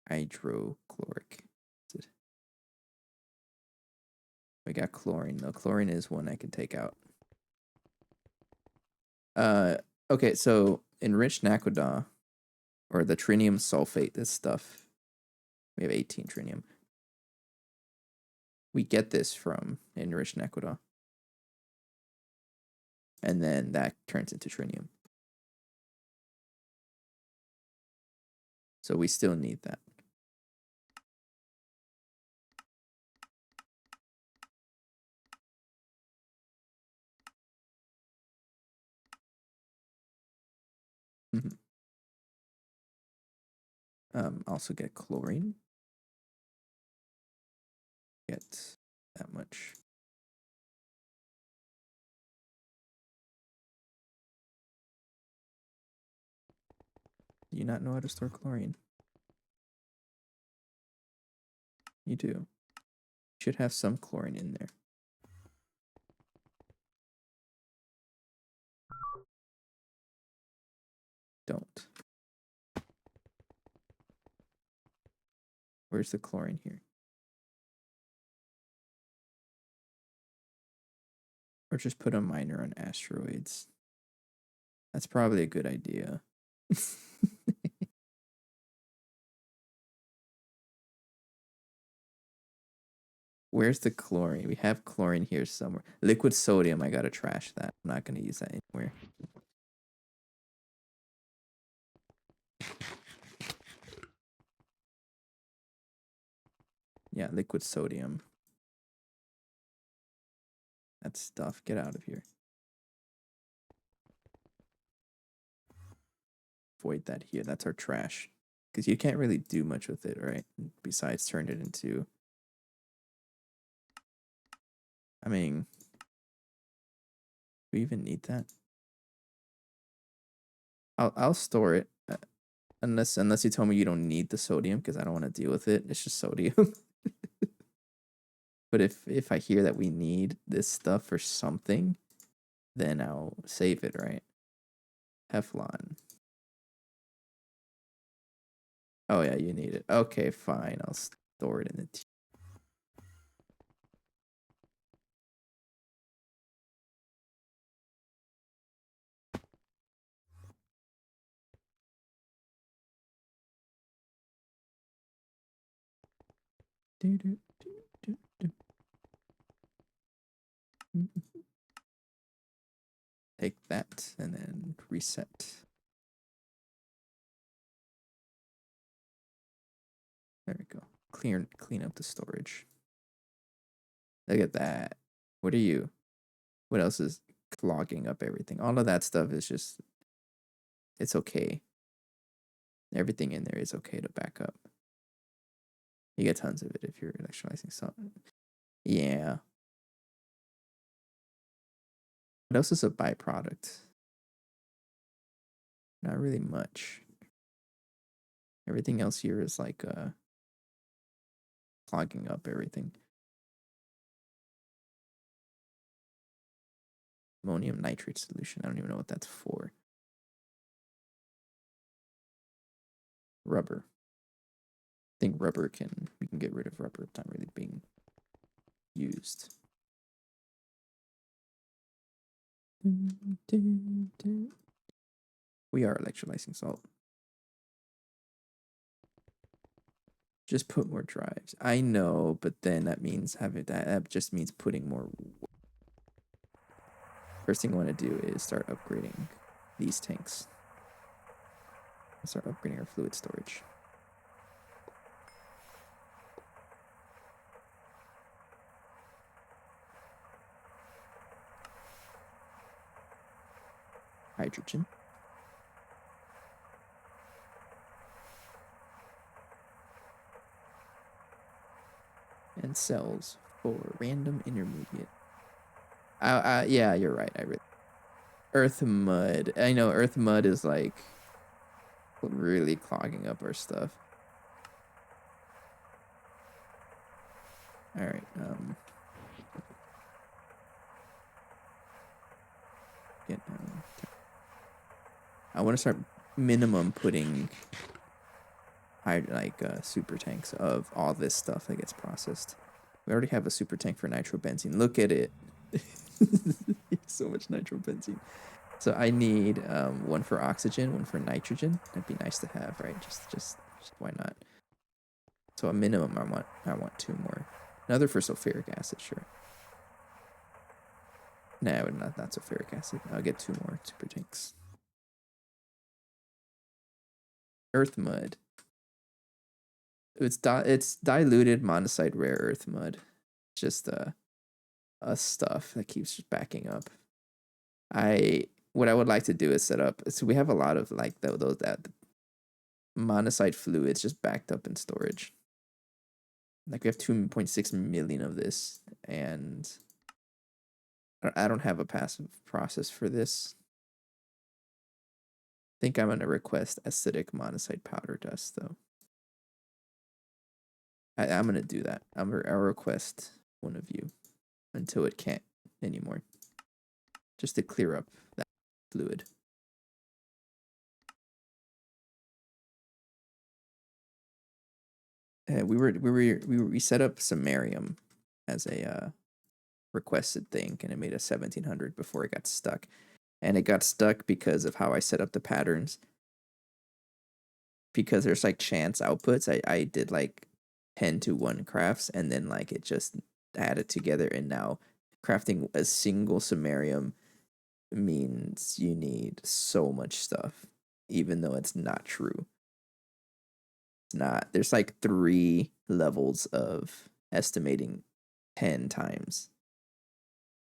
Hydrochloric acid. We got chlorine. No, chlorine is one I can take out. Okay, so enriched naquadah, or the trinium sulfate, this stuff. We have 18 trinium. We get this from enriched naquadah. And then that turns into trinium. So we still need that. Also get chlorine. Get that much. Do you not know how to store chlorine? You do. Should have some chlorine in there. Don't. Where's the chlorine here? Or just put a miner on asteroids. That's probably a good idea. Where's the chlorine? We have chlorine here somewhere. Liquid sodium, I gotta trash that. I'm not gonna use that anywhere. Yeah, liquid sodium. That stuff, get out of here. Void that here, that's our trash. Because you can't really do much with it, right? Besides turn it into... I mean... Do we even need that? I'll store it. Unless you tell me you don't need the sodium, because I don't want to deal with it. It's just sodium. But if I hear that we need this stuff for something, then I'll save it, right? Teflon. Oh yeah, you need it. Okay, fine. I'll store it in the Take that and then reset. There we go. Clean up the storage. Look at that. What are you? What else is clogging up everything? All of that stuff is just, it's okay. Everything in there is okay to back up. You get tons of it if you're electrolyzing something. Yeah. What else is a byproduct? Not really much. Everything else here is like clogging up everything. Ammonium nitrate solution. I don't even know what that's for. Rubber. I think we can get rid of rubber. It's not really being used. We are electrolyzing salt. Just put more drives. I know, but then that means that just means putting more. First thing I want to do is start upgrading these tanks. Start upgrading our fluid storage. hydrogen. And cells for random intermediate. Yeah, you're right. Earth mud. I know earth mud is like really clogging up our stuff. All right. I want to start minimum putting super tanks of all this stuff that gets processed. We already have a super tank for nitrobenzene. Look at it. So much nitrobenzene. So I need one for oxygen, one for nitrogen. That'd be nice to have, right? Just why not? So a minimum, I want 2 more. Another for sulfuric acid, sure. No, not sulfuric acid. I'll get 2 more super tanks. Earth mud. It's diluted monosite rare earth mud. Just stuff that keeps backing up. What I would like to do is set up. So we have a lot of like those that monosite fluids just backed up in storage. Like we have 2.6 million of this, and I don't have a passive process for this. I think I'm gonna request acidic monosite powder dust though. I'm gonna do that. I'll request one of you until it can't anymore, just to clear up that fluid. We set up samarium as a requested thing, and it made a 1700 before it got stuck, and it got stuck because of how I set up the patterns. Because there's like chance outputs. I did like 10-to-1 crafts, and then like it just added together, and now crafting a single samarium means you need so much stuff, even though it's not true. It's not. There's like 3 levels of estimating 10 times.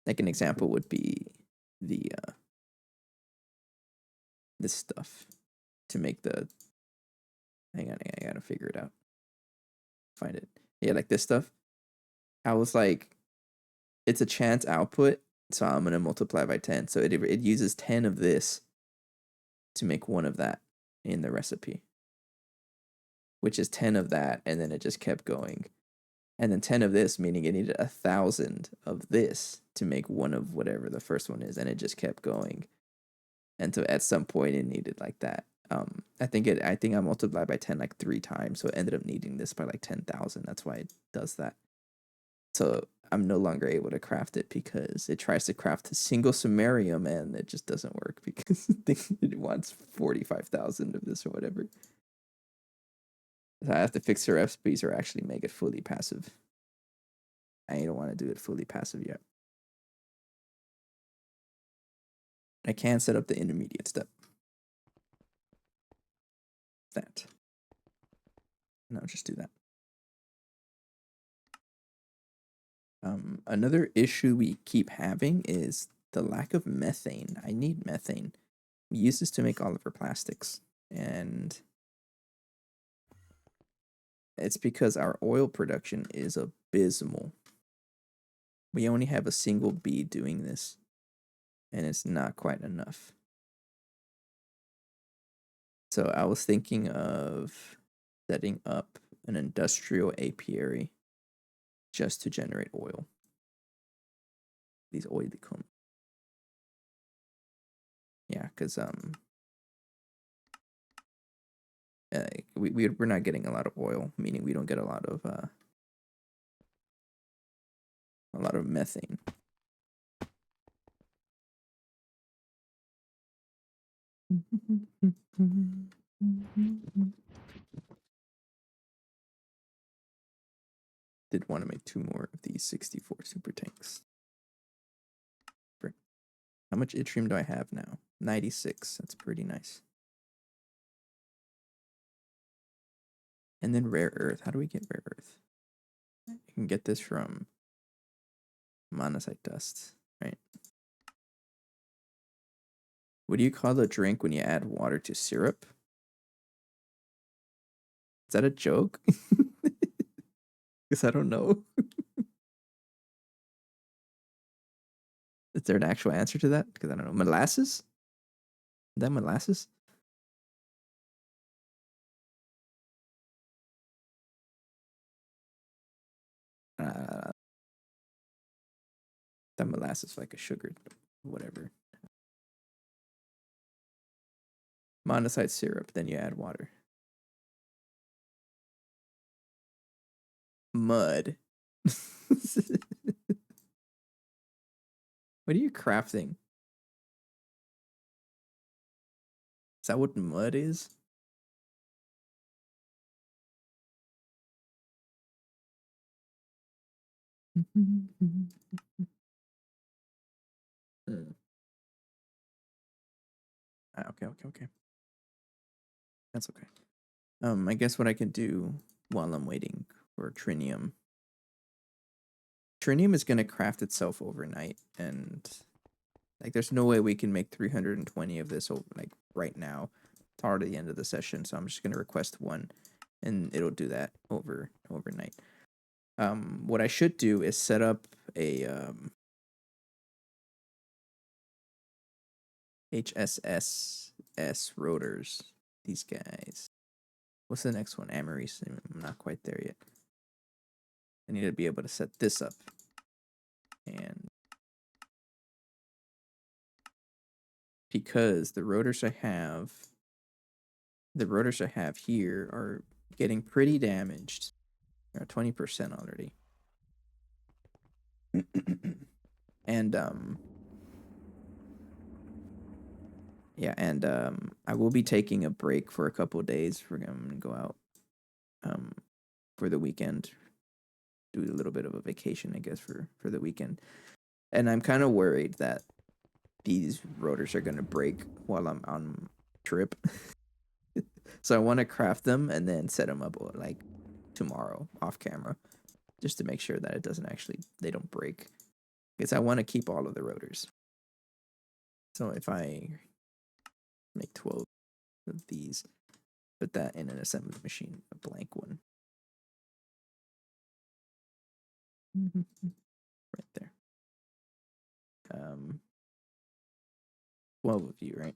Like an example would be the this stuff to make the. Hang on, I gotta figure it out. Find it. Yeah, like this stuff. I was like, it's a chance output, so I'm gonna multiply by 10. So it uses 10 of this to make 1 of that in the recipe, which is 10 of that, and then it just kept going, and then 10 of this, meaning it needed 1,000 of this to make 1 of whatever the first one is, and it just kept going, and so at some point it needed like that. I think I multiplied by 10 like 3 times, so it ended up needing this by like 10,000. That's why it does that. So I'm no longer able to craft it because it tries to craft a single samarium and it just doesn't work because it wants 45,000 of this or whatever. So I have to fix the recipes or actually make it fully passive. I don't want to do it fully passive yet. I can set up the intermediate step. That. No, just do that. Another issue we keep having is the lack of methane. I need methane. We use this to make all of our plastics, and it's because our oil production is abysmal. We only have a single bee doing this, and it's not quite enough. So I was thinking of setting up an industrial apiary just to generate oil. These oily combs. Yeah, because we're not getting a lot of oil, meaning we don't get a lot of methane. Did want to make 2 more of these 64 super tanks. How much yttrium do I have now? 96. That's pretty nice. And then rare earth. How do we get rare earth? You can get this from monosite dust, right? What do you call the drink when you add water to syrup? Is that a joke? Because I don't know. Is there an actual answer to that? Because I don't know. Molasses? Is that molasses? Uh, that molasses like a sugar, whatever. Monoside syrup. Then you add water. Mud. What are you crafting? Is that what mud is? Hmm. Okay. That's okay. I guess what I can do while I'm waiting for trinium. Trinium is gonna craft itself overnight, and like there's no way we can make 320 of this like right now. It's already the end of the session, so I'm just gonna request one, and it'll do that overnight. What I should do is set up a HSSS rotors. These guys. What's the next one? Amaris. I'm not quite there yet. I need to be able to set this up. And because the rotors I have here are getting pretty damaged. They're 20% already. And yeah, and I will be taking a break for a couple of days. I'm gonna go out for the weekend, do a little bit of a vacation, I guess, for the weekend. And I'm kind of worried that these rotors are gonna break while I'm on trip. So I want to craft them and then set them up like tomorrow off camera, just to make sure that they don't break. Because I want to keep all of the rotors. So if I make 12 of these, put that in an assembly machine, a blank one. Right there. 12 of you, right?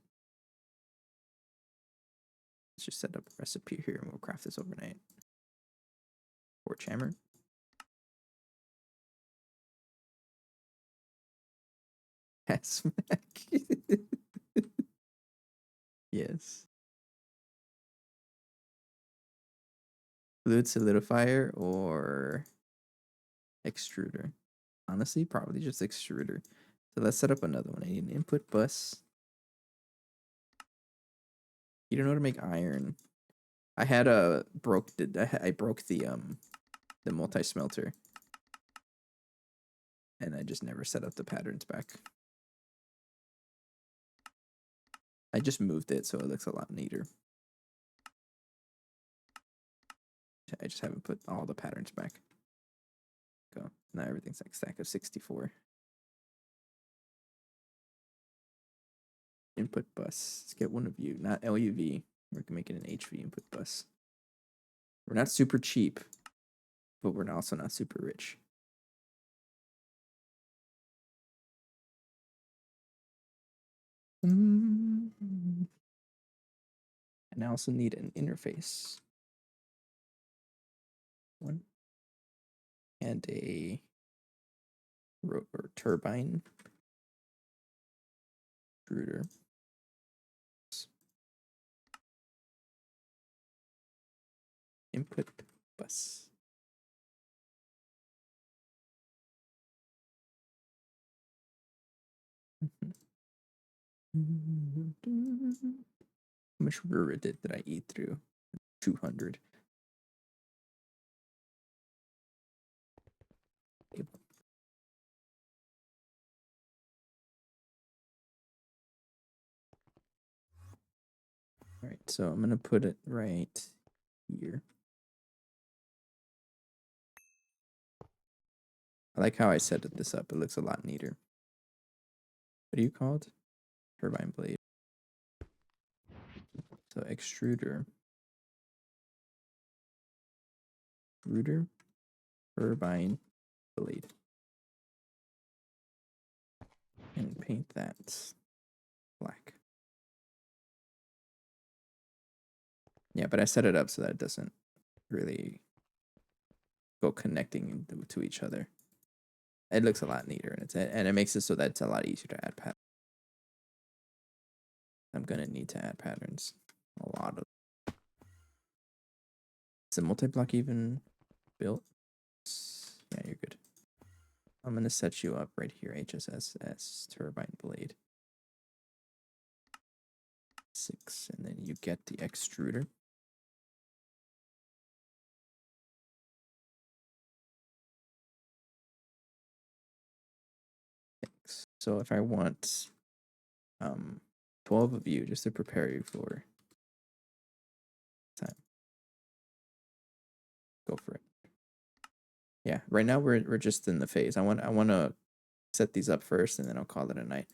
Let's just set up a recipe here and we'll craft this overnight. Torch hammer. Smack. Yes. Fluid solidifier or extruder? Honestly, probably just extruder. So let's set up another one. I need an input bus. You don't know how to make iron. I had a I broke the multi smelter, and I just never set up the patterns back. I just moved it so it looks a lot neater. I just haven't put all the patterns back. Go. Now everything's like stack of 64. Input bus. Let's get one of you, not LUV. We're making an HV input bus. We're not super cheap, but we're also not super rich. And I also need an interface. One. And a rotor turbine. Extruder. Input bus. How much Rura did I eat through? 200. All right, so I'm gonna put it right here. I like how I set this up. It looks a lot neater. What are you called? Turbine blade. So extruder, turbine blade, and paint that black. Yeah, but I set it up so that it doesn't really go connecting to each other. It looks a lot neater, and it makes it so that it's a lot easier to add patterns. I'm gonna need to add patterns. A lot of. Is the multi-block even built? Yeah, you're good. I'm gonna set you up right here. HSSS turbine blade 6, and then you get the extruder. So if I want 12 of you just to prepare you for time, go for it. Yeah, right now we're just in the phase. I want to set these up first, and then I'll call it a night.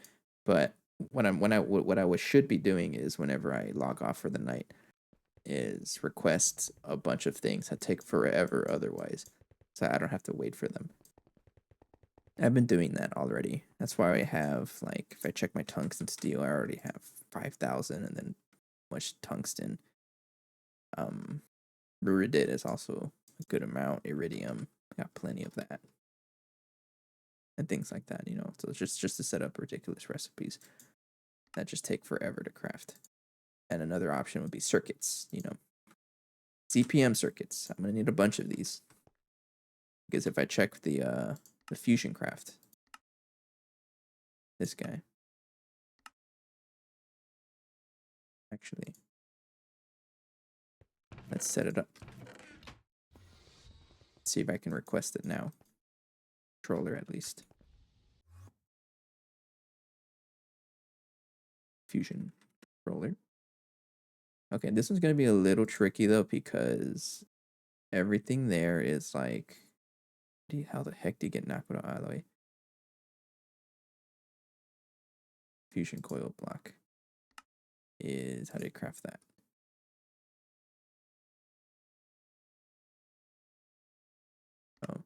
But what I should be doing is whenever I log off for the night, is request a bunch of things that take forever otherwise, so I don't have to wait for them. I've been doing that already. That's why I have, like, if I check my tungsten steel, I already have 5,000, and then much tungsten. Ruridit is also a good amount. Iridium, got plenty of that, and things like that. So it's just to set up ridiculous recipes that just take forever to craft. And another option would be circuits. CPM circuits. I'm gonna need a bunch of these because if I check the fusion craft, this guy actually, let's set it up. See if I can request it now. Controller at least. Fusion controller. Okay, this one's gonna be a little tricky though because everything there is like, how the heck do you get Nakoda out of the way? Fusion coil block is, how do you craft that? Oh,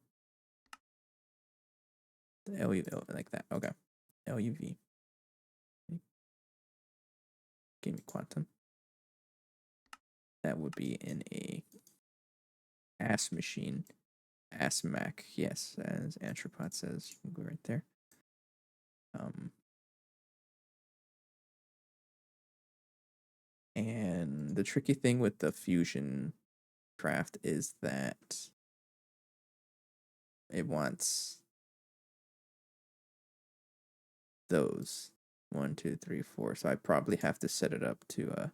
the LUV, like that. Okay, LUV. Give me quantum. That would be in a ass machine. Ass Mac, yes, as Antropod says. You can go right there. And the tricky thing with the fusion craft is that it wants those 1, 2, 3, 4. So I probably have to set it up to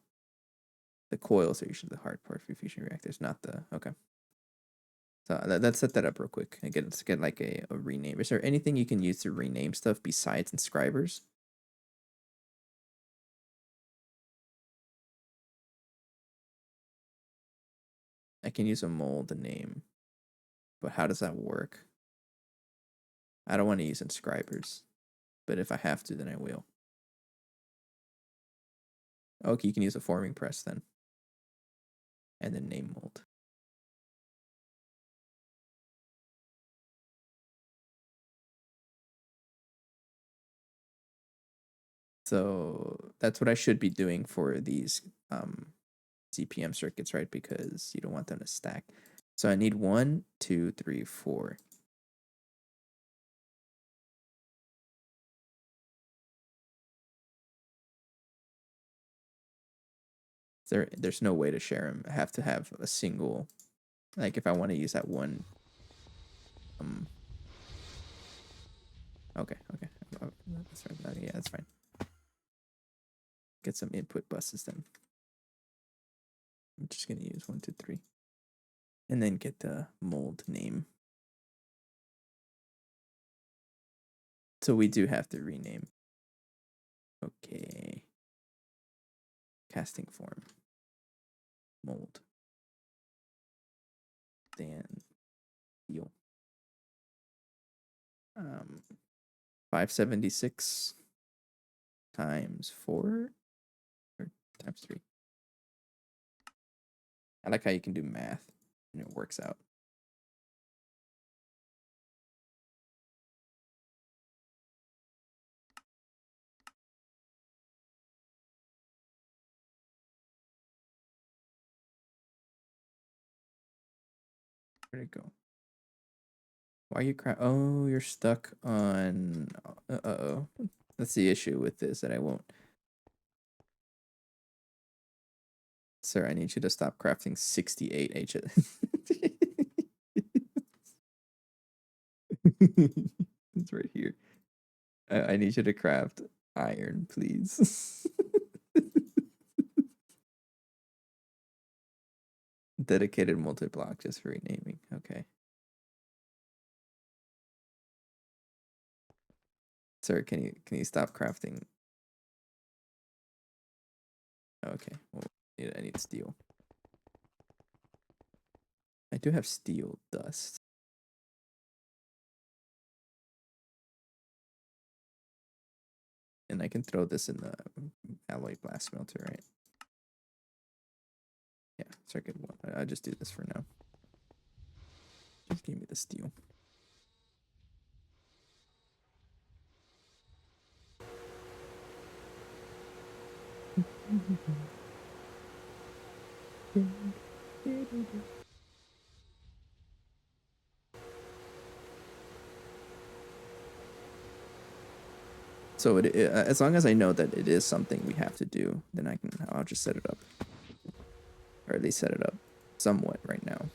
the coils are usually the hard part for fusion reactors, not the okay. So let's set that up real quick. Let's get like a rename. Is there anything you can use to rename stuff besides inscribers? I can use a mold name, but how does that work? I don't want to use inscribers, but if I have to, then I will. Okay, you can use a forming press then, and then name mold. So that's what I should be doing for these CPM circuits, right? Because you don't want them to stack. So I need 1, 2, 3, 4. There's no way to share them. I have to have a single, like if I want to use that one. Okay. That's right. Yeah, that's fine. Get some input buses then. I'm just gonna use 1, 2, 3. And then get the mold name. So we do have to rename. Okay. Casting form. Mold. Then deal. 576 times 4 or times 3. I like how you can do math and it works out. Where'd it go? Why are you Oh, you're stuck on. Uh-oh. That's the issue with this, that I won't. Sir, I need you to stop crafting 68 HS. It's right here. I need you to craft iron, please. Dedicated multi-block just for renaming. Okay. Sir, can you stop crafting? Okay. Well, I need steel. I do have steel dust. And I can throw this in the alloy blast smelter, right? Yeah, circuit one. I just do this for now. Just give me the steel. So as long as I know that it is something we have to do, then I'll just set it up, or at least set it up somewhat right now.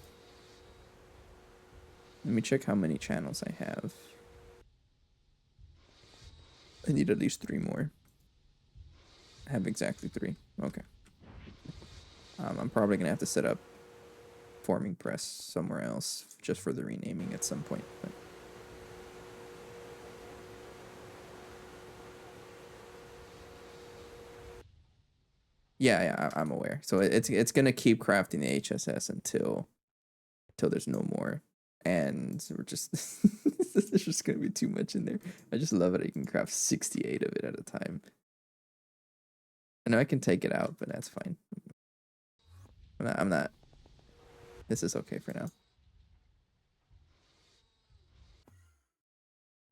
Let me check how many channels I have. I need at least 3 more. I have exactly 3. Okay. I'm probably gonna have to set up forming press somewhere else just for the renaming at some point. But yeah, I'm aware. So it's gonna keep crafting the HSS until there's no more, and we're just there's just gonna be too much in there. I just love it. I can craft 68 of it at a time. I know I can take it out, but that's fine. I'm not. This is okay for now.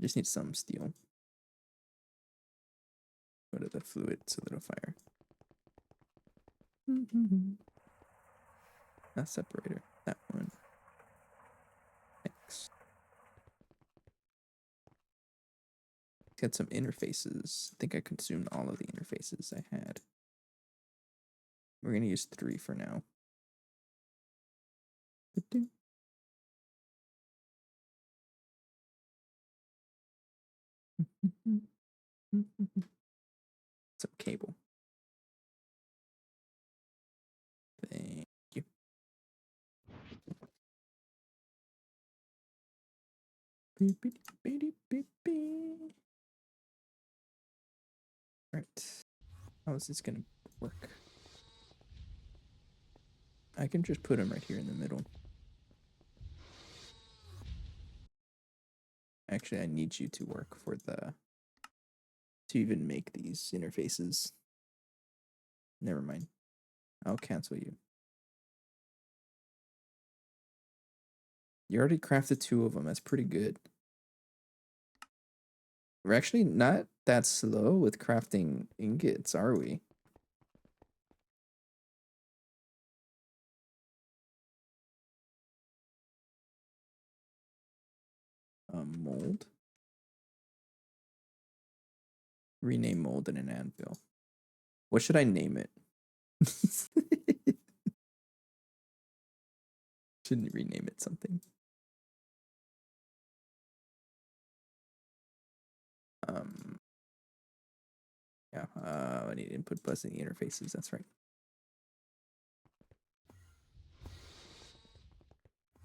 Just need some steel. Go to the fluid solidifier. Not separator. That one. X. Get some interfaces. I think I consumed all of the interfaces I had. We're gonna use 3 for now. Some cable. Thank you. Alright. How is this gonna work? I can just put them right here in the middle. Actually, I need you to work for to even make these interfaces. Never mind. I'll cancel you. You already crafted 2 of them. That's pretty good. We're actually not that slow with crafting ingots, are we? Mold. Rename mold in an anvil. What should I name it? Shouldn't rename it something. Yeah, I need input bus in the interfaces. That's right.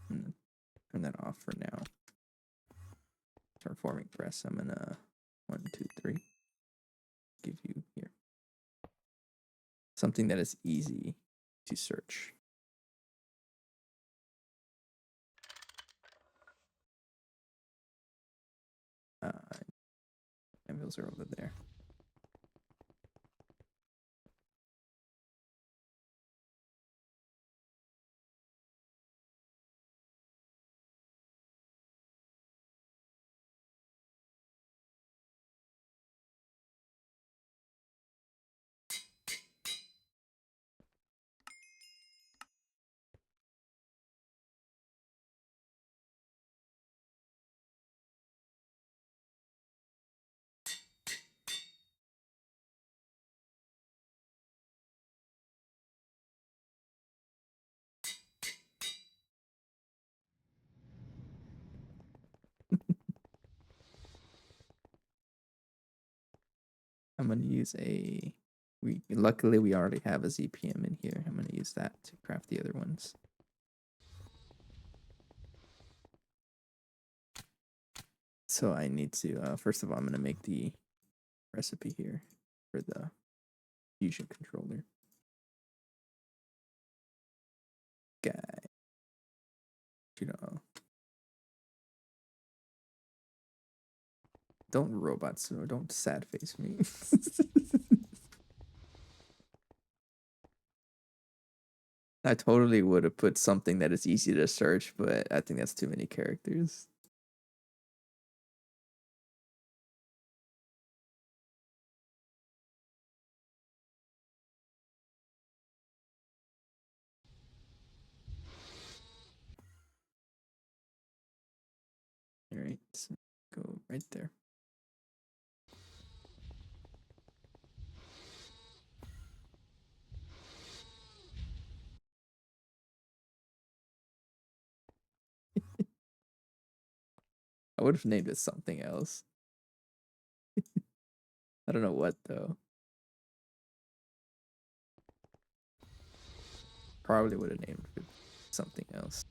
Turn that off for now. Start forming press. I'm gonna 1, 2, 3. Give you here something that is easy to search. Anvils are over there. gonna use a. Luckily we already have a ZPM in here. I'm gonna use that to craft the other ones. So I need to first of all I'm gonna make the recipe here for the fusion controller. Guy, you know, don't robots or don't sad face me. I totally would have put something that is easy to search, but I think that's too many characters. All right, so go right there. I would have named it something else. I don't know what though. Probably would have named it something else.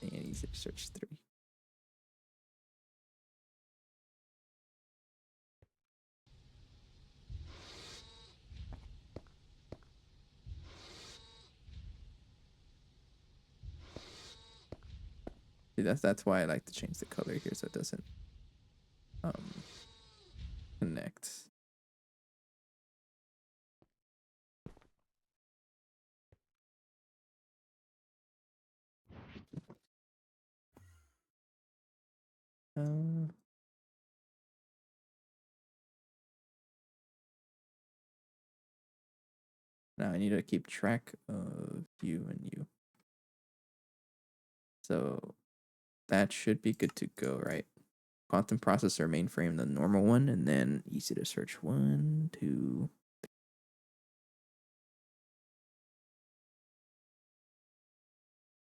And easy to search 3. See, that's why I like to change the color here so it doesn't connect. Now I need to keep track of you and you. So that should be good to go, right? Quantum processor mainframe, the normal one, and then easy to search 1, 2.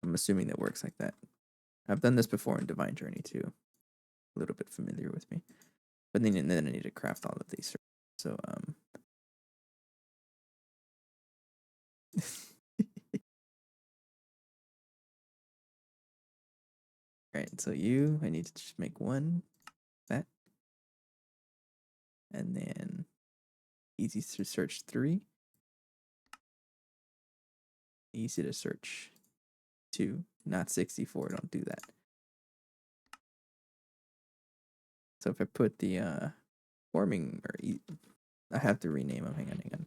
I'm assuming that works like that. I've done this before in Divine Journey too. A little bit familiar with me. But then I need to craft all of these. So right, so I need to just make one, that. And then easy to search 3. Easy to search 2, not 64, don't do that. So if I put the forming, I have to rename them, hang on.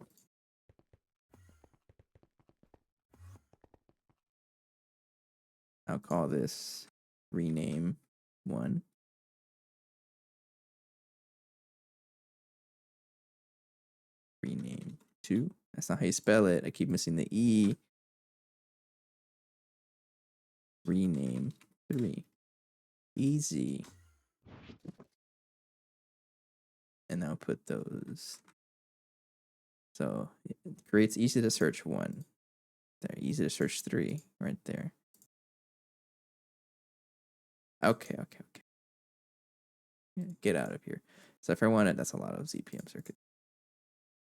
I'll call this rename 1. Rename 2. That's not how you spell it. I keep missing the E. Rename 3. Easy. And I'll put those. So it creates easy to search 1. There, easy to search 3 right there. Okay. Get out of here. So if I wanted, that's a lot of ZPM circuit.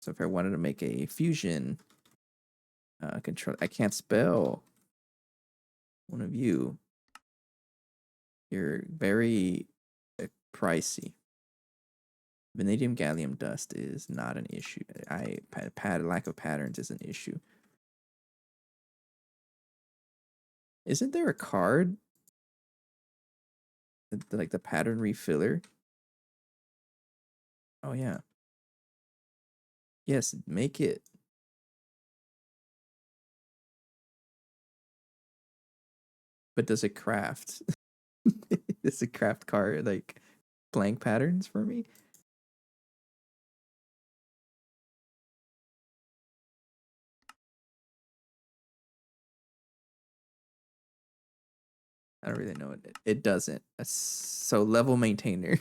So if I wanted to make a fusion control, I can't spell one of you. You're very pricey. Vanadium gallium dust is not an issue. Lack of patterns is an issue. Isn't there a card? Like the pattern refiller? Oh yeah. Yes, make it. But does it craft? Does it craft card like blank patterns for me? I don't really know. It doesn't. So level maintainer.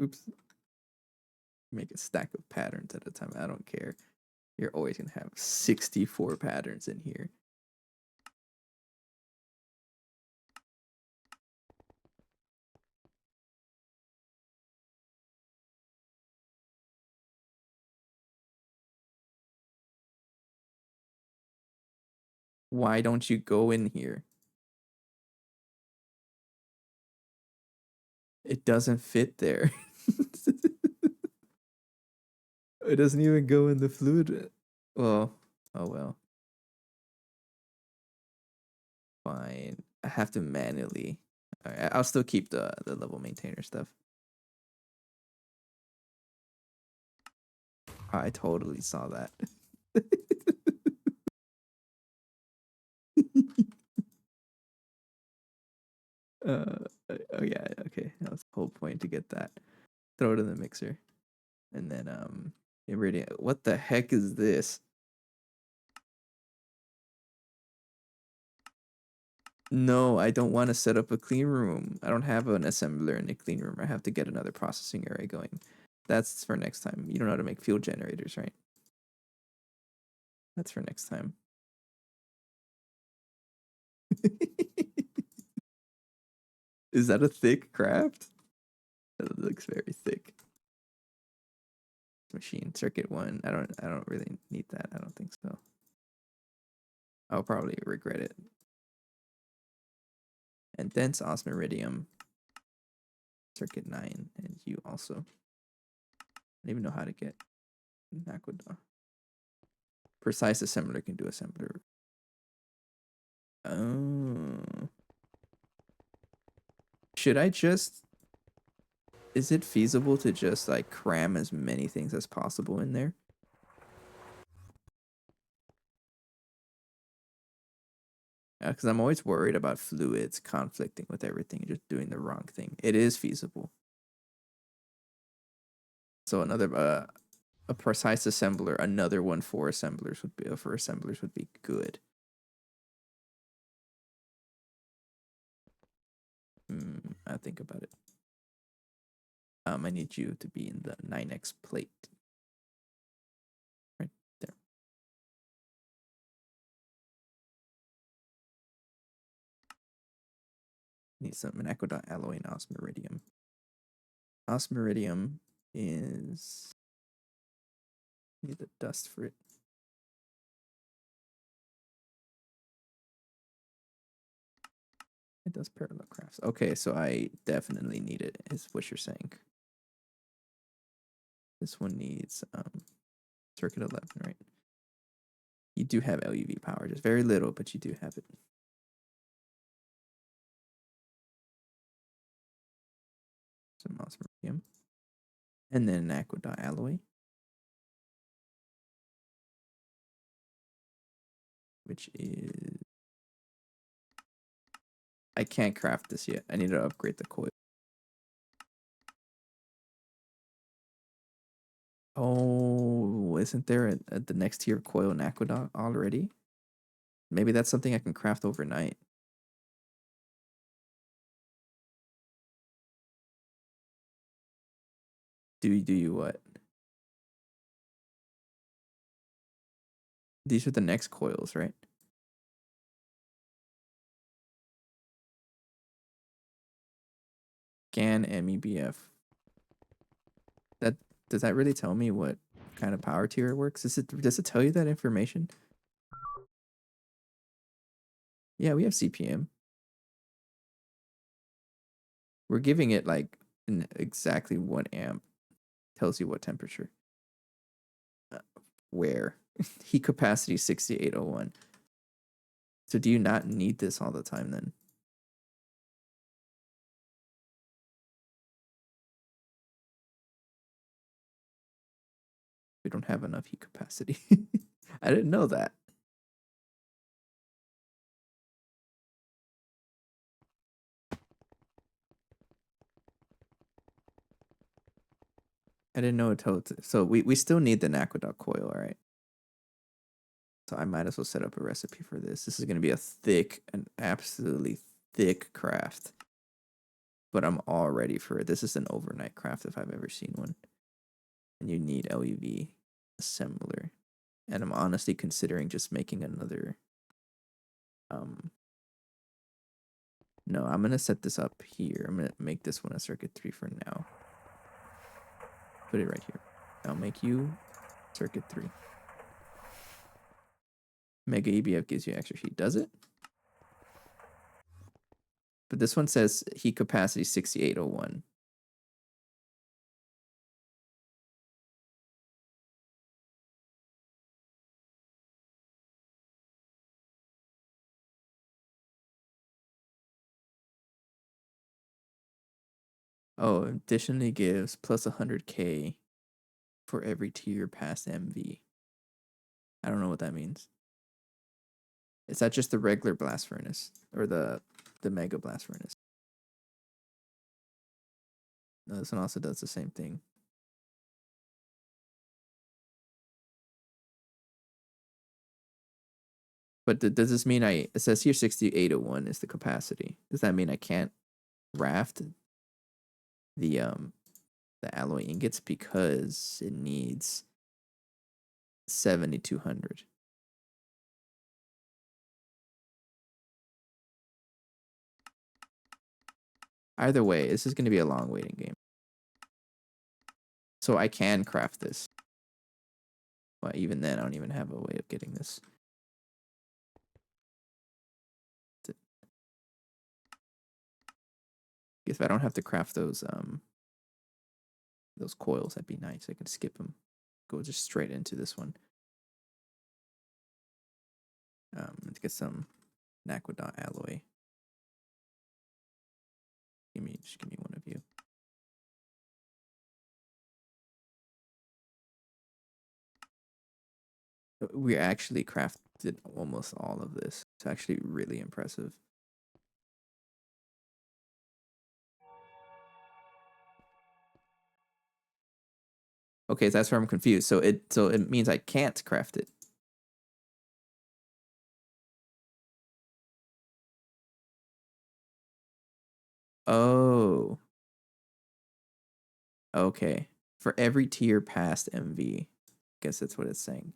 Oops. Make a stack of patterns at a time. I don't care. You're always gonna have 64 patterns in here. Why don't you go in here? It doesn't fit there. It doesn't even go in the fluid. Well, oh well. Fine. I have to manually. Alright, I'll still keep the level maintainer stuff. I totally saw that. Oh yeah, okay. That was the whole point to get that. Throw it in the mixer. And then Iridium. What the heck is this? No, I don't want to set up a clean room. I don't have an assembler in the clean room. I have to get another processing array going. That's for next time. You don't know how to make fuel generators, right? That's for next time. Is that a thick craft? That looks very thick. Machine circuit 1. I don't really need that. I don't think so. I'll probably regret it. And dense osmiridium. Circuit 9. And you also. I don't even know how to get Naquadah. Precise assembler can do assembler. Oh. Should I just... Is it feasible to just like cram as many things as possible in there? Because I'm always worried about fluids conflicting with everything and just doing the wrong thing. It is feasible. So another a precise assembler, another one for assemblers would be good. I think about it. I need you to be in the 9x plate. Right there. Need some Aqueduct alloy and osmiridium. Osmiridium is... Need the dust for it. It does parallel crafts. Okay, so I definitely need it, is what you're saying. This one needs circuit 11, right? You do have LUV power, just very little, but you do have it. Some osmiridium. And then an aqueduct alloy. Which is... I can't craft this yet. I need to upgrade the coil. Oh, isn't there the next tier coil and aqueduct already? Maybe that's something I can craft overnight. Do you what? These are the next coils, right? GAN MEBF. That does that really tell me what kind of power tier it works? Does it tell you that information? Yeah, we have CPM. We're giving it like exactly 1 amp. Tells you what temperature. Where? Heat capacity 6801. So do you not need this all the time then? We don't have enough heat capacity. I didn't know that. I didn't know it told. So we still need the aqueduct coil, all right? So I might as well set up a recipe for this. This is going to be a thick, an absolutely thick craft. But I'm all ready for it. This is an overnight craft if I've ever seen one. And you need LUV assembler. And I'm honestly considering just making another. No, I'm going to set this up here. I'm going to make this one a circuit 3 for now. Put it right here. I'll make you circuit 3. Mega EBF gives you extra heat, does it? But this one says heat capacity 6801. Oh, additionally gives plus 100k for every tier past MV. I don't know what that means. Is that just the regular blast furnace or the mega blast furnace? No, this one also does the same thing. But does this mean it says here 6801 is the capacity? Does that mean I can't raft the alloy ingots because it needs 7200? Either way, this is going to be a long waiting game. So I can craft this. But even then, I don't even have a way of getting this. If I don't have to craft those coils, that'd be nice. I could skip them. Go just straight into this one. Let's get some Naquadot alloy. Just give me one of you. We actually crafted almost all of this. It's actually really impressive. Okay, that's where I'm confused. So it means I can't craft it. Oh. Okay. For every tier past MV. Guess that's what it's saying.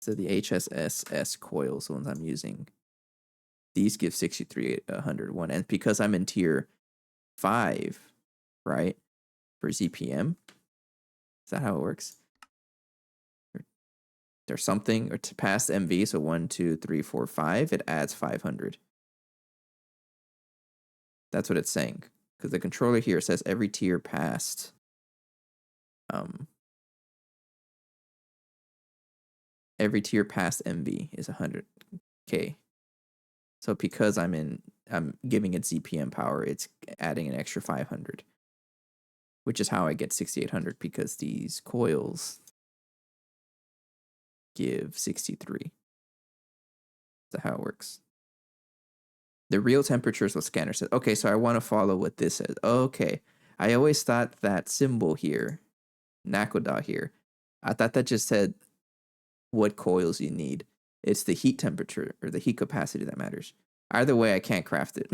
So the HSSS coils, the ones I'm using, these give 6301. And because I'm in tier 5, right, for ZPM, is that how it works? There's something, or to pass MV, so 1, 2, 3, 4, 5, it adds 500. That's what it's saying. Because the controller here says every tier past MV is 100k. So because I'm giving it ZPM power, it's adding an extra 500, which is how I get 6800, because these coils give 63. That's how it works. The real temperature is what scanner says. Okay, so I want to follow what this says. Okay. I always thought that symbol here, Nakoda here, I thought that just said what coils you need. It's the heat temperature or the heat capacity that matters. Either way, I can't craft it.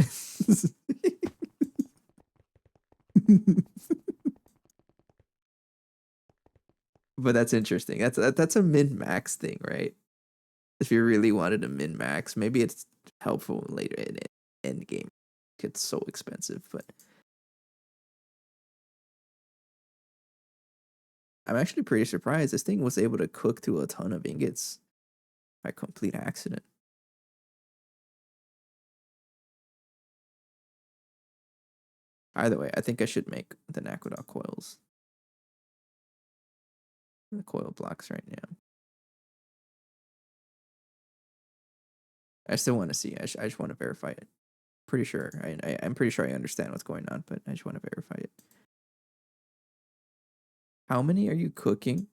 But that's interesting. That's a min-max thing, right? If you really wanted a min-max, maybe it's helpful later in end game. It's so expensive, but I'm actually pretty surprised this thing was able to cook to a ton of ingots by complete accident. Either way, I think I should make the Nakoda coils. The coil blocks right now. I still want to see. I just want to verify it. Pretty sure. I'm pretty sure I understand what's going on, but I just want to verify it. How many are you cooking?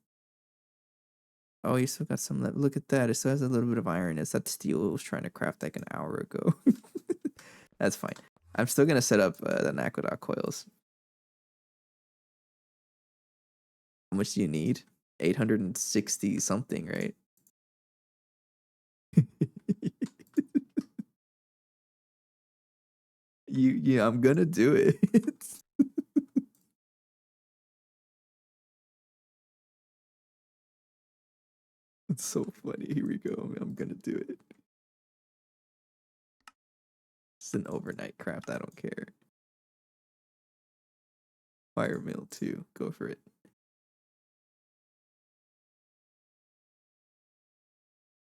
Oh, you still got some left. Look at that. It still has a little bit of iron. It's that steel it was trying to craft like an hour ago. That's fine. I'm still going to set up the Nakoda coils. How much do you need? 860 something, right? Yeah, I'm gonna do it. It's so funny. Here we go. I'm gonna do it. It's an overnight craft. I don't care. Fire mill too. Go for it.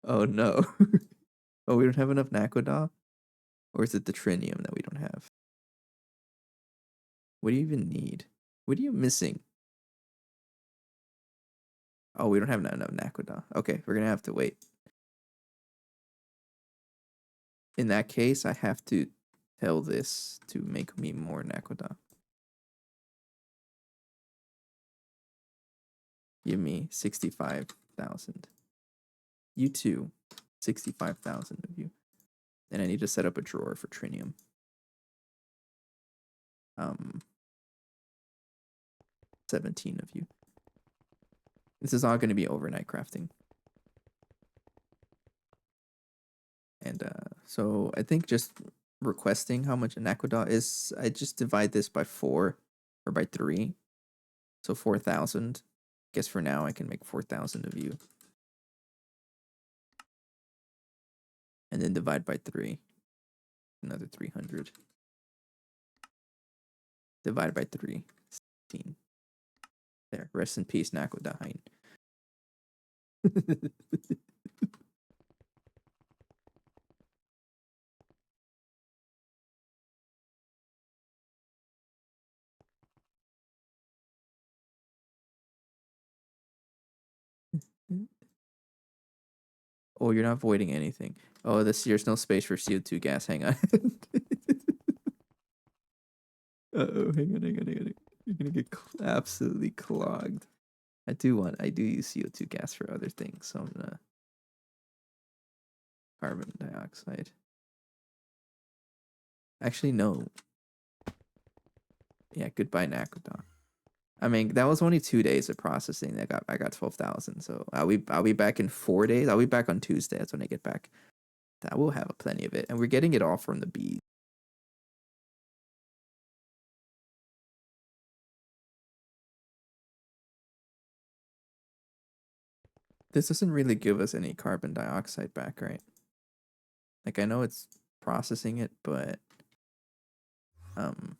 Oh no. Oh, we don't have enough Nakoda? Or is it the Trinium that we don't have? What do you even need? What are you missing? Oh, we don't have enough Nakoda. Okay, we're gonna have to wait. In that case, I have to tell this to make me more Nakoda. Give me 65,000. You too. 65,000 of you. And I need to set up a drawer for Trinium. 17 of you. This is all going to be overnight crafting. And so I think just requesting how much an aqueduct is, I just divide this by 4 or by 3. So 4,000. Guess for now I can make 4,000 of you. And then divide by 3. Another 300. Divide by 3. 16. There. Rest in peace, Nakodahin. Oh, you're not voiding anything. Oh, there's no space for CO2 gas. Hang on. Uh-oh, hang on. You're gonna get absolutely clogged. I do use CO2 gas for other things, so I'm gonna carbon dioxide. Actually, no. Yeah, goodbye, Nakodon. I mean, that was only 2 days of processing. I got 12,000. So I'll be back in 4 days. I'll be back on Tuesday. That's when I get back. That will have plenty of it, and we're getting it all from the bees. This doesn't really give us any carbon dioxide back, right? Like I know it's processing it, but um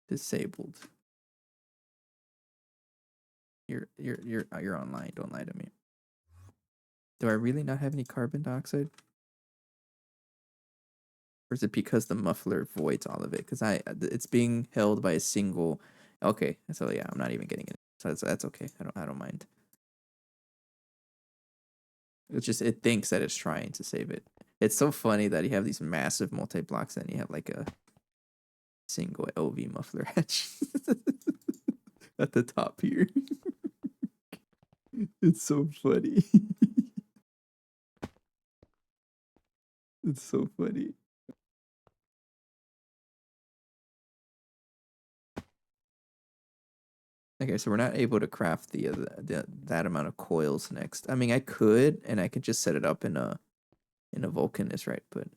disabled. You're online. Don't lie to me. Do I really not have any carbon dioxide? Or is it because the muffler voids all of it? Because it's being held by a single. Okay, so yeah, I'm not even getting it. So that's okay. I don't mind. It's just it thinks that it's trying to save it. It's so funny that you have these massive multi blocks and you have like a single LV muffler hatch at the top here. It's so funny. It's so funny. Okay, so we're not able to craft that amount of coils next. I mean, I could, and I could just set it up in a Vulcanist, right? But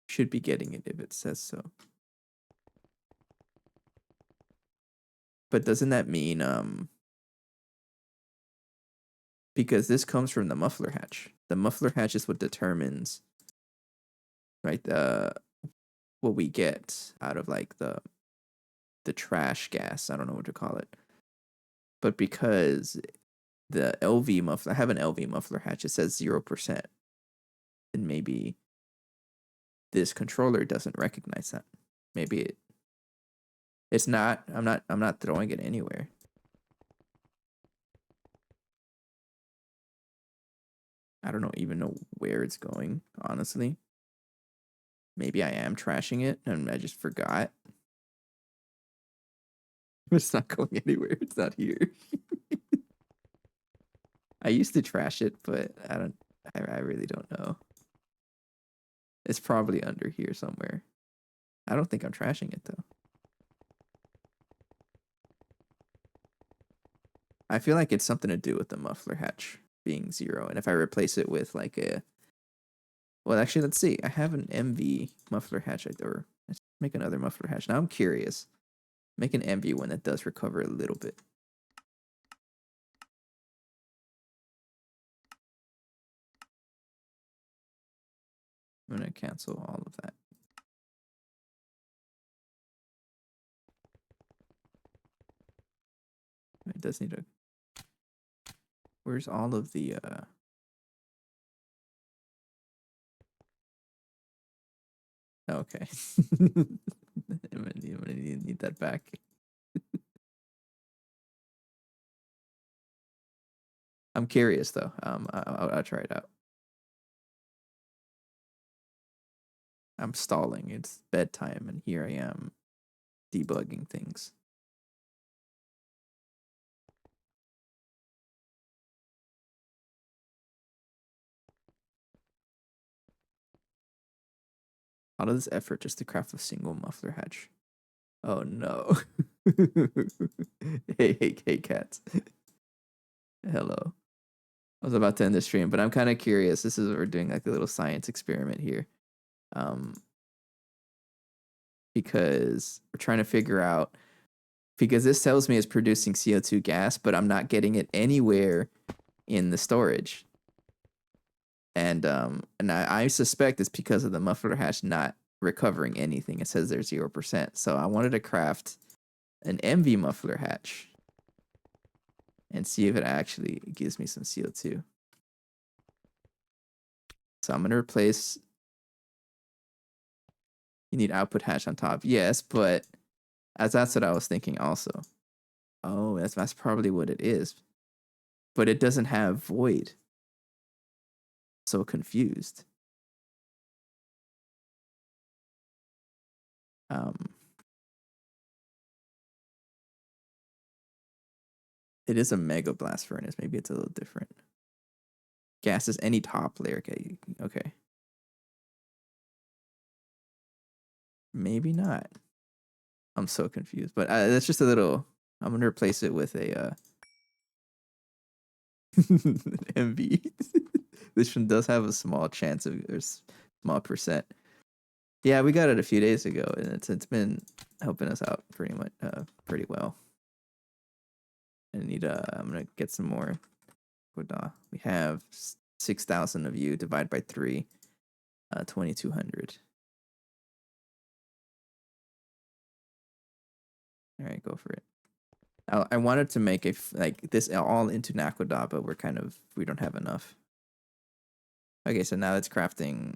should be getting it if it says so. But doesn't that mean because this comes from the muffler hatch. The muffler hatch is what determines, right, what we get out of like the trash gas. I don't know what to call it. But because the LV muffler, I have an LV muffler hatch, it says 0%. And maybe this controller doesn't recognize that. Maybe it's not. I'm not throwing it anywhere. I don't even know where it's going, honestly. Maybe I am trashing it and I just forgot. It's not going anywhere. It's not here. I used to trash it, but I really don't know. It's probably under here somewhere. I don't think I'm trashing it though. I feel like it's something to do with the muffler hatch being 0. And if I replace it with like a, well, actually, let's see. I have an MV muffler hatch, or let's make another muffler hatch. Now I'm curious. Make an MV one that does recover a little bit. I'm gonna cancel all of that. It does need a. Where's all of the okay. I'm gonna need that back. I'm curious though. I'll try it out. I'm stalling. It's bedtime, and here I am debugging things. All of this effort just to craft a single muffler hatch. Oh no. Hey, cats. Hello. I was about to end the stream, but I'm kind of curious. This is we're doing like a little science experiment here. Because we're trying to figure out, because this tells me it's producing CO2 gas, but I'm not getting it anywhere in the storage. And I suspect it's because of the muffler hatch not recovering anything. It says there's 0%. So I wanted to craft an MV muffler hatch and see if it actually gives me some CO2. So I'm going to replace. You need output hatch on top. Yes, but that's what I was thinking also. Oh, that's probably what it is. But it doesn't have void. So confused. It is a mega blast furnace. Maybe it's a little different. Gas is any top layer. Okay. Maybe not. I'm so confused. But that's just a little. I'm gonna replace it with a MV. This one does have a small chance of, or small percent. Yeah, we got it a few days ago, and it's been helping us out pretty pretty well. I need I'm gonna get some more. We have 6,000 of you. Divide by 3, 2,200. All right, go for it. I wanted to make like this all into Nakoda, but we don't have enough. Okay, so now it's crafting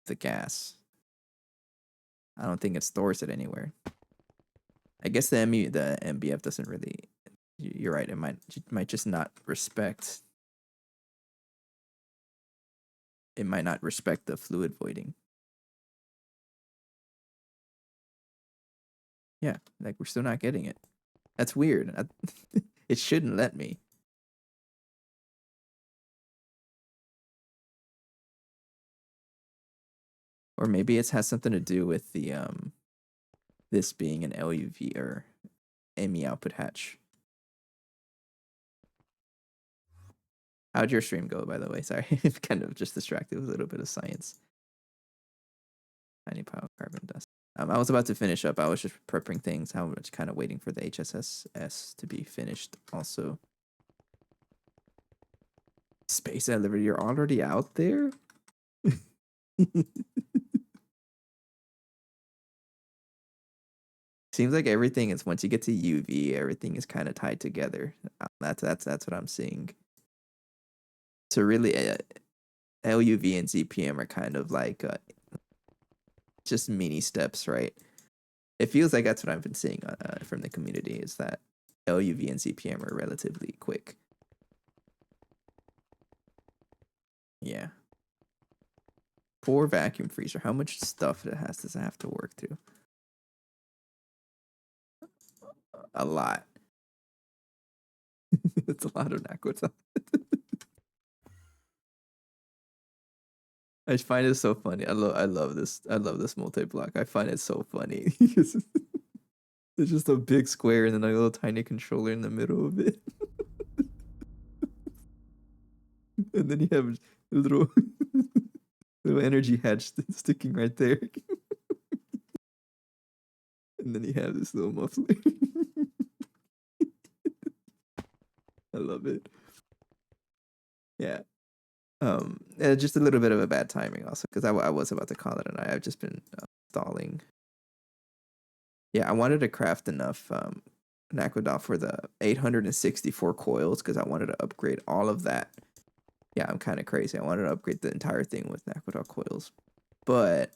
the gas. I don't think it stores it anywhere. I guess the MBF doesn't really. You're right. It might just not respect. It might not respect the fluid voiding. Yeah, like we're still not getting it. That's weird. It shouldn't let me. Or maybe it has something to do with the this being an LUV or ME output hatch. How'd your stream go, by the way? Sorry, kind of just distracted with a little bit of science. Tiny pile of carbon dust. I was about to finish up. I was just prepping things. I was kind of waiting for the HSS to be finished. Also, Space at Liberty, you're already out there? Seems like everything is, once you get to UV, everything is kind of tied together. That's what I'm seeing. So really, LUV and ZPM are kind of like just mini steps, right? It feels like that's what I've been seeing from the community, is that LUV and ZPM are relatively quick. Yeah. Poor vacuum freezer. How much stuff does it have to work through? A lot. It's a lot of Nakotan. I find it so funny. I love this. I love this multi-block. I find it so funny. It's just a big square and then a little tiny controller in the middle of it. And then you have a little energy hatch sticking right there. And then you have this little muffler. I love it. Yeah. Just a little bit of a bad timing also, because I was about to call it a night. I've just been stalling. Yeah, I wanted to craft enough an Aqueduct for the 864 coils because I wanted to upgrade all of that. Yeah, I'm kind of crazy. I wanted to upgrade the entire thing with Aqueduct coils, but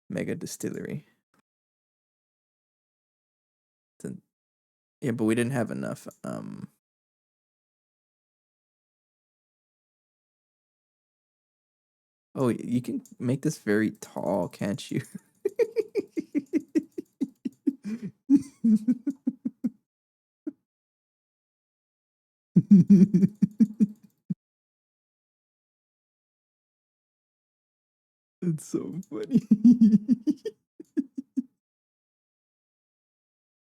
mega distillery. Yeah, but we didn't have enough. Oh, you can make this very tall, can't you? It's so funny.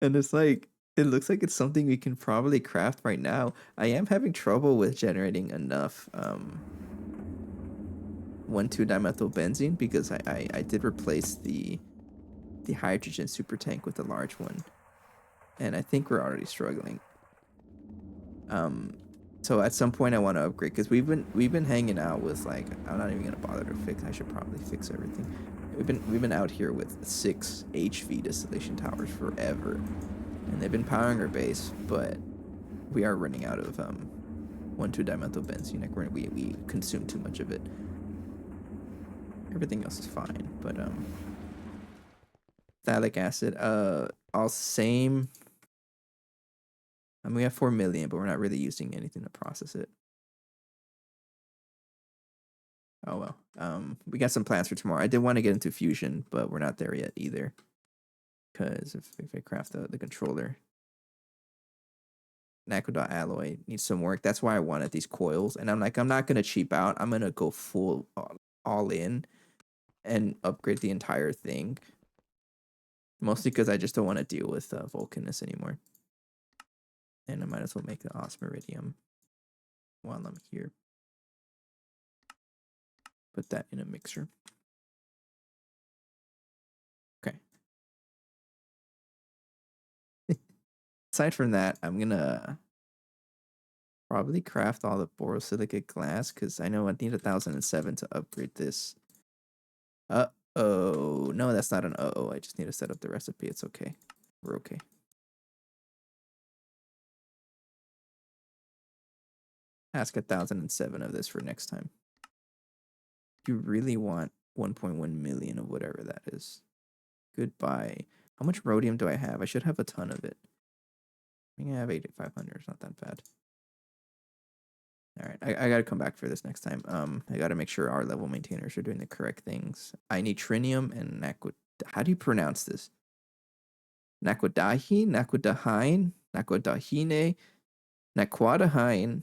And it's like, it looks like it's something we can probably craft right now. I am having trouble with generating enough 1,2-dimethylbenzene because I did replace the hydrogen super tank with a large one. And I think we're already struggling. So at some point I want to upgrade because we've been hanging out with like I'm not even gonna bother to fix. I should probably fix everything. We've been out here with 6 HV distillation towers forever, and they've been powering our base, but we are running out of 1,2-dimethylbenzene. Like we consume too much of it. Everything else is fine, but phthalic acid. All same. I mean, we have 4 million, but we're not really using anything to process it. Oh well. We got some plans for tomorrow. I did want to get into fusion, but we're not there yet either. Because if I craft the controller, Nakodot alloy needs some work. That's why I wanted these coils, and I'm like, I'm not gonna cheap out. I'm gonna go full all in and upgrade the entire thing. Mostly because I just don't want to deal with Vulcanus anymore. And I might as well make the osmiridium while I'm here. Put that in a mixer. Okay. Aside from that, I'm gonna probably craft all the borosilicate glass because I know I need 1,007 to upgrade this. Uh-oh. No, that's not an uh-oh. I just need to set up the recipe. It's okay. We're okay. Ask 1,007 of this for next time. You really want 1.1 million of whatever that is. Goodbye. How much rhodium do I have? I should have a ton of it. I think I have 8,500. It's not that bad. All right, I gotta come back for this next time. I gotta make sure our level maintainers are doing the correct things. I need trinium and naquid. How do you pronounce this? Naquadahi, naquadahine, naquadahine, naquadahine,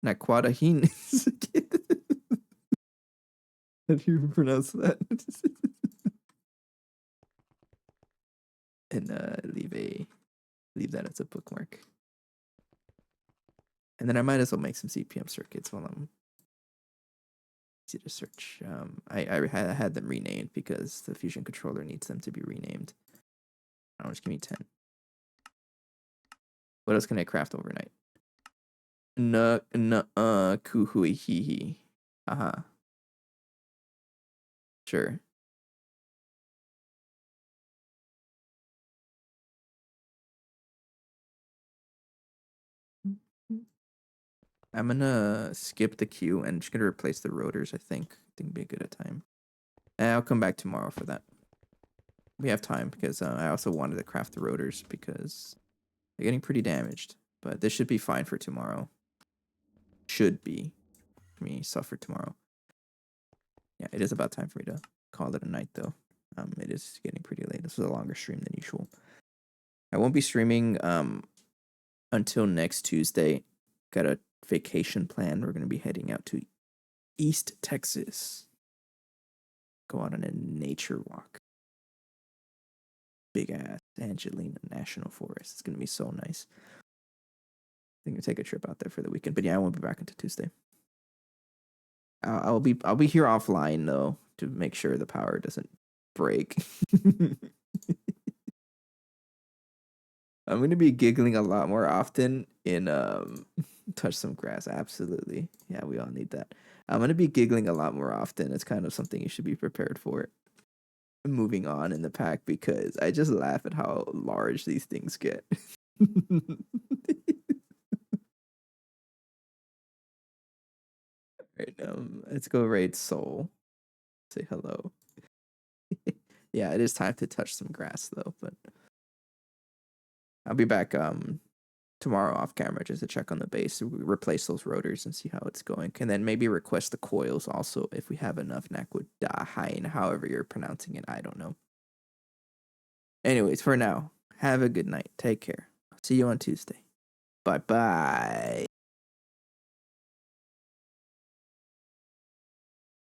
naquadahine. How do you pronounce that? And leave that as a bookmark. And then I might as well make some CPM circuits while I'm easy to search. I had them renamed because the fusion controller needs them to be renamed. Oh, just give me 10. What else can I craft overnight? Kuhui hihi. Haha. Sure. I'm gonna skip the queue and just gonna replace the rotors, I think. I think it'd be a good time. And I'll come back tomorrow for that. We have time because I also wanted to craft the rotors because they're getting pretty damaged. But this should be fine for tomorrow. Should be. Me suffer tomorrow. Yeah, it is about time for me to call it a night though. It is getting pretty late. This is a longer stream than usual. I won't be streaming until next Tuesday. Got a vacation plan. We're gonna be heading out to East Texas. Go out on a nature walk. Big ass Angelina National Forest. It's gonna be so nice. I think we'll take a trip out there for the weekend. But yeah, I won't be back until Tuesday. I'll be here offline though to make sure the power doesn't break. I'm gonna be giggling a lot more often in touch some grass. Absolutely, yeah, we all need that. I'm gonna be giggling a lot more often. It's kind of something you should be prepared for. moving on in the pack because I just laugh at how large these things get. Right, let's go raid Soul. Say hello. Yeah, it is time to touch some grass though, but I'll be back tomorrow off camera just to check on the base, replace those rotors and see how it's going, and then maybe request the coils also if we have enough Naquadahain, however you're pronouncing it. I don't know. Anyways, for now, have a good night. Take care. See you on Tuesday. Bye bye.